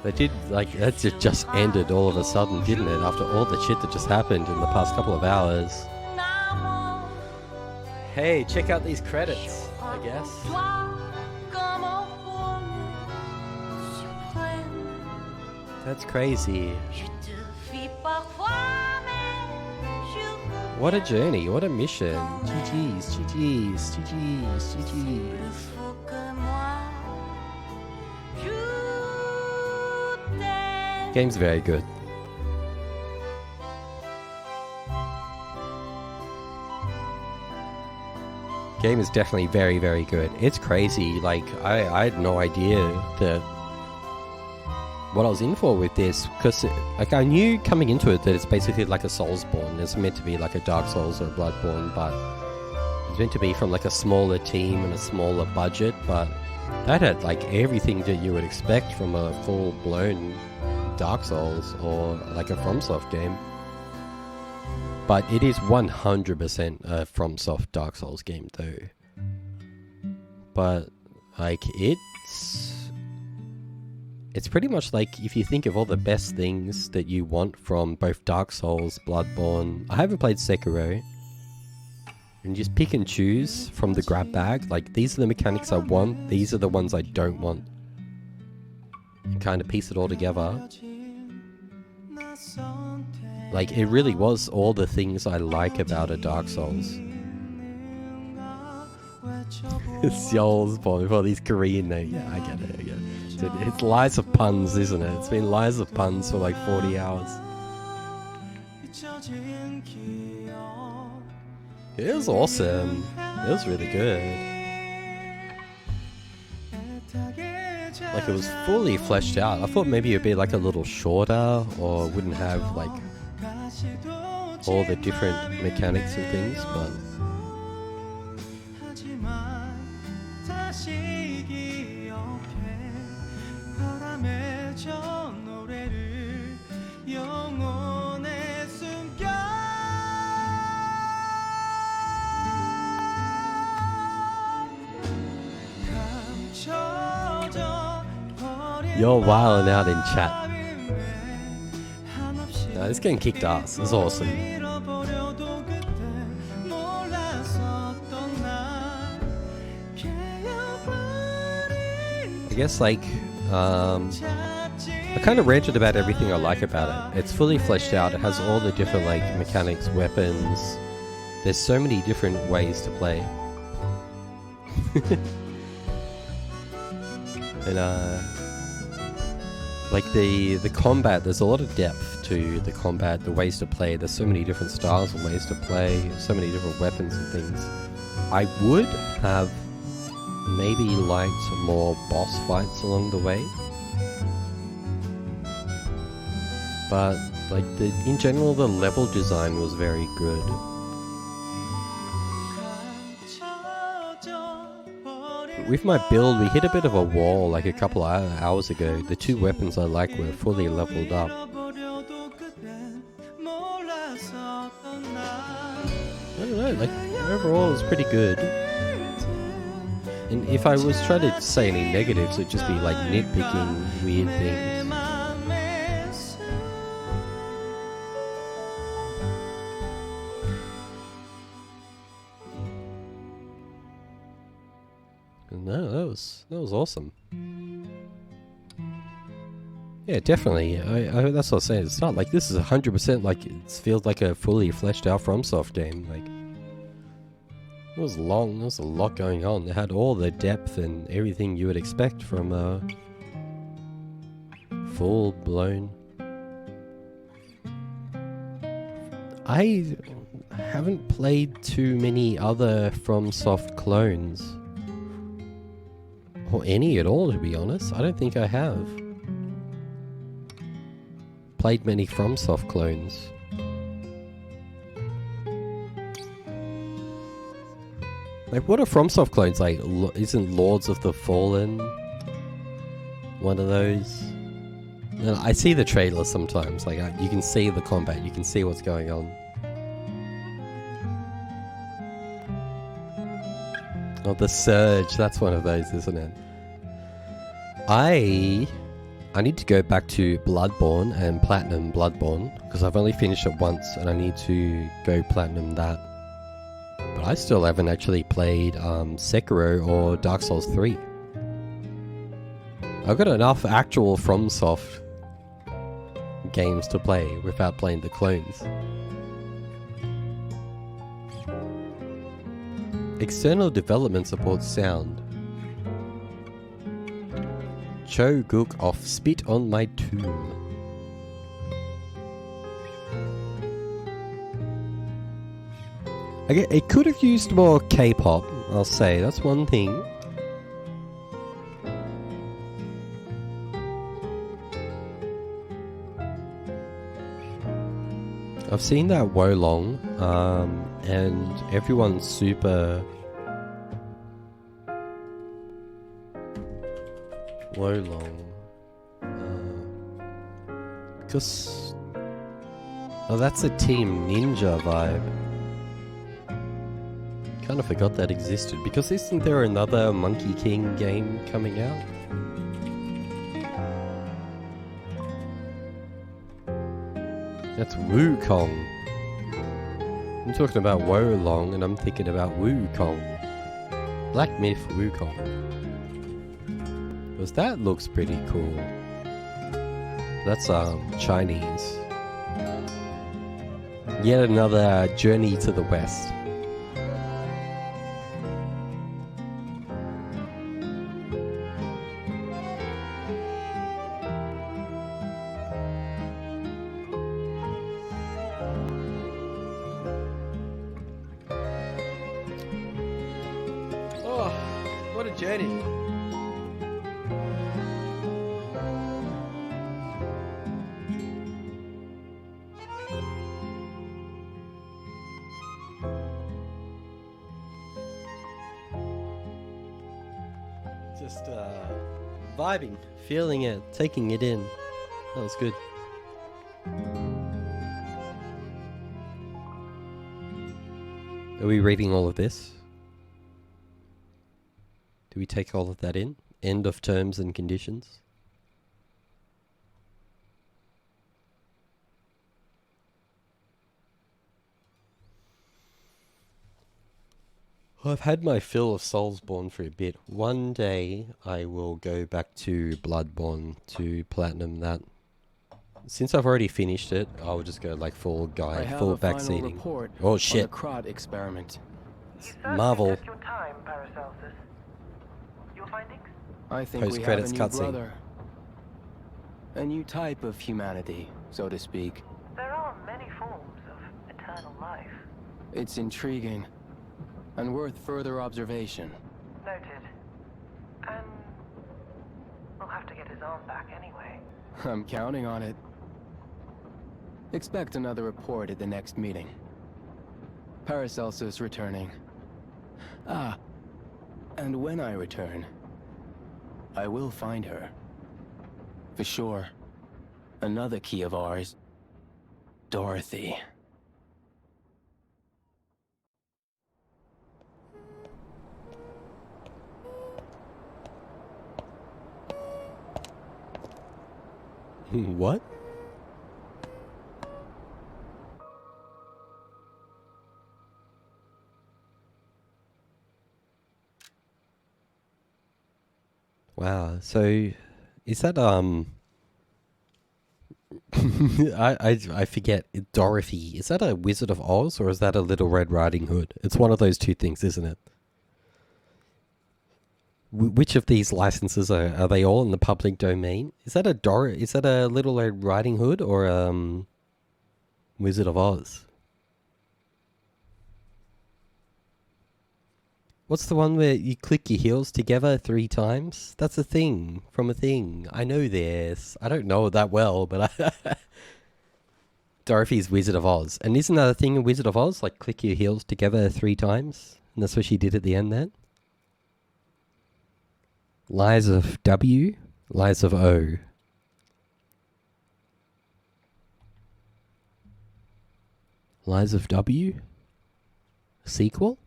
They did, like, that just ended all of a sudden, didn't it? After all the shit that just happened in the past couple of hours. Hey, check out these credits, I guess. That's crazy. What a journey, what a mission. GG's, GG's, GG's, GG's. Game's very good. Game is definitely very, very good. It's crazy. Like, I had no idea that what I was in for with this, because like I knew coming into it that it's basically like a Soulsborne. It's meant to be like a Dark Souls or a Bloodborne, but it's meant to be from like a smaller team and a smaller budget. But that had like everything that you would expect from a full-blown Dark Souls or like a FromSoft game. But it is 100% a FromSoft Dark Souls game though. But like it's pretty much like if you think of all the best things that you want from both Dark Souls, Bloodborne. I haven't played Sekiro. And just pick and choose from the grab bag. Like, these are the mechanics I want. These are the ones I don't want. And kind of piece it all together. Like, it really was all the things I like about a Dark Souls. Soulsborne with all these Korean names. Yeah, I get it, I get it. It's lies of puns, isn't it? It's been lies of puns for like 40 hours. It was awesome. It was really good. Like, it was fully fleshed out. I thought maybe it'd be like a little shorter, or wouldn't have like all the different mechanics and things, but you're wilding out in chat. No, this game kicked ass. It's awesome. guess like I kind of ranted about everything I like about it. It's fully fleshed out. It has all the different like mechanics, weapons. There's so many different ways to play. And like the combat, there's a lot of depth to the combat, the ways to play. There's so many different styles and ways to play, so many different weapons and things. I would have maybe liked more boss fights along the way. But like in general, the level design was very good. With my build, we hit a bit of a wall like a couple of hours ago. The two weapons I like were fully leveled up. I don't know, like overall it's pretty good. And if I was trying to say any negatives, it'd just be like nitpicking weird things. No, that was awesome. Yeah, definitely. I that's what I was saying. It's not like this is 100% like it feels like a fully fleshed out FromSoft game. Like it was long. There was a lot going on. It had all the depth and everything you would expect from a full blown. I haven't played too many other FromSoft clones. Or any at all, to be honest. I don't think I have played many FromSoft clones. Like, what are FromSoft clones like? Isn't Lords of the Fallen one of those? And I see the trailer sometimes. Like, you can see the combat. You can see what's going on. Oh, the Surge. That's one of those, isn't it? I need to go back to Bloodborne and Platinum Bloodborne, because I've only finished it once and I need to go Platinum that. But I still haven't actually played Sekiro or Dark Souls 3. I've got enough actual FromSoft games to play without playing the clones. External development supports sound. Cho Gook off Spit on My Tomb. Okay, it could have used more K-pop, I'll say. That's one thing. I've seen that Wolong, and everyone's super... Wolong. Because... Oh, that's a Team Ninja vibe. Kind of forgot that existed. Because isn't there another Monkey King game coming out? That's Wukong. I'm talking about Wolong and I'm thinking about Wukong. Black Myth Wukong. Because that looks pretty cool. That's Chinese. Yet another journey to the west. Oh, what a journey. Just vibing, feeling it, taking it in. That was good. Are we reading all of this? Do we take all of that in? End of terms and conditions? I've had my fill of Soulsborne for a bit. One day I will go back to Bloodborne to platinum that. Since I've already finished it, I'll just go like full guide, full backseating. Oh shit! On the Krot experiment. Marvel. Your time, Paracelsus. Your findings? I think we have a new brother. A new type of humanity, so to speak. There are many forms of eternal life. It's intriguing and worth further observation. Noted. And we'll have to get his arm back anyway. I'm counting on it. Expect another report at the next meeting. Paracelsus returning. Ah, and when I return, I will find her. For sure. Another key of ours. Dorothy. What? Wow, so is that I forget, Dorothy, is that a Wizard of Oz or is that a Little Red Riding Hood? It's one of those two things, isn't it? Which of these licenses are they all in the public domain? Is that a Little Red Riding Hood or Wizard of Oz? What's the one where you click your heels together 3 times? That's a thing from a thing. I know this. I don't know it that well, but Dorothy's Wizard of Oz. And isn't that a thing in Wizard of Oz? Like click your heels together 3 times? And that's what she did at the end then? Lies of W, Lies of O. Lies of W? Sequel?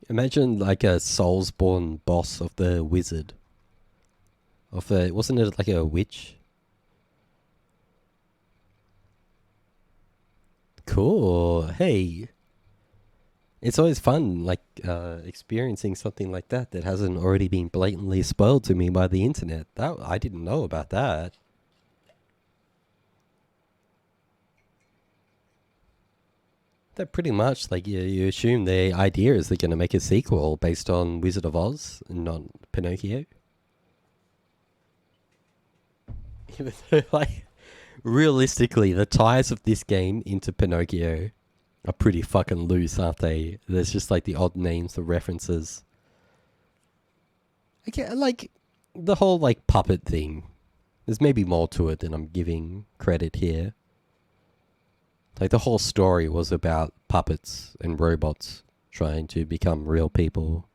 Imagine like a Soulsborne boss of the wizard. Wasn't it like a witch? Cool. Hey. It's always fun, like, experiencing something like that hasn't already been blatantly spoiled to me by the internet. I didn't know about that. That pretty much, like, you assume the idea is they're going to make a sequel based on Wizard of Oz and not Pinocchio. Even though, like, realistically, the ties of this game into Pinocchio are pretty fucking loose, aren't they? There's just, like, the odd names, the references. Okay, like, the whole, like, puppet thing. There's maybe more to it than I'm giving credit here. Like, the whole story was about puppets and robots trying to become real people.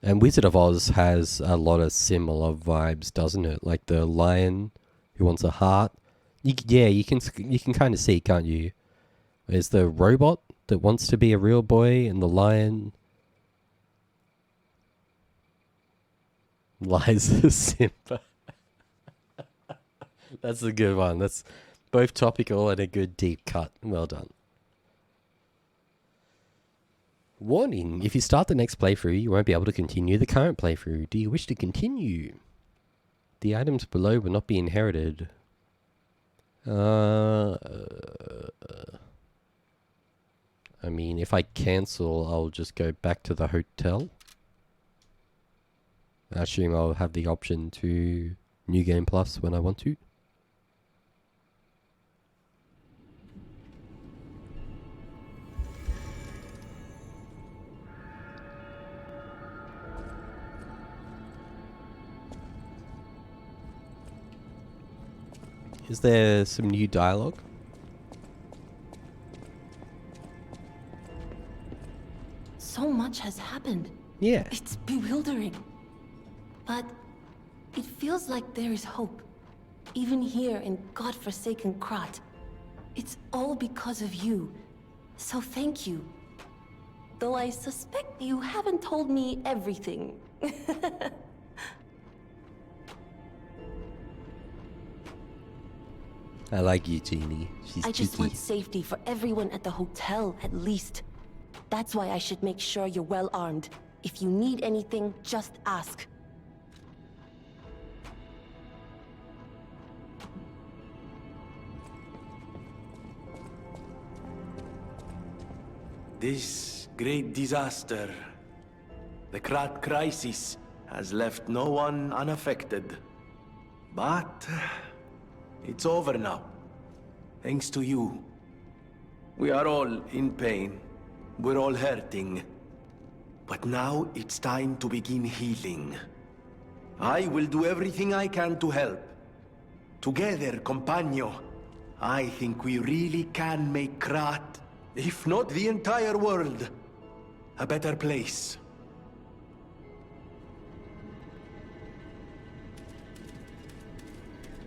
And Wizard of Oz has a lot of similar vibes, doesn't it? Like the lion who wants a heart. You can kind of see, can't you? There's the robot that wants to be a real boy, and the lion lies as Simba. That's a good one. That's both topical and a good deep cut. Well done. Warning, if you start the next playthrough, you won't be able to continue the current playthrough. Do you wish to continue? The items below will not be inherited. I mean, if I cancel, I'll just go back to the hotel. I assume I'll have the option to New Game Plus when I want to. Is there some new dialogue? So much has happened. Yeah. It's bewildering. But it feels like there is hope. Even here in godforsaken Krot. It's all because of you. So thank you. Though I suspect you haven't told me everything. I like you, Jeannie. She's I just cheeky. want safety for everyone at the hotel, at least. That's why I should make sure you're well armed. If you need anything, just ask. This great disaster, the Krat crisis, has left no one unaffected. But it's over now. Thanks to you. We are all in pain. We're all hurting. But now it's time to begin healing. I will do everything I can to help. Together, compagno, I think we really can make Krat, if not the entire world, a better place.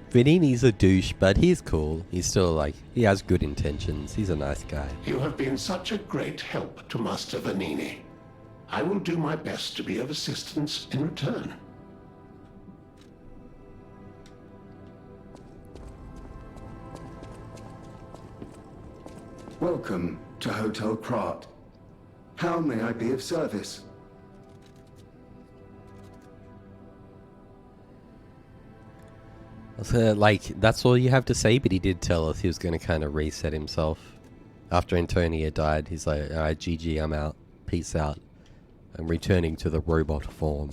Venini's a douche, but he's cool. He's still like, he has good intentions. He's a nice guy. You have been such a great help to Master Venini. I will do my best to be of assistance in return. Welcome to Hotel Prok. How may I be of service? Like, that's all you have to say, but he did tell us he was going to kind of reset himself. After Antonia died, he's like, alright, GG, I'm out. Peace out. I'm returning to the robot form.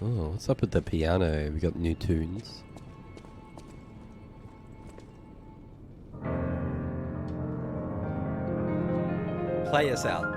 Oh, what's up with the piano? We got new tunes. Play us out.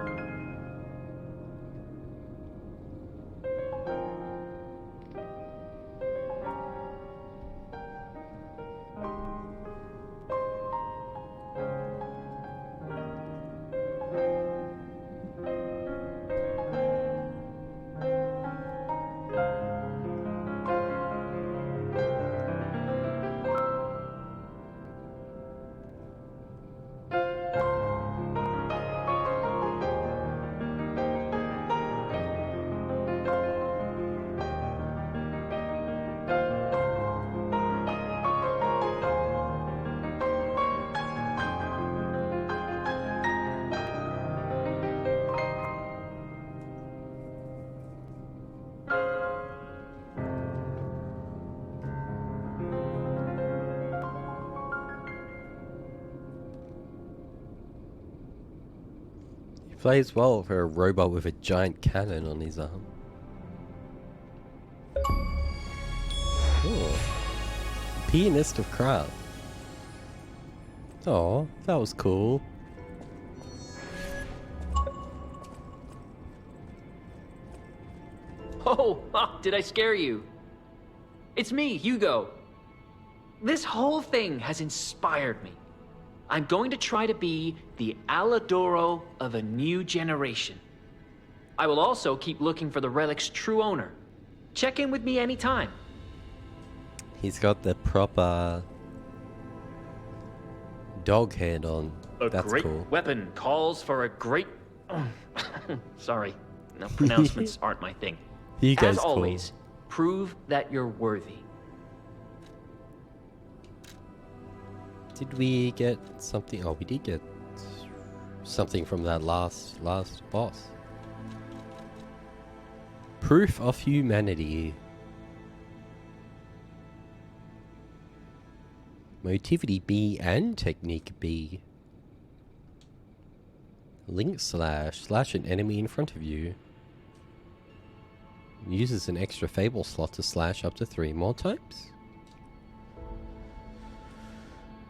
Plays well for a robot with a giant cannon on his arm. Oh. Pianist of Krat. Oh, that was cool. Oh, did I scare you? It's me, Hugo. This whole thing has inspired me. I'm going to try to be the Alidoro of a new generation. I will also keep looking for the relic's true owner. Check in with me anytime. He's got the proper dog head on. That's great cool. weapon calls for a great... Sorry, no, pronouncements aren't my thing. You guys As always, prove that you're worthy. Did we get something? Oh, we did get something from that last boss. Proof of humanity. Motivity B and technique B. Link slash an enemy in front of you. Uses an extra fable slot to slash up to 3 more times.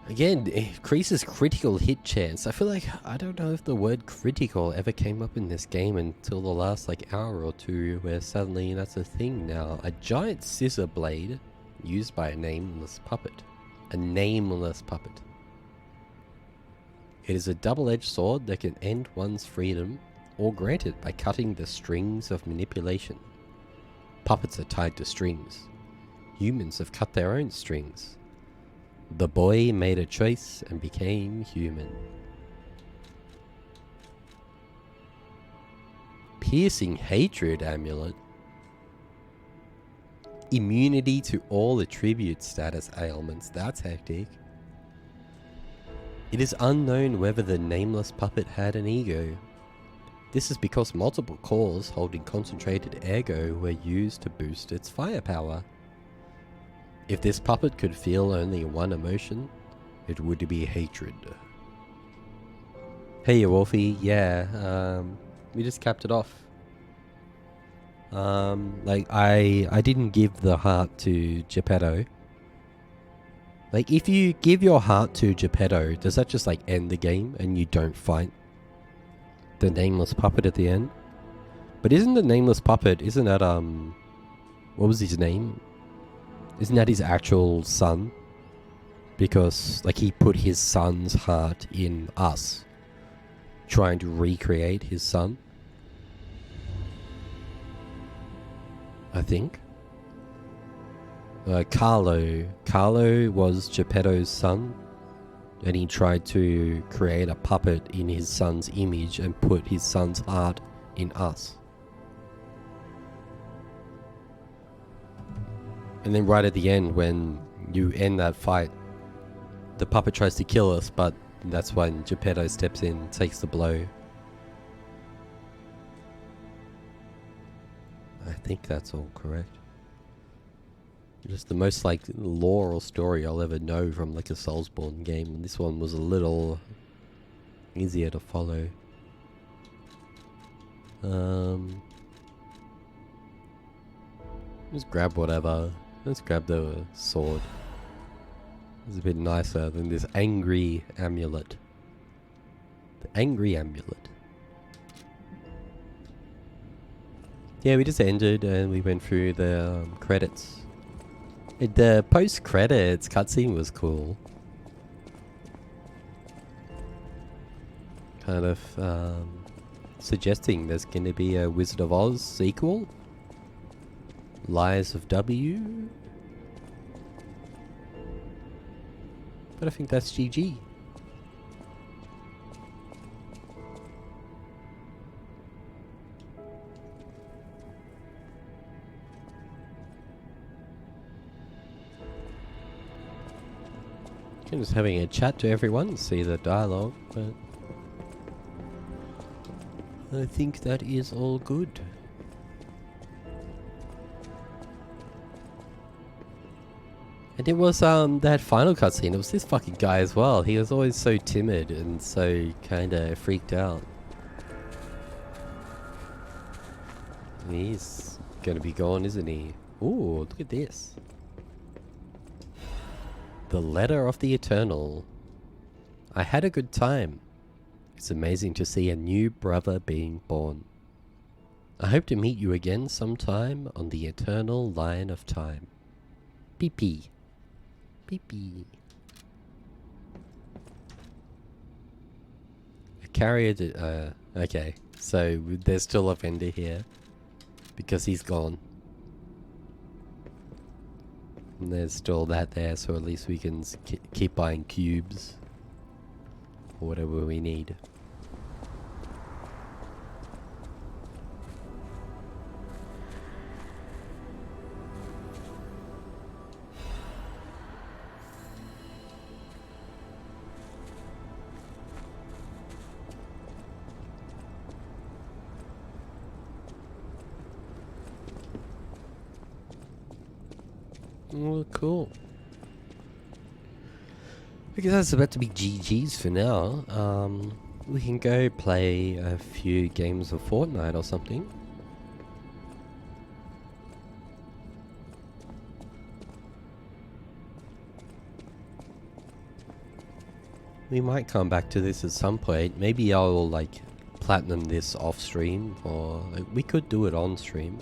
Again, increases critical hit chance. I feel like, I don't know if the word critical ever came up in this game until the last like hour or two, where suddenly that's a thing now. A giant scissor blade used by a nameless puppet. A nameless puppet. It is a double-edged sword that can end one's freedom or grant it by cutting the strings of manipulation. Puppets are tied to strings. Humans have cut their own strings. The boy made a choice and became human. Piercing hatred amulet. Immunity to all attribute status ailments. That's hectic. It is unknown whether the nameless puppet had an ego. This is because multiple cores holding concentrated ergo were used to boost its firepower. If this puppet could feel only one emotion, it would be hatred. Hey Wolfie, yeah, we just capped it off. Like, I didn't give the heart to Geppetto. Like, if you give your heart to Geppetto, does that just, like, end the game and you don't fight the nameless puppet at the end? But isn't the nameless puppet, isn't that, what was his name? Isn't that his actual son? Because, like, he put his son's heart in us, trying to recreate his son. I think. Carlo was Geppetto's son, and he tried to create a puppet in his son's image and put his son's heart in us. And then right at the end, when you end that fight, the puppet tries to kill us, but that's when Geppetto steps in, takes the blow. I think that's all correct. Just the most, like, lore or story I'll ever know from, like, a Soulsborne game. And this one was a little easier to follow. Just grab whatever. Let's grab the sword. It's a bit nicer than this angry amulet. The angry amulet. Yeah, we just ended and we went through the credits. The post-credits cutscene was cool. Kind of suggesting there's going to be a Wizard of Oz sequel. Lies of W. But I think that's GG. I'm just having a chat to everyone, see the dialogue, but I think that is all good. And it was that final cutscene, it was this fucking guy as well. He was always so timid and so kinda freaked out. And he's gonna be gone, isn't he? Ooh, look at this. The Letter of the Eternal. I had a good time. It's amazing to see a new brother being born. I hope to meet you again sometime on the eternal line of time. PP. PP. A carrier okay, so there's still a vendor here. Because he's gone. And there's still that there, so at least we can keep buying cubes. Or whatever we need. Oh, cool. I guess that's about to be GG's for now. We can go play a few games of Fortnite or something. We might come back to this at some point. Maybe I'll, like, platinum this off stream, or like, we could do it on stream.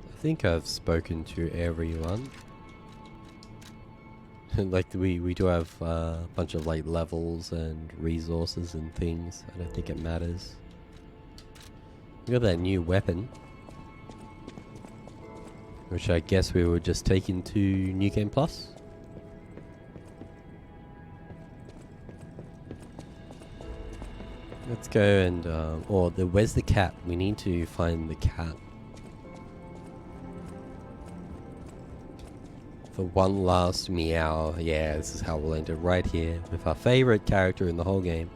I think I've spoken to everyone. Like, we do have a bunch of, like, levels and resources and things. I don't think it matters. We got that new weapon, which I guess we were just taking to New Game Plus. Let's go and, where's the cat? We need to find the cat. For one last meow. Yeah, this is how we'll end it right here with our favorite character in the whole game.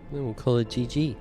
Then we'll call it GG.